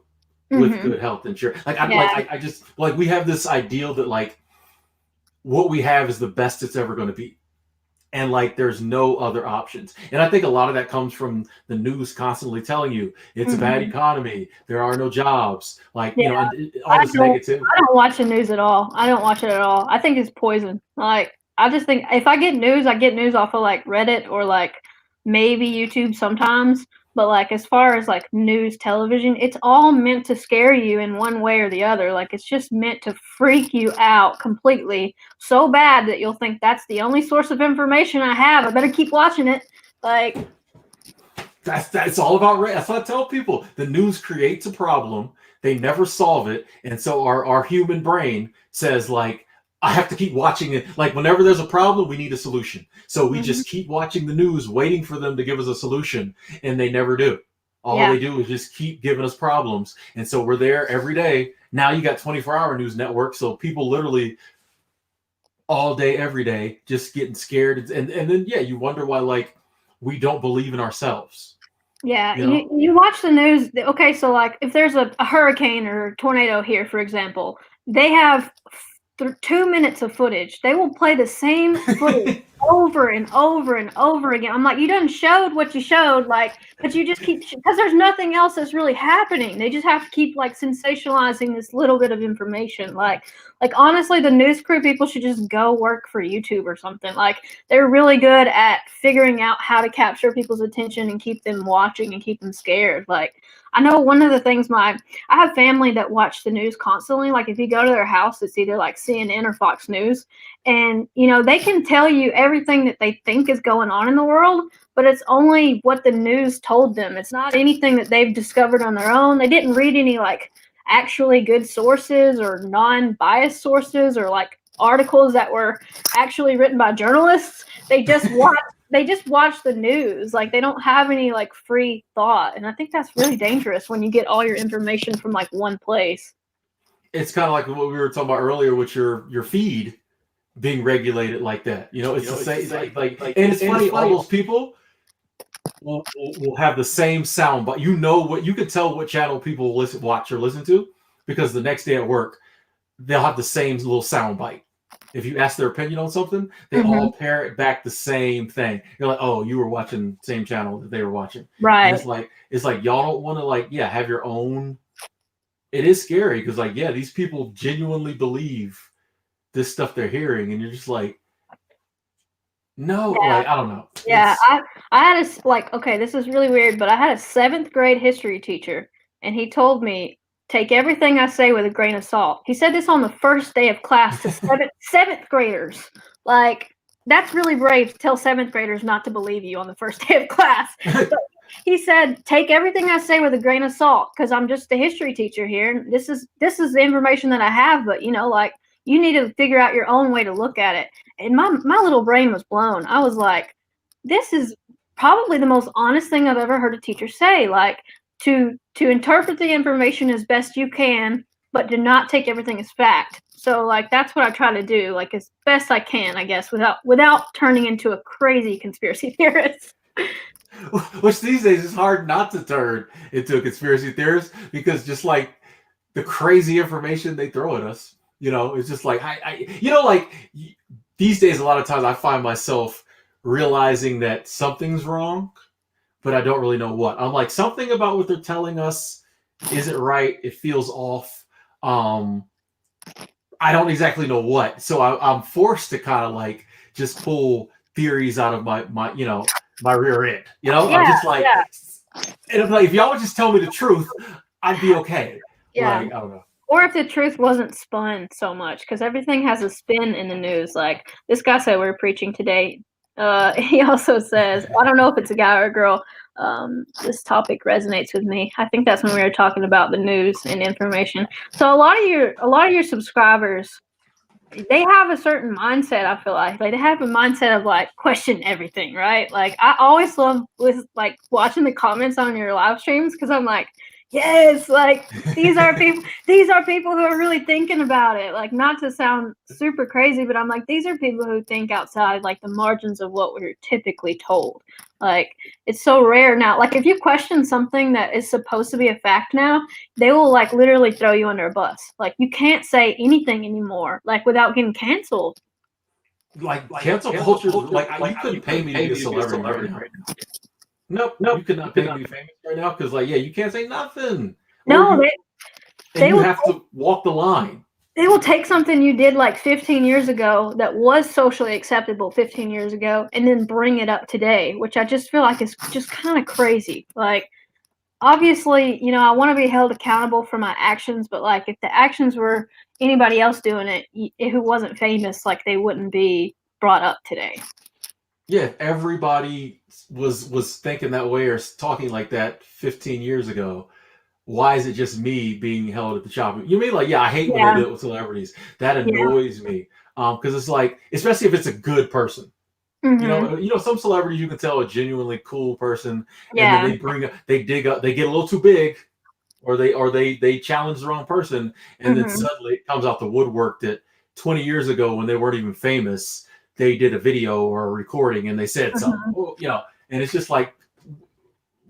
with good health insurance? Like I just like we have this ideal that like what we have is the best it's ever going to be, and like there's no other options. And I think a lot of that comes from the news constantly telling you it's a bad economy, there are no jobs, like and all this negativity. I don't watch the news at all. I don't watch it at all. I think it's poison. Like I just think if I get news, I get news off of like Reddit or like maybe YouTube sometimes. But like as far as like news television, it's all meant to scare you in one way or the other. Like it's just meant to freak you out completely so bad that you'll think that's the only source of information I have. I better keep watching it. Like That's all about race. That's what I tell people. The news creates a problem. They never solve it. And so our human brain says, like, I have to keep watching it. Like, whenever there's a problem, we need a solution. So we just keep watching the news, waiting for them to give us a solution. And they never do. All they do is just keep giving us problems. And so we're there every day. Now you got 24-hour news network. So people literally all day, every day, just getting scared. And then, yeah, you wonder why, like, we don't believe in ourselves. Yeah, you watch the news. Okay, so like if there's a hurricane or a tornado here, for example, they have 2 minutes of footage. They will play the same footage over and over and over again. I'm like, you done showed what you showed, like, but you just keep, because there's nothing else that's really happening. They just have to keep like sensationalizing this little bit of information. Like honestly, the news crew people should just go work for YouTube or something. Like they're really good at figuring out how to capture people's attention and keep them watching and keep them scared. Like I know one of the things I have family that watch the news constantly. Like if you go to their house, it's either like CNN or Fox News. And, they can tell you everything that they think is going on in the world, but it's only what the news told them. It's not anything that they've discovered on their own. They didn't read any like actually good sources or non-biased sources or like articles that were actually written by journalists. They just watch the news. Like they don't have any like free thought. And I think that's really dangerous when you get all your information from like one place. It's kind of like what we were talking about earlier with your feed being regulated like that. It's the same, like, and it's funny, all those people will have the same sound, but you can tell what channel people watch or listen to, because the next day at work, they'll have the same little sound bite. If you ask their opinion on something, they all parrot back the same thing. You're like, oh, you were watching the same channel that they were watching. Right. And it's like y'all don't want to have your own. It is scary because these people genuinely believe this stuff they're hearing, and you're just like, no, I don't know. Yeah, I had okay, this is really weird, but I had a 7th grade history teacher, and he told me, take everything I say with a grain of salt. He said this on the first day of class to seventh graders. Like, that's really brave to tell 7th graders not to believe you on the first day of class. But he said, take everything I say with a grain of salt, because I'm just a history teacher here. And this is the information that I have, but you need to figure out your own way to look at it. And my little brain was blown. I was like, this is probably the most honest thing I've ever heard a teacher say. Like, to interpret the information as best you can, but do not take everything as fact. So that's what I try to do, as best I can, I guess, without turning into a crazy conspiracy theorist. Which these days is hard not to turn into a conspiracy theorist, because just like the crazy information they throw at us, it's just like these days, a lot of times I find myself realizing that something's wrong, but I don't really know what. I'm like, something about what they're telling us isn't right. It feels off. I don't exactly know what. So I'm forced to kind of just pull theories out of my rear end. I'm just like, and I'm like, if y'all would just tell me the truth, I'd be okay. Yeah. I don't know. Or if the truth wasn't spun so much, because everything has a spin in the news. Like this guy said we were preaching today. He also says, I don't know if it's a guy or a girl. This topic resonates with me. I think that's when we were talking about the news and information. So a lot of your subscribers, they have a certain mindset. I feel like they have a mindset of question everything, right? Like I always love with watching the comments on your live streams, because I'm like, yes, these are people who are really thinking about it. Not to sound super crazy, but I'm like, these are people who think outside the margins of what we're typically told. It's so rare now. If you question something that is supposed to be a fact now, they will literally throw you under a bus. You can't say anything anymore without getting canceled. Cancel culture, you couldn't pay me to be a celebrity right now. Nope, you could not pay me to be famous right now, because you can't say nothing. No, you have to walk the line. they will take something you did like 15 years ago that was socially acceptable 15 years ago and then bring it up today, which I just feel like is just kind of crazy. Like, obviously, I want to be held accountable for my actions, but like if the actions were anybody else doing it who wasn't famous, like they wouldn't be brought up today. Yeah, if everybody was thinking that way or talking like that 15 years ago, why is it just me being held at the chopping? You mean like, yeah, I hate when they Yeah, do it with celebrities. That yeah. annoys me. Because it's like, especially if it's a good person. Mhm. Some celebrities you can tell a genuinely cool person, and then Yeah. they dig up, they get a little too big, or they challenge the wrong person, and then Mhm. suddenly it comes out the woodwork that 20 years ago when they weren't even famous, they did a video or a recording and they said something. Mhm. Well, and it's just like,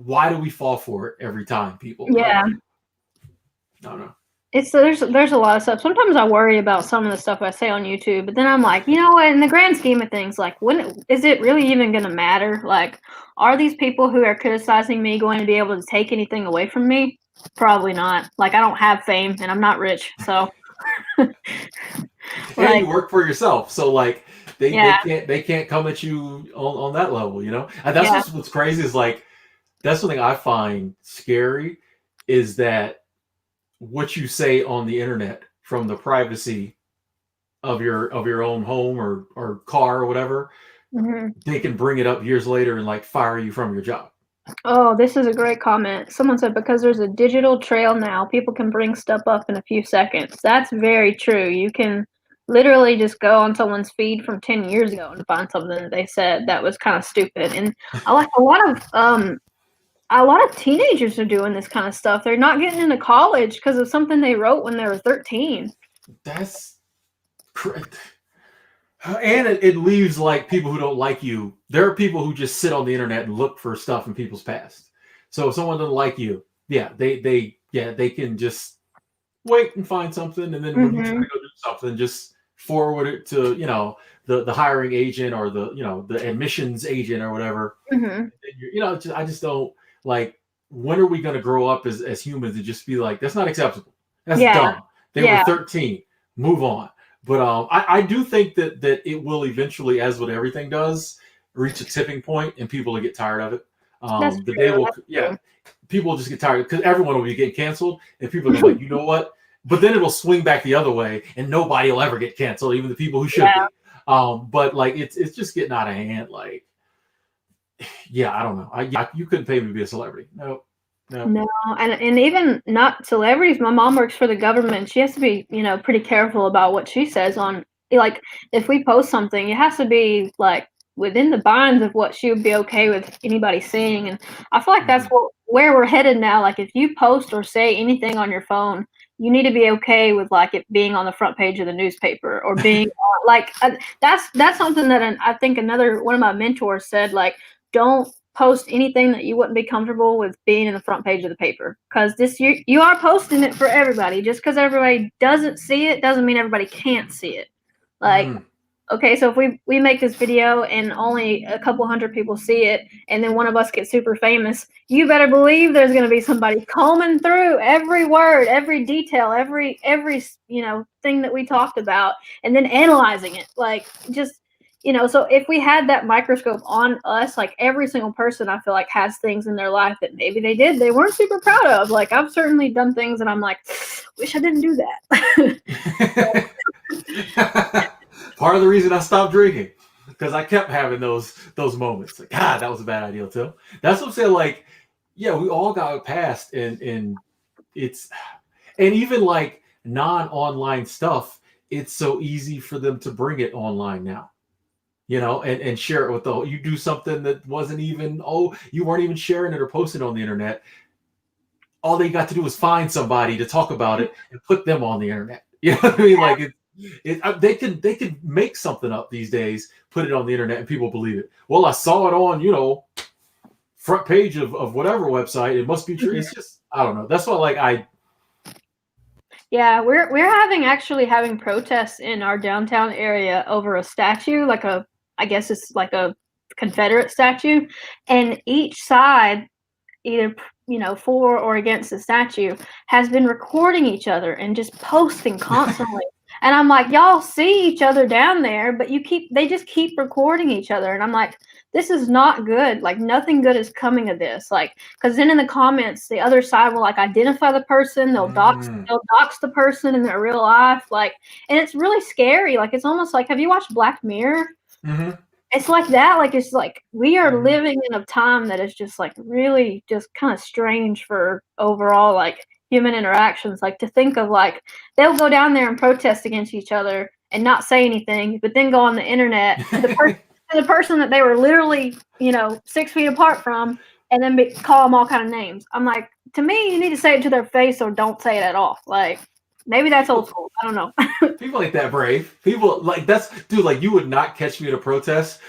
why do we fall for it every time, people? Like, Yeah. I don't know. There's a lot of stuff. Sometimes I worry about some of the stuff I say on YouTube, but then I'm like, you know what? In the grand scheme of things, like, when is it really even going to matter? Like, are these people who are criticizing me going to be able to take anything away from me? Probably not. Like, I don't have fame and I'm not rich, so And like, you work for yourself, so like they yeah, can't come at you on that level. And that's yeah. what's crazy is like, that's something I find scary, is that what you say on the internet from the privacy of your own home or car or whatever, Mhm. they can bring it up years later and like fire you from your job. Oh, this is a great comment. Someone said because there's a digital trail now, people can bring stuff up in a few seconds. That's very true. You can literally just go on someone's feed from 10 years ago and find something that they said that was kind of stupid. And I like a lot of teenagers are doing this kind of stuff. They're not getting into college because of something they wrote when they were 13. That's and it leaves like people who don't like you. There are people who just sit on the internet and look for stuff in people's past. So if someone doesn't like you, yeah, they can just wait and find something, and then when you try Mhm. to go do something, just forward it to the hiring agent or the admissions agent or whatever. Mhm. And I just don't like. When are we going to grow up as humans and just be like, that's not acceptable, that's Yeah. dumb, they were Yeah. 13, move on. But I do think that it will eventually, as with everything does, reach a tipping point and people will get tired of it. That's The day true. will, That's yeah, true. people will just get tired because everyone will be getting canceled, and people are gonna be like, you know what? But then it'll swing back the other way, and nobody will ever get canceled, even the people who should Yeah. be. But like it's just getting out of hand. Like, yeah, I don't know. You couldn't pay me to be a celebrity. No, no. No, and even not celebrities. My mom works for the government. She has to be, pretty careful about what she says on, like, if we post something, it has to be like within the binds of what she would be okay with anybody seeing. And I feel like that's Mhm. where we're headed now. Like, if you post or say anything on your phone, you need to be okay with like it being on the front page of the newspaper or being like that's something that I think another one of my mentors said, like, don't post anything that you wouldn't be comfortable with being in the front page of the paper, because this you are posting it for everybody. Just because everybody doesn't see it doesn't mean everybody can't see it. Like, Mm. okay, so if we make this video and only a couple hundred people see it, and then one of us gets super famous, you better believe there's going to be somebody combing through every word, every detail, every thing that we talked about, and then analyzing it. Like, just, so if we had that microscope on us, like, every single person, I feel like, has things in their life that maybe they weren't super proud of. Like, I've certainly done things and I'm like, wish I didn't do that. Part of the reason I stopped drinking, because I kept having those moments. Like, God, that was a bad idea too. That's what I'm saying. Like, yeah, we all got past, and it's and even like non-online stuff, it's so easy for them to bring it online now. And share it with you do something that wasn't even, you weren't even sharing it or posting on the internet. All they got to do was find somebody to talk about it and put them on the internet. You know what I mean? Like, they can make something up these days, put it on the internet, and people believe it. Well, I saw it on front page of whatever website. It must be true. It's just, I don't know. That's why, like, Yeah, we're having protests in our downtown area over a statue, like I guess it's like a Confederate statue, and each side either for or against the statue, has been recording each other and just posting constantly. And I'm like, y'all see each other down there, but they just keep recording each other. And I'm like, this is not good. Like, nothing good is coming of this. Like, because then in the comments, the other side will like identify the person, they'll dox the person in their real life. Like, and it's really scary. Like, it's almost like, have you watched Black Mirror? Mm-hmm. It's like that. Like, it's like we are living in a time that is just like really just kind of strange for overall like human interactions. Like, to think of like they'll go down there and protest against each other and not say anything, but then go on the internet to the person that they were literally 6 feet apart from, and then call them all kind of names. I'm like, to me, you need to say it to their face or don't say it at all. Like, maybe that's old school. I don't know. People ain't that brave. People like dude. Like, you would not catch me at a protest.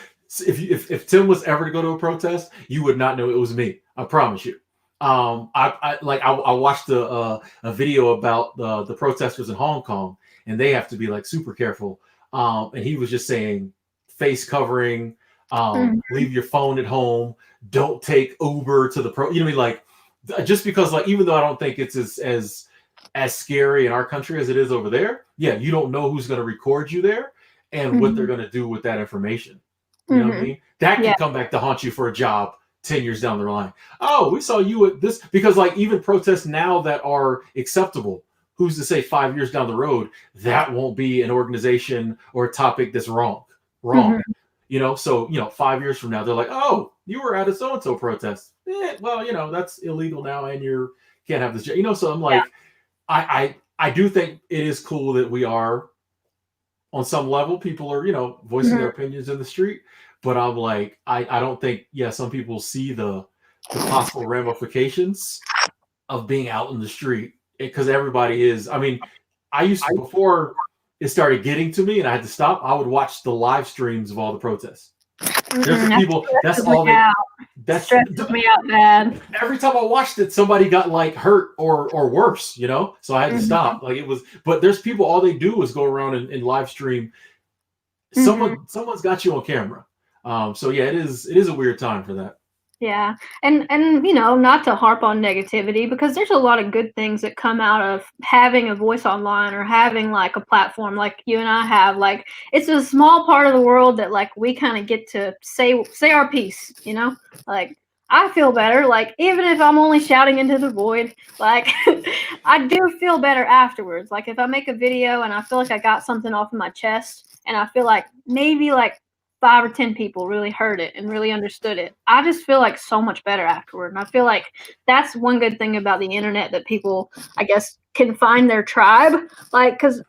If Tim was ever to go to a protest, you would not know it was me. I promise you. I watched a video about the protesters in Hong Kong, and they have to be like super careful. And he was just saying face covering, leave your phone at home, don't take Uber to the you know what I mean? Like, just because, like, even though I don't think it's as scary in our country as it is over there, yeah, you don't know who's going to record you there and what they're going to do with that information. You know what I mean? That can come back to haunt you for a job 10 years down the line. Oh, we saw you at this, because like even protests now that are acceptable, who's to say 5 years down the road that won't be an organization or a topic that's wrong. So 5 years from now they're like, oh, you were at a so-and-so protest. Well, that's illegal now, and you can't have this. So I'm like, I do think it is cool that we are, on some level, people are voicing their opinions in the street. But I'm like, I don't think, some people see the possible ramifications of being out in the street, because everybody is. I mean, I used to, before it started getting to me and I had to stop, I would watch the live streams of all the protests. There's the people, that's all they, that stresses me out, man. Every time I watched it, somebody got like hurt or worse, so I had to stop. Like, it was, but there's people, all they do is go around and live stream. Someone's got you on camera. So yeah, it is a weird time for that. Yeah. And not to harp on negativity, because there's a lot of good things that come out of having a voice online or having like a platform like you and I have. Like, it's a small part of the world that like we kind of get to say our piece, like, I feel better. Like, even if I'm only shouting into the void, like, I do feel better afterwards. Like, if I make a video and I feel like I got something off of my chest, and I feel like maybe like 5 or 10 people really heard it and really understood it, I just feel like so much better afterward. And I feel like that's one good thing about the internet, that people, I guess, can find their tribe. Like, because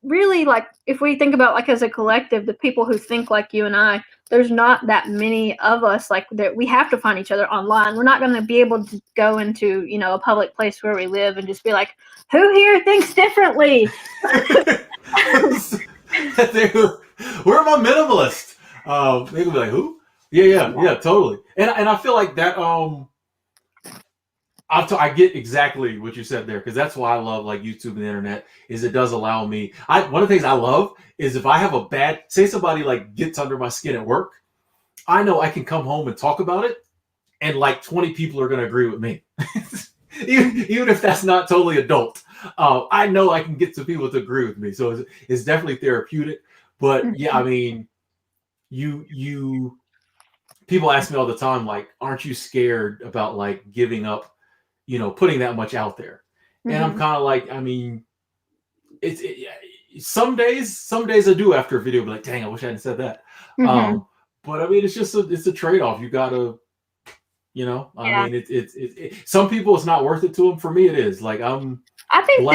really, like, if we think about like as a collective, the people who think like you and I, there's not that many of us. Like, that we have to find each other online. We're not going to be able to go into a public place where we live and just be like, who here thinks differently? We're my minimalist. They could be like, who? Yeah, totally. And I feel like that. I get exactly what you said there, because that's why I love like YouTube and the internet. Is it does allow me. One of the things I love is, if I have a bad, say somebody like gets under my skin at work, I know I can come home and talk about it, and like 20 people are going to agree with me, even if that's not totally adult. I know I can get some people to agree with me, so it's definitely therapeutic. But yeah, I mean. You people ask me all the time, like, aren't you scared about like giving up, putting that much out there? And I'm kind of like, I mean, some days I do after a video be like, dang, I wish I hadn't said that. But I mean, it's just it's a trade-off. You gotta, I mean, it some people it's not worth it to them. For me, it is. Like, I think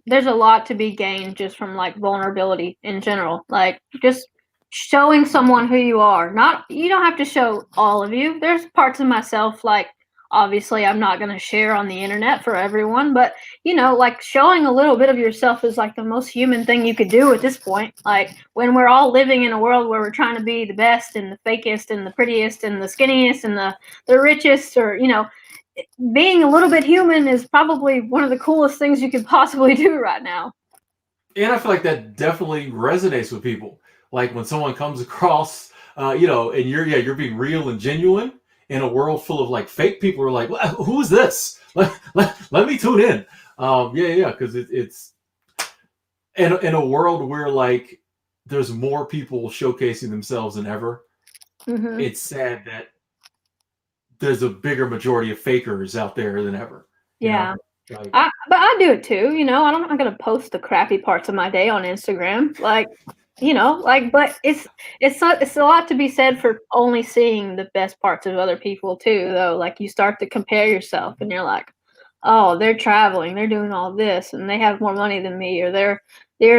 there's a lot to be gained just from like vulnerability in general. Like, just showing someone who you are. You don't have to show all of you. There's parts of myself, like, obviously I'm not going to share on the internet for everyone, but like, showing a little bit of yourself is like the most human thing you could do at this point. Like, when we're all living in a world where we're trying to be the best and the fakest and the prettiest and the skinniest and the richest, or being a little bit human is probably one of the coolest things you could possibly do right now. And I feel like that definitely resonates with people. Like, when someone comes across, and you're being real and genuine, in a world full of like fake people who are like, well, who's this? Let me tune in. Yeah, because it's in a world where like there's more people showcasing themselves than ever. Mm-hmm. It's sad that there's a bigger majority of fakers out there than ever. You Yeah. know, like But I do it too, I'm not gonna post the crappy parts of my day on Instagram. Like, but it's a lot to be said for only seeing the best parts of other people too, though. Like you start to compare yourself and you're like, oh, they're traveling, they're doing all this, and they have more money than me, or they're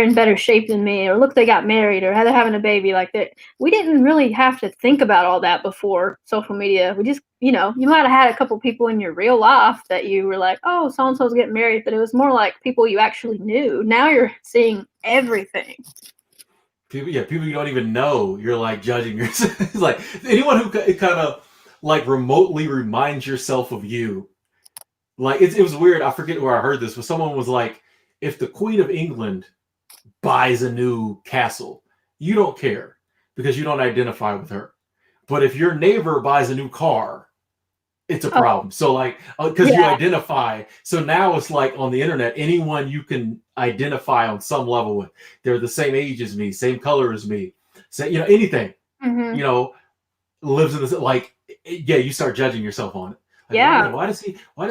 in better shape than me, or look, they got married, or they're having a baby. Like that, we didn't really have to think about all that before social media. We just, you might have had a couple people in your real life that you were like, oh, so and so's getting married, but it was more like people you actually knew. Now you're seeing everything. people you don't even know, you're like judging yourself. It's like anyone who kind of like remotely reminds yourself of you. Like it was weird. I forget where I heard this, but someone was like, if the Queen of England buys a new castle, you don't care because you don't identify with her. But if your neighbor buys a new car, it's a Oh, problem. So like, because you yeah. identify. So now it's like on the internet, anyone you can identify on some level with, they're the same age as me, same color as me, say anything, Hmm. you know, lives in this. Like, yeah, you start judging yourself on it. Like, Yeah. Why does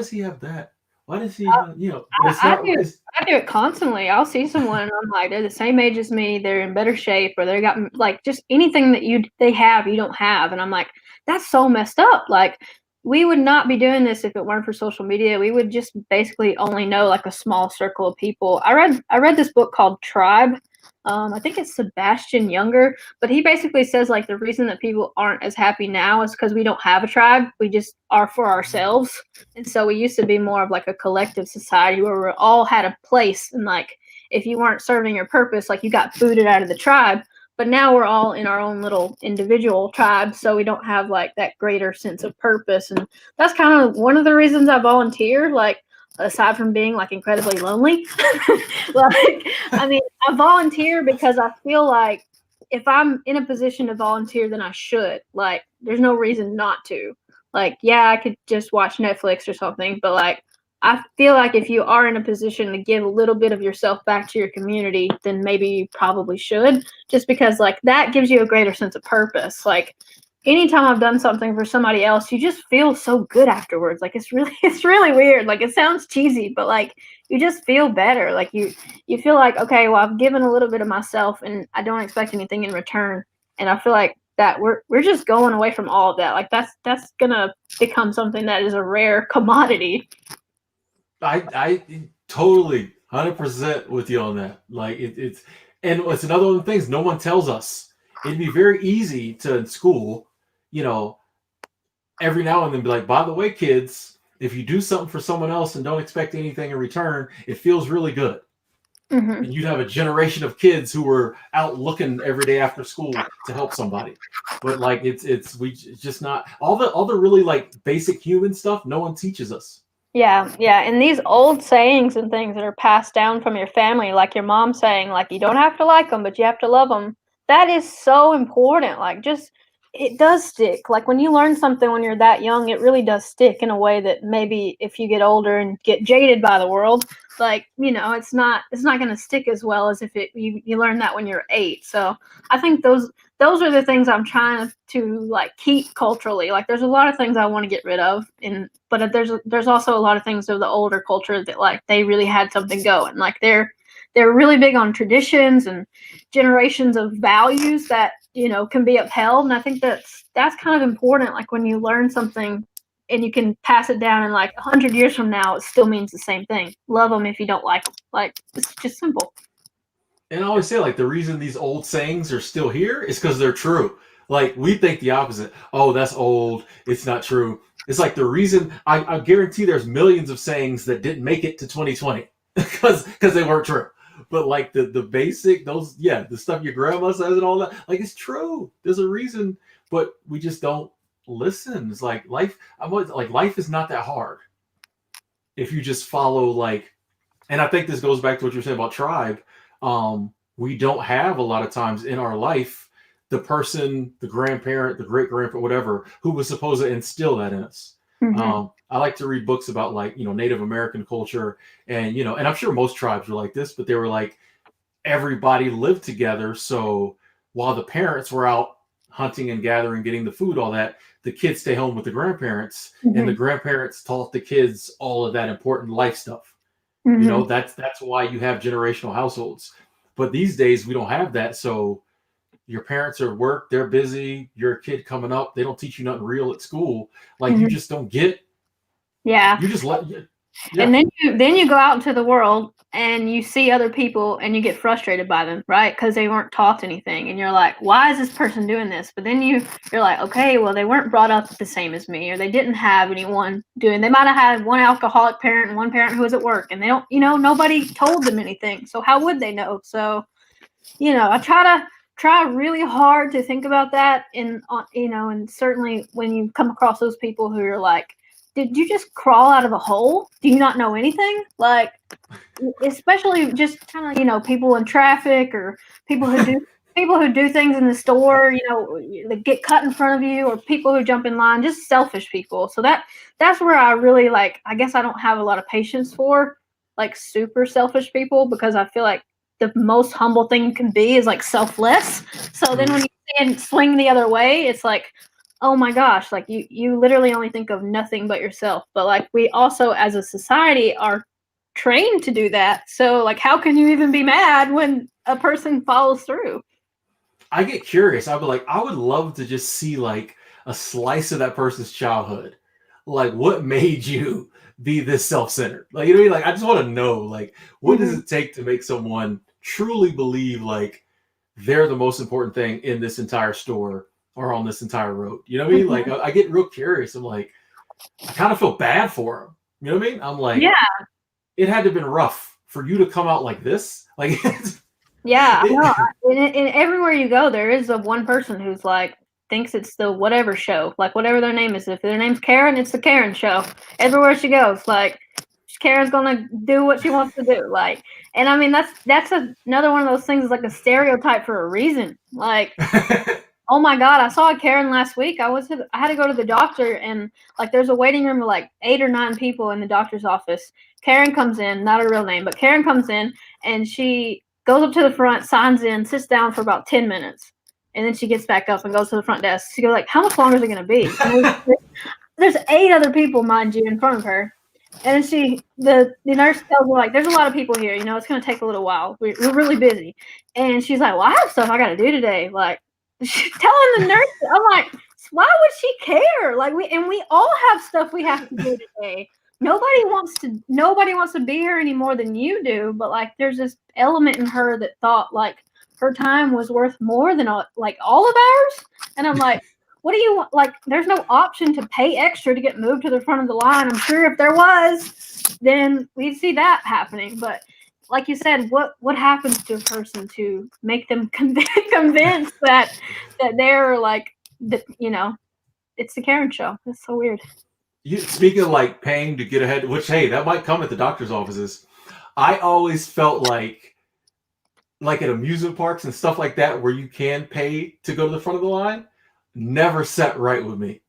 he have that? Why does he have, But it's I not. do It's, I do it constantly. I'll see someone and I'm like, they're the same age as me, they're in better shape, or they got like just anything that they have you don't have, and I'm like, that's so messed up. Like we would not be doing this if it weren't for social media. We would just basically only know like a small circle of people. I read this book called Tribe. I think it's Sebastian Younger, but he basically says like the reason that people aren't as happy now is because we don't have a tribe. We just are for ourselves. And so we used to be more of like a collective society where we all had a place, and like if you weren't serving your purpose, like you got booted out of the tribe. But now we're all in our own little individual tribes, so we don't have like that greater sense of purpose. And that's kind of one of the reasons I volunteer, like aside from being like incredibly lonely. Like I mean, I volunteer because I feel like if I'm in a position to volunteer, then I should. Like there's no reason not to. Like, yeah, I could just watch Netflix or something, but like, I feel like if you are in a position to give a little bit of yourself back to your community, then maybe you probably should, just because like that gives you a greater sense of purpose. Like, anytime I've done something for somebody else, you just feel so good afterwards. Like it's really weird. Like it sounds cheesy, but like you just feel better. Like you feel like, okay, well, I've given a little bit of myself and I don't expect anything in return. And I feel like that we're just going away from all of that. Like that's gonna become something that is a rare commodity. I totally 100% with you on that. Like it's and it's another one of the things no one tells us. It'd be very easy to in school, you know, every now and then be like, by the way, kids, if you do something for someone else and don't expect anything in return, it feels really good. Mm-hmm. And you'd have a generation of kids who were out looking every day after school to help somebody. But like it's just not all the really like basic human stuff no one teaches us. Yeah, yeah. And these old sayings and things that are passed down from your family, like your mom saying, like, you don't have to like them, but you have to love them. That is so important. Like, just, it does stick. Like, when you learn something when you're that young, it really does stick in a way that maybe if you get older and get jaded by the world, like, it's not going to stick as well as if you learn that when you're 8. So I think those are the things I'm trying to like keep culturally. Like there's a lot of things I want to get rid of, but there's also a lot of things of the older culture that like they really had something going. Like they're really big on traditions and generations of values that can be upheld. And I think that's kind of important. Like when you learn something and you can pass it down, and like 100 years from now, it still means the same thing. Love them if you don't like them. Like it's just simple. And I always say, like, the reason these old sayings are still here is because they're true. Like, we think the opposite. Oh, that's old. It's not true. It's like the reason I guarantee there's millions of sayings that didn't make it to 2020 because they weren't true. But like the basic, those, yeah, the stuff your grandma says and all that, like, it's true. There's a reason, but we just don't listen. It's like life. I'm always, like, life is not that hard if you just follow like. And I think this goes back to what you were saying about tribe. We don't have a lot of times in our life the person, the grandparent, the great grandparent, whatever, who was supposed to instill that in us. I like to read books about like, Native American culture, and, and I'm sure most tribes were like this, but they were like, everybody lived together. So while the parents were out hunting and gathering, getting the food, all that, the kids stay home with the grandparents, and the grandparents taught the kids all of that important life stuff. That's why you have generational households. But these days we don't have that. So your parents are at work, they're busy, you're a kid coming up, they don't teach you nothing real at school. Like you just don't get. Yeah. You just let. Yeah. And then you go out into the world and you see other people and you get frustrated by them, right? Because they weren't taught anything, and you're like, why is this person doing this? But then you're like, okay, well, they weren't brought up the same as me, or they didn't have anyone doing. They might have had one alcoholic parent and one parent who was at work, and they don't, nobody told them anything. So how would they know? So, I try really hard to think about that, and and certainly when you come across those people who are like, did you just crawl out of a hole? Do you not know anything? Like, especially just kind of, people in traffic, or people who do things in the store, that get cut in front of you, or people who jump in line, just selfish people. So that's where I really I guess I don't have a lot of patience for like super selfish people, because I feel like the most humble thing you can be is like selfless. So then when you swing the other way, it's like, oh my gosh, like you literally only think of nothing but yourself. But like we also as a society are trained to do that. So like, how can you even be mad when a person follows through? I get curious. I'd be like, I would love to just see like a slice of that person's childhood. Like, what made you be this self-centered? Like, you know what I mean? Like, I just want to know, like, what does it take to make someone truly believe like they're the most important thing in this entire store or on this entire road? You know what I mean? Like, I get real curious. I'm like, I kind of feel bad for them. You know what I mean? I'm like, yeah, it had to have been rough for you to come out like this. Like, yeah, no, and everywhere you go, there is one person who's like, thinks it's the whatever show, like whatever their name is. If their name's Karen, it's the Karen show. Everywhere she goes, like, Karen's gonna do what she wants to do. Like, and I mean, that's another one of those things, like a stereotype for a reason. Like, oh my God, I saw a Karen last week. I had to go to the doctor, and like there's a waiting room of like 8 or 9 people in the doctor's office. Karen comes in, not a real name, but Karen comes in, and she goes up to the front, signs in, sits down for about 10 minutes. And then she gets back up and goes to the front desk. She goes like, how much longer is it going to be? There's 8 other people, mind you, in front of her. And then the nurse tells her, like, there's a lot of people here. It's going to take a little while. We're really busy. And she's like, well, I have stuff I got to do today. Like, she's telling the nurse, I'm like, why would she care? Like, we all have stuff we have to do today. Nobody wants to be here any more than you do. But like, there's this element in her that thought like her time was worth more than like all of ours. And I'm like, what do you want? Like, there's no option to pay extra to get moved to the front of the line. I'm sure if there was, then we'd see that happening. But like you said, what happens to a person to make them convinced that they're like, it's the Karen show. It's so weird. Speaking of like paying to get ahead, which, hey, that might come at the doctor's offices. I always felt like at amusement parks and stuff like that, where you can pay to go to the front of the line, never set right with me.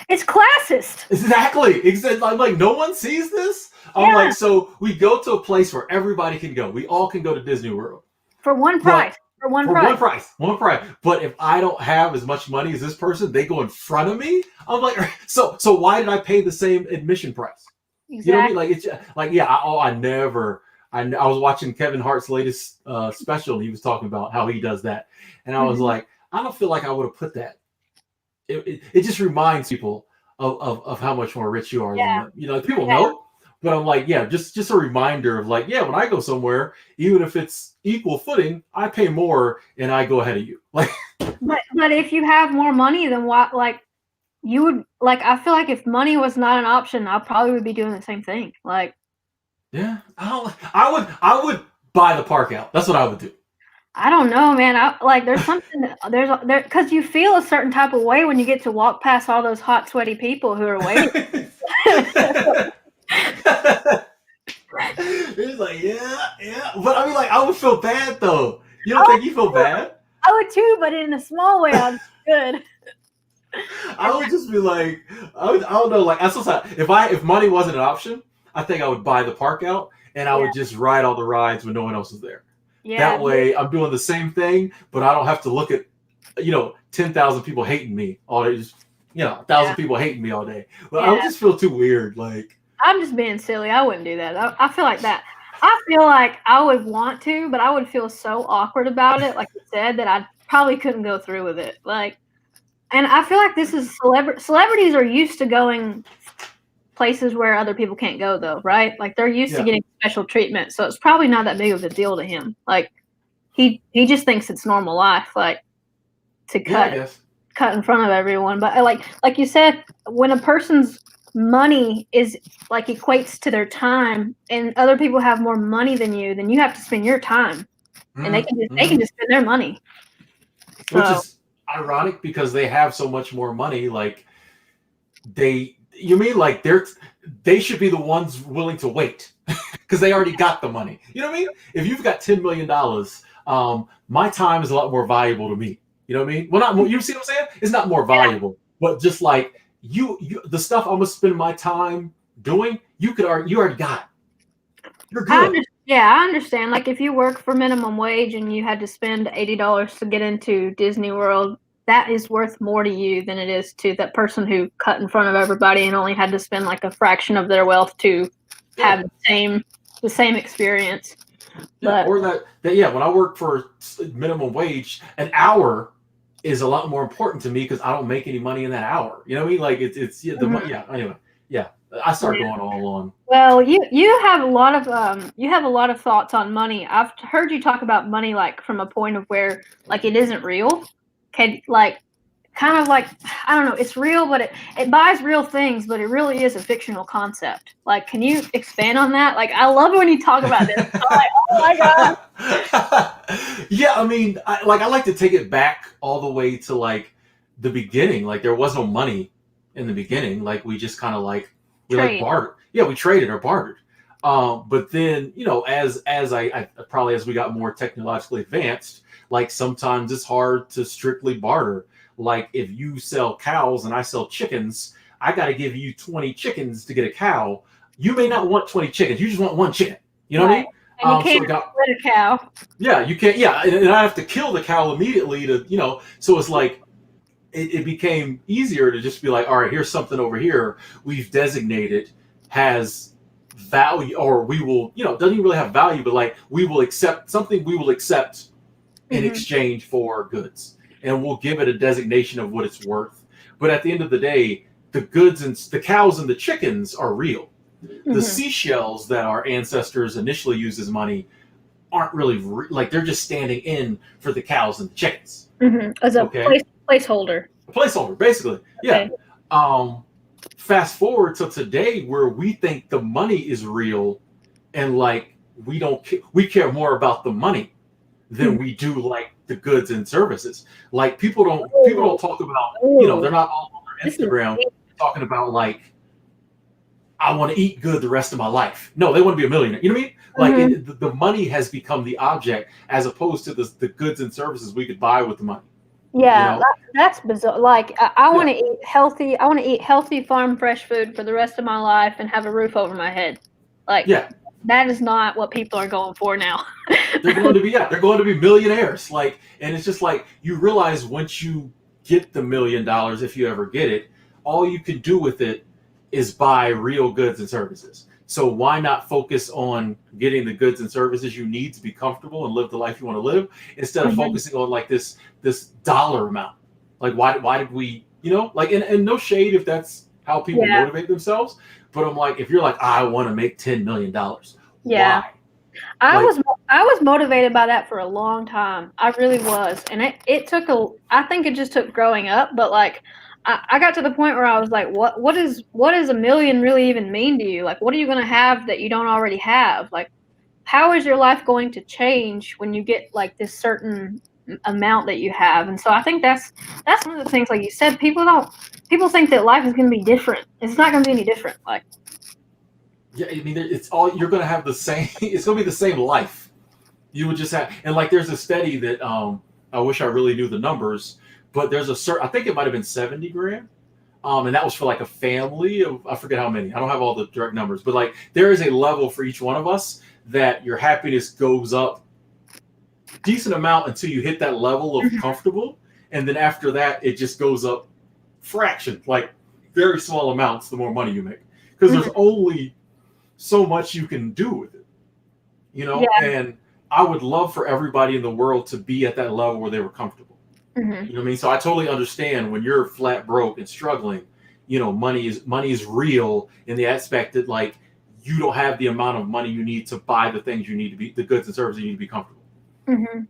It's classist. Exactly. I'm like, no one sees this. I'm like, so we go to a place where everybody can go. We all can go to Disney World for one price. One price. But if I don't have as much money as this person, they go in front of me. I'm like, so why did I pay the same admission price? Exactly. You know what I mean? Like, it's like, yeah. I was watching Kevin Hart's latest special, and he was talking about how he does that, and I was like, I don't feel like I would have put that. It just reminds people of how much more rich you are than them. People know. But I'm like, yeah, just a reminder of like, yeah, when I go somewhere, even if it's equal footing, I pay more and I go ahead of you. Like, but if you have more money than what, like, you would, like, I feel like if money was not an option, I probably would be doing the same thing. Like, yeah, I would buy the park out. That's what I would do. I don't know, man. There's something there because you feel a certain type of way when you get to walk past all those hot, sweaty people who are waiting. It's like, yeah. But I mean, like, I would feel bad though. You don't think you feel bad? I would too, but in a small way, I'd be good. I would just be like, I don't know, like if money wasn't an option, I think I would buy the park out and I Yeah. would just ride all the rides when no one else is there. Yeah. That way, I'm doing the same thing, but I don't have to look at 10,000 people hating me all day. Just 1,000 people hating me all day. Well, I would just feel too weird. Like I'm just being silly. I wouldn't do that. I feel like that. I feel like I would want to, but I would feel so awkward about it, like you said, that I probably couldn't go through with it. Like, and I feel like this is celebrities are used to going places where other people can't go, though, right? Like they're used to getting special treatment, so it's probably not that big of a deal to him. Like he just thinks it's normal life, like to cut in front of everyone. But like you said, when a person's money is like equates to their time, and other people have more money than you have to spend your time, and they can just spend their money. Which is ironic because they have so much more money. Like they should be the ones willing to wait because they already got the money. You know what I mean? If you've got $10 million, my time is a lot more valuable to me. You know what I mean? Well, not more, you see what I'm saying? It's not more valuable, but just like you the stuff I'm gonna spend my time doing, you already got it. You're good. I understand. Like if you work for minimum wage and you had to spend $80 to get into Disney World, that is worth more to you than it is to that person who cut in front of everybody and only had to spend like a fraction of their wealth to have the same experience. Yeah, or that when I work for minimum wage, an hour is a lot more important to me because I don't make any money in that hour. You know what I mean? Like anyway. Yeah. I start going all on. Well, you have a lot of thoughts on money. I've heard you talk about money like from a point of where like it isn't real. Like kind of like I don't know, it's real, but it buys real things, but it really is a fictional concept. Like, can you expand on that? Like, I love when you talk about this. I'm like, oh my god. Yeah, I mean, I like to take it back all the way to like the beginning. Like there was no money in the beginning. Like we just kind of like like bartered. Yeah, we traded or bartered. But then as we got more technologically advanced, like sometimes it's hard to strictly barter. Like if you sell cows and I sell chickens, I got to give you 20 chickens to get a cow. You may not want 20 chickens. You just want one chicken. You know what I mean? And you can't split a cow. Yeah, you can't. Yeah, and I have to kill the cow immediately to, so it's like it became easier to just be like, all right, here's something over here we've designated has value, or we will, doesn't even really have value, but like we will accept in exchange for goods. And we'll give it a designation of what it's worth. But at the end of the day, the goods and the cows and the chickens are real. The seashells that our ancestors initially used as money aren't really like they're just standing in for the cows and the chickens. As a placeholder. A placeholder, basically. Yeah. Fast forward to today, where we think the money is real, and like we care more about the money than we do like the goods and services. Like people don't talk about, they're not all on their Instagram talking about like, I want to eat good the rest of my life. No, they want to be a millionaire. You know what I mean? Like the money has become the object as opposed to the goods and services we could buy with the money. Yeah, that's bizarre. Like I want to eat healthy. I want to eat healthy farm fresh food for the rest of my life and have a roof over my head. Like that is not what people are going for now. They're going to be millionaires. Like, and it's just like you realize once you get the $1 million, if you ever get it, all you can do with it is buy real goods and services. So why not focus on getting the goods and services you need to be comfortable and live the life you want to live instead of focusing on like this dollar amount? Like why did we, like, and no shade if that's how people motivate themselves. But I'm like, if you're like, I want to make $10 million. Yeah. Why? I was motivated by that for a long time. I really was. And I think it just took growing up, but like I got to the point where I was like, what does $1 million really even mean to you? Like, what are you going to have that you don't already have? Like, how is your life going to change when you get like this certain amount that you have? And so I think that's one of the things, like you said, people think that life is going to be different. It's not going to be any different. Like, yeah, I mean, you're going to have the same, it's going to be the same life. You would just have, and like, there's a study that I wish I really knew the numbers, but there's a certain, I think it might have been 70 grand. And that was for like a family of, I forget how many. I don't have all the direct numbers, but like there is a level for each one of us that your happiness goes up decent amount until you hit that level of comfortable. And then after that, it just goes up fraction, like very small amounts, the more money you make. Because there's only so much you can do with it, you know? Yeah. And I would love for everybody in the world to be at that level where they were comfortable. You know what I mean? So I totally understand when you're flat broke and struggling, you know, money is real in the aspect that like you don't have the amount of money you need to buy the things you need to be, the goods and services you need to be comfortable.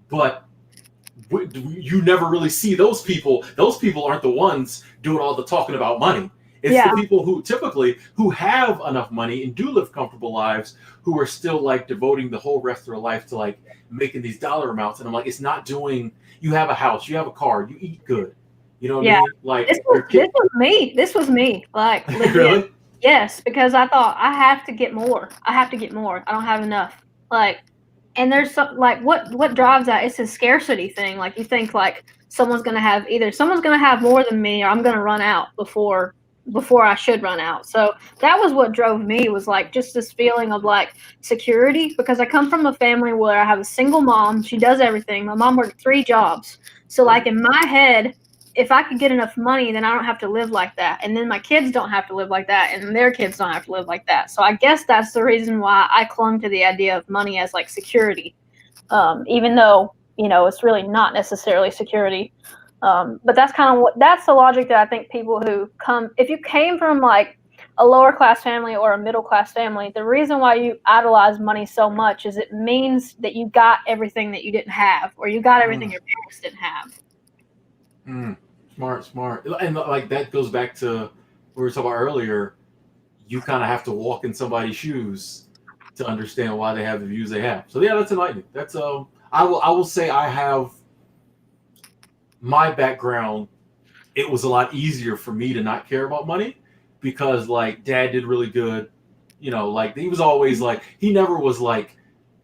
But you never really see those people. Those people aren't the ones doing all the talking about money. It's the people who typically who have enough money and do live comfortable lives who are still like devoting the whole rest of their life to like making these dollar amounts. And I'm like, it's not doing, you have a house, you have a car, you eat good. You know what I mean? Like this was me. This was me. Like legit. Really? Yes, because I thought I have to get more. I have to get more. I don't have enough. Like, and there's some like what drives that? It's a scarcity thing. Like you think like someone's gonna have more than me, or I'm gonna run out before I should run out. So that was what drove me, was like just this feeling of like security, because I come from a family where I have a single mom. She does everything. My mom worked 3 jobs. So like in my head, if I could get enough money, then I don't have to live like that. And then my kids don't have to live like that, and their kids don't have to live like that. So I guess that's the reason why I clung to the idea of money as like security, even though, you know, it's really not necessarily security. But that's that's the logic that I think people who if you came from like a lower class family or a middle class family, the reason why you idolize money so much is it means that you got everything that you didn't have, or you got everything your parents didn't have. Smart. And like that goes back to what we were talking about earlier. You kind of have to walk in somebody's shoes to understand why they have the views they have. So yeah, that's enlightening. That's I will say I have my background. It was a lot easier for me to not care about money because like dad did really good. You know, like he was always like, he never was like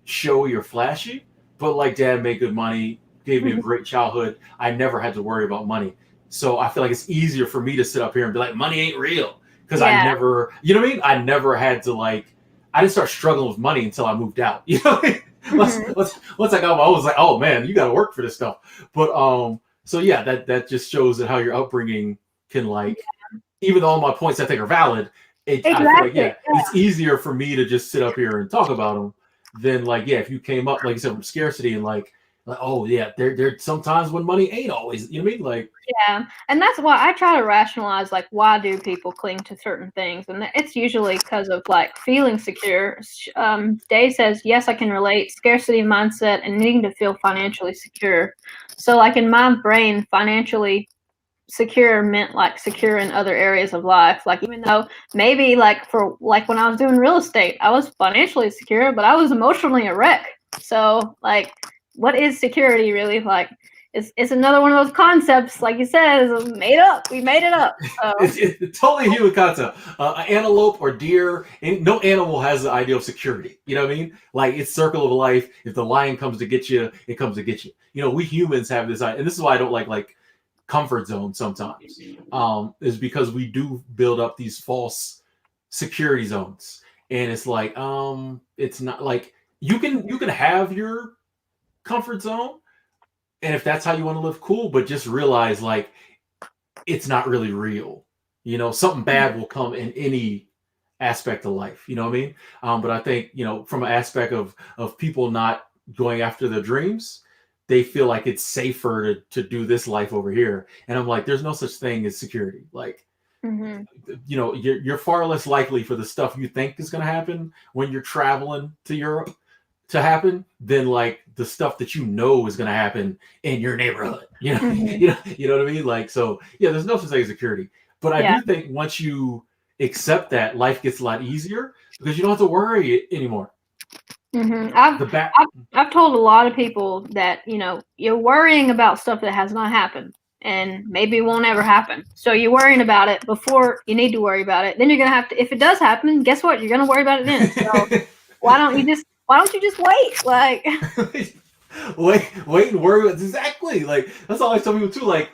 showy or flashy, but like dad made good money, gave me a great childhood. I never had to worry about money. So I feel like it's easier for me to sit up here and be like, money ain't real. Because I never, you know what I mean? I never had to like, I didn't start struggling with money until I moved out. You know what I mean? Once I got home, I was like, oh man, you got to work for this stuff. But so yeah, that just shows that how your upbringing can like, even though all my points I think are valid, I feel like, it's easier for me to just sit up here and talk about them than like, if you came up, like you said, from scarcity and like oh yeah, there sometimes when money ain't always, you know what I mean? Like and that's why I try to rationalize like why do people cling to certain things, and it's usually because of like feeling secure. Dave says, yes, I can relate. Scarcity mindset and needing to feel financially secure. So like in my brain, financially secure meant like secure in other areas of life. Like even though maybe like for like when I was doing real estate, I was financially secure, but I was emotionally a wreck. So like, what is security really? Like it's another one of those concepts, like you said, is made up. We made it up. So. It's totally a human concept. An antelope or deer, no animal has the idea of security. You know what I mean? Like it's circle of life. If the lion comes to get you, it comes to get you. You know, we humans have this, and this is why I don't like comfort zone sometimes. Is because we do build up these false security zones, and it's like it's not like you can have your comfort zone, and if that's how you want to live, cool, but just realize like it's not really real. You know, something bad will come in any aspect of life, you know what I mean? But I think, you know, from an aspect of people not going after their dreams, they feel like it's safer to do this life over here. And I'm like, there's no such thing as security. Like you know, you're far less likely for the stuff you think is going to happen when you're traveling to Europe to happen than like the stuff that you know is going to happen in your neighborhood. You know, you know what I mean? Like, so yeah, there's no such thing as security. But I do think once you accept that, life gets a lot easier because you don't have to worry anymore. I've told a lot of people that, you know, you're worrying about stuff that has not happened and maybe won't ever happen. So you're worrying about it before you need to worry about it. Then you're going to have to, if it does happen, guess what? You're going to worry about it then. So why don't you just wait? Like, wait and worry. Exactly. Like that's all I tell people too. Like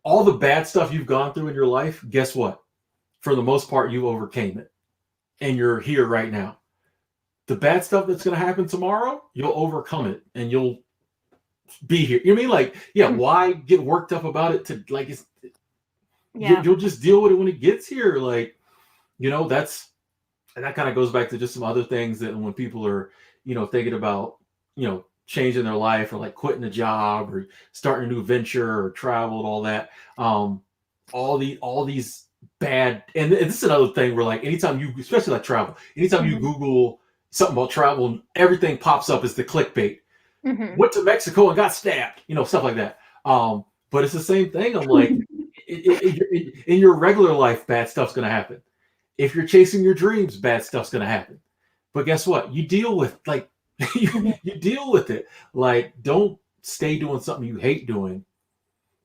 all the bad stuff you've gone through in your life, guess what? For the most part, you overcame it, and you're here right now. The bad stuff that's going to happen tomorrow, you'll overcome it, and you'll be here. You know what I mean? Like, yeah, why get worked up about it? To like, you'll just deal with it when it gets here. Like, that's and that kind of goes back to just some other things that when people are, thinking about, changing their life or like quitting a job or starting a new venture or travel and all that. All these bad, and this is another thing where like anytime you, especially like travel, anytime you Google something about travel, everything pops up as the clickbait. Went to Mexico and got stabbed, stuff like that. But it's the same thing. I'm like, in your regular life, bad stuff's going to happen. If you're chasing your dreams, bad stuff's going to happen. But guess what? You deal with like you deal with it. Like, don't stay doing something you hate doing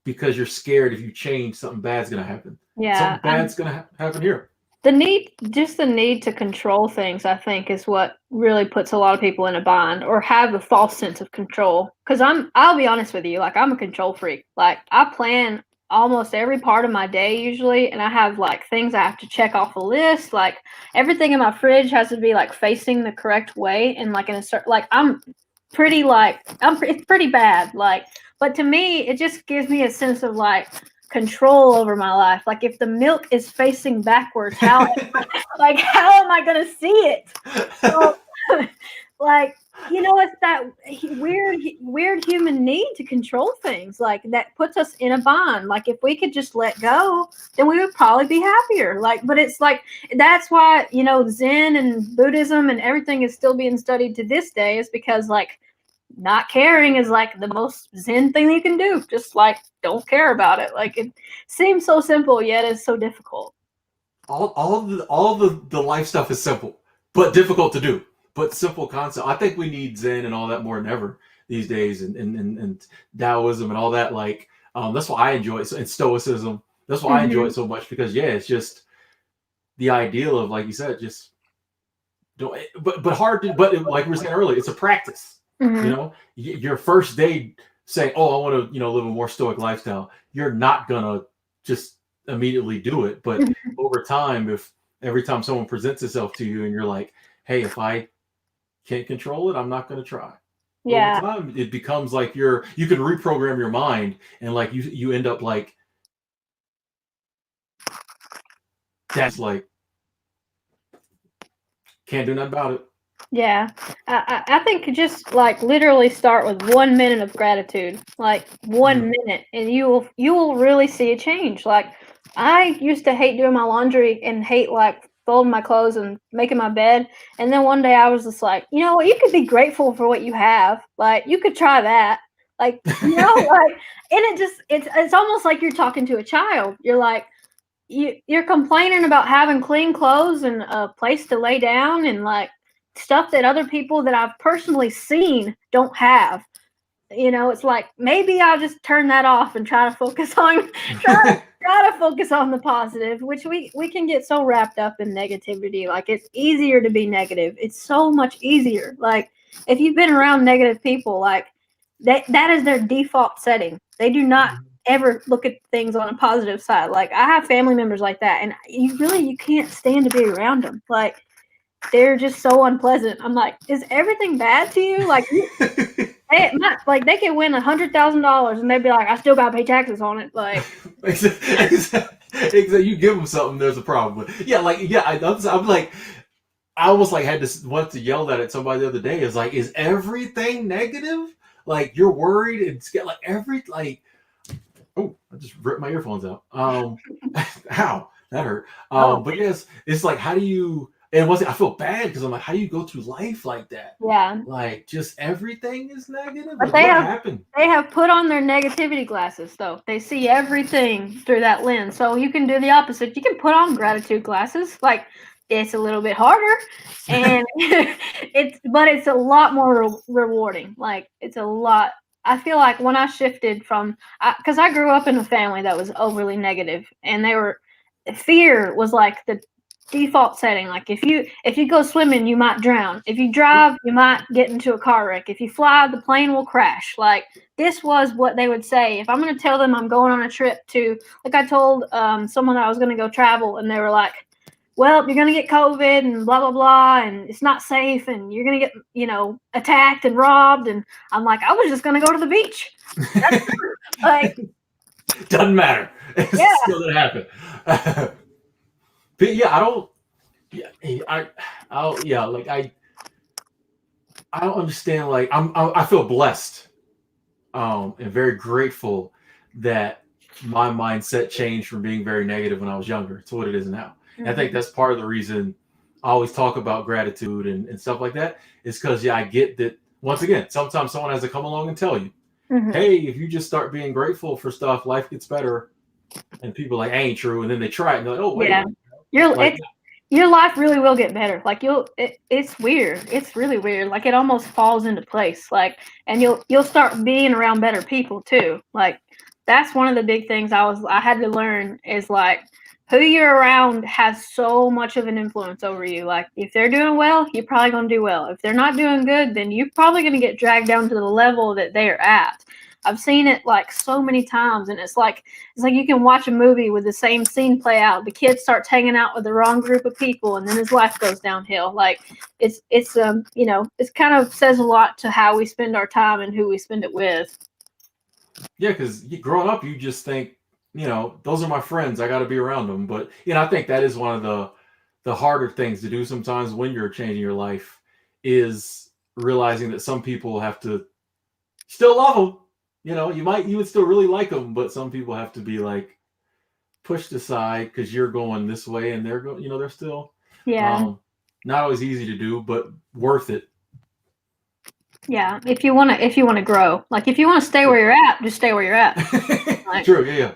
because you're scared if you change, something bad's going to happen. Yeah, something bad's going to happen here. The need to control things, I think, is what really puts a lot of people in a bind or have a false sense of control. Because I'll be honest with you, like I'm a control freak. Like I plan almost every part of my day usually, and I have like things I have to check off a list. Like everything in my fridge has to be like facing the correct way, and like in a certain like it's pretty bad. Like, but to me, it just gives me a sense of like control over my life. Like if the milk is facing backwards, how am I gonna see it? So, like, it's that weird human need to control things, like that puts us in a bind. Like if we could just let go, then we would probably be happier. Like, but it's like that's why Zen and Buddhism and everything is still being studied to this day, is because like not caring is like the most Zen thing you can do. Just like don't care about it. Like it seems so simple, yet it's so difficult. All the life stuff is simple, but difficult to do. But simple concept. I think we need Zen and all that more than ever these days, and Taoism and all that. Like that's why I enjoy it, and Stoicism. That's why I enjoy it so much, because it's just the ideal of, like you said, just don't. But hard to. But like we were saying earlier, it's a practice. Your first day saying, "Oh, I want to, live a more stoic lifestyle." You're not gonna just immediately do it, but over time, if every time someone presents itself to you and you're like, "Hey, if I can't control it, I'm not gonna try." Yeah. Over time, it becomes like you can reprogram your mind, and like you end up like that's like can't do nothing about it. Yeah, I think just like literally start with 1 minute of gratitude, like 1 minute, and you will really see a change. Like I used to hate doing my laundry and hate like folding my clothes and making my bed, and then one day I was just like, you know what, you could be grateful for what you have. Like you could try that. Like like, and it's almost like you're talking to a child. You're like, you're complaining about having clean clothes and a place to lay down and like stuff that other people that I've personally seen don't have. It's like maybe I'll just turn that off and try to focus on try to focus on the positive, which we can get so wrapped up in negativity. Like it's easier to be negative. It's so much easier. Like if you've been around negative people, like that is their default setting. They do not ever look at things on a positive side. Like I have family members like that, and you can't stand to be around them. Like they're just so unpleasant. I'm like, is everything bad to you? Like, they can win $100,000 and they'd be like, I still gotta pay taxes on it. Like, exactly. You give them something, there's a problem. I'm like, I almost like had to want to yell that at somebody the other day. Is like, is everything negative? Like you're worried and scared. Like oh, I just ripped my earphones out. Ow, that hurt. But yes, it's like, how do you? And I feel bad because I'm like, how do you go through life like that? Yeah. Like just everything is negative. But like, what happened? They have put on their negativity glasses, though. They see everything through that lens. So you can do the opposite. You can put on gratitude glasses. Like it's a little bit harder, and it's a lot more rewarding. Like it's a lot. I feel like when I shifted because I grew up in a family that was overly negative, and fear was like default setting. Like if you go swimming, you might drown. If you drive, you might get into a car wreck. If you fly, the plane will crash. Like this was what they would say. If I'm going to tell them I'm going on a trip to, like I told someone I was going to go travel, and they were like, well, you're going to get COVID and blah, blah, blah, and it's not safe, and you're going to get, attacked and robbed. And I'm like, I was just going to go to the beach. Like, doesn't matter. It's still going to happen. But yeah, I don't understand. Like I feel blessed, and very grateful that my mindset changed from being very negative when I was younger to what it is now. I think that's part of the reason I always talk about gratitude and stuff like that, is because, I get that, once again, sometimes someone has to come along and tell you, hey, if you just start being grateful for stuff, life gets better. And people are like, ain't true. And then they try it and they're like, oh, wait. Yeah. Your life really will get better. Like it's weird. It's really weird. Like it almost falls into place. Like, and you'll start being around better people too. Like that's one of the big things I had to learn, is like, who you're around has so much of an influence over you. Like if they're doing well, you're probably going to do well. If they're not doing good, then you're probably going to get dragged down to the level that they're at. I've seen it like so many times, and it's like you can watch a movie with the same scene play out. The kid starts hanging out with the wrong group of people, and then his life goes downhill. Like it's kind of says a lot to how we spend our time and who we spend it with. Yeah, because growing up, you just think, those are my friends, I got to be around them. But I think that is one of the harder things to do sometimes when you're changing your life, is realizing that some people have to still love them. You would still really like them, but some people have to be like pushed aside because you're going this way and they're going, they're still not always easy to do, but worth it. Yeah, if you want to grow, like if you want to stay where you're at, just stay where you're at. Like, true, yeah.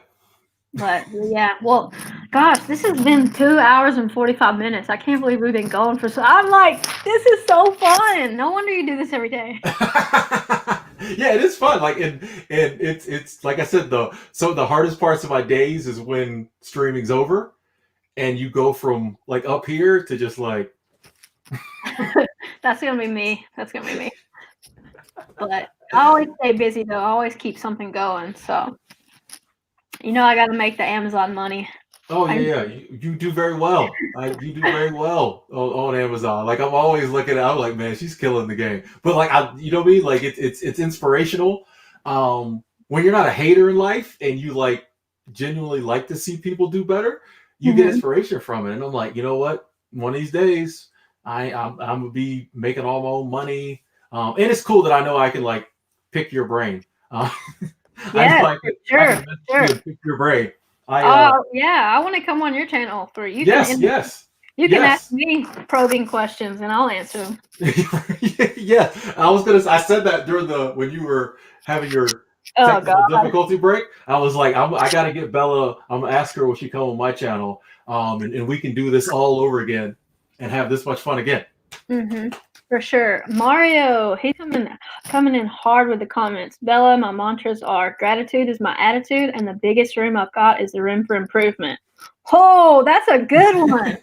But yeah, well, gosh, this has been 2 hours and 45 minutes. I can't believe we've been going for so. I'm like, this is so fun. No wonder you do this every day. Yeah, it is fun. Like, and it's like I said, some of the hardest parts of my days is when streaming's over, and you go from like up here to just like. That's gonna be me. But I always stay busy though. I always keep something going. So, I got to make the Amazon money. Oh yeah. You do very well. You do very well on Amazon. Like I'm always looking at. I'm like, man, she's killing the game. But like you know what I mean? Like it's inspirational. When you're not a hater in life and you like genuinely like to see people do better, you get inspiration from it. And I'm like, you know what? One of these days, I'm gonna be making all my own money. And it's cool that I know I can like pick your brain. Yeah, sure. Pick your brain. I want to come on your channel for you. Yes. You can ask me probing questions and I'll answer them. Yeah, I said that during when you were having your technical difficulty break. I was like, I got to get Bella. I'm gonna ask her will she come on my channel, and we can do this all over again and have this much fun again. For sure. Mario, he's coming in hard with the comments. Bella, my mantras are gratitude is my attitude, and the biggest room I've got is the room for improvement. Oh, that's a good one.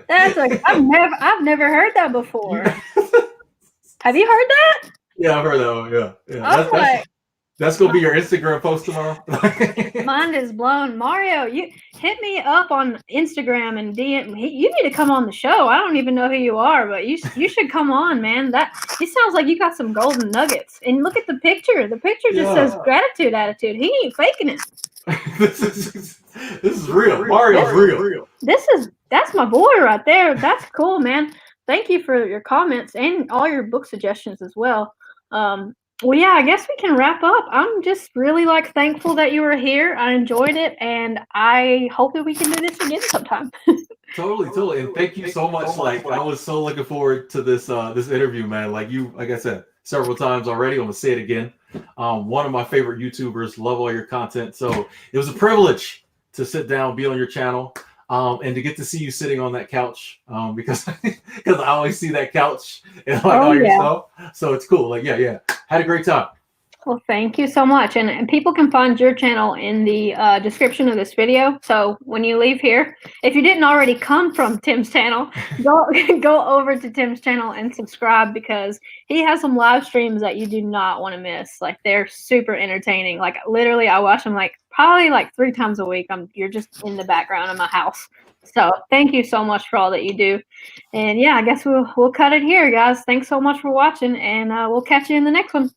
I've never heard that before. Have you heard that? Yeah, I've heard that one. Yeah. That's gonna be your Instagram post tomorrow. Mind is blown. Mario, you hit me up on Instagram and DM. You need to come on the show. I don't even know who you are, but you should come on, man. It sounds like you got some golden nuggets. And look at the picture. The picture just says gratitude attitude. He ain't faking it. This is real. Mario's real. That's my boy right there. That's cool, man. Thank you for your comments and all your book suggestions as well. Well, yeah, I guess we can wrap up. I'm just really thankful that you were here. I enjoyed it, and I hope that we can do this again sometime. Totally. And thank you so much. Like I was so looking forward to this interview, man. Like I said several times already. I'm gonna say it again. One of my favorite YouTubers. Love all your content. So it was a privilege to sit down, be on your channel. And to get to see you sitting on that couch, because I always see that couch and all your stuff. So it's cool. Like, yeah. Had a great time. Well, thank you so much. And people can find your channel in the description of this video. So when you leave here, if you didn't already come from Tim's channel, go go over to Tim's channel and subscribe, because he has some live streams that you do not want to miss. Like, they're super entertaining. Like, literally, I watch them like probably like 3 times a week. You're just in the background of my house. So thank you so much for all that you do. And yeah, I guess we'll cut it here, guys. Thanks so much for watching, and we'll catch you in the next one.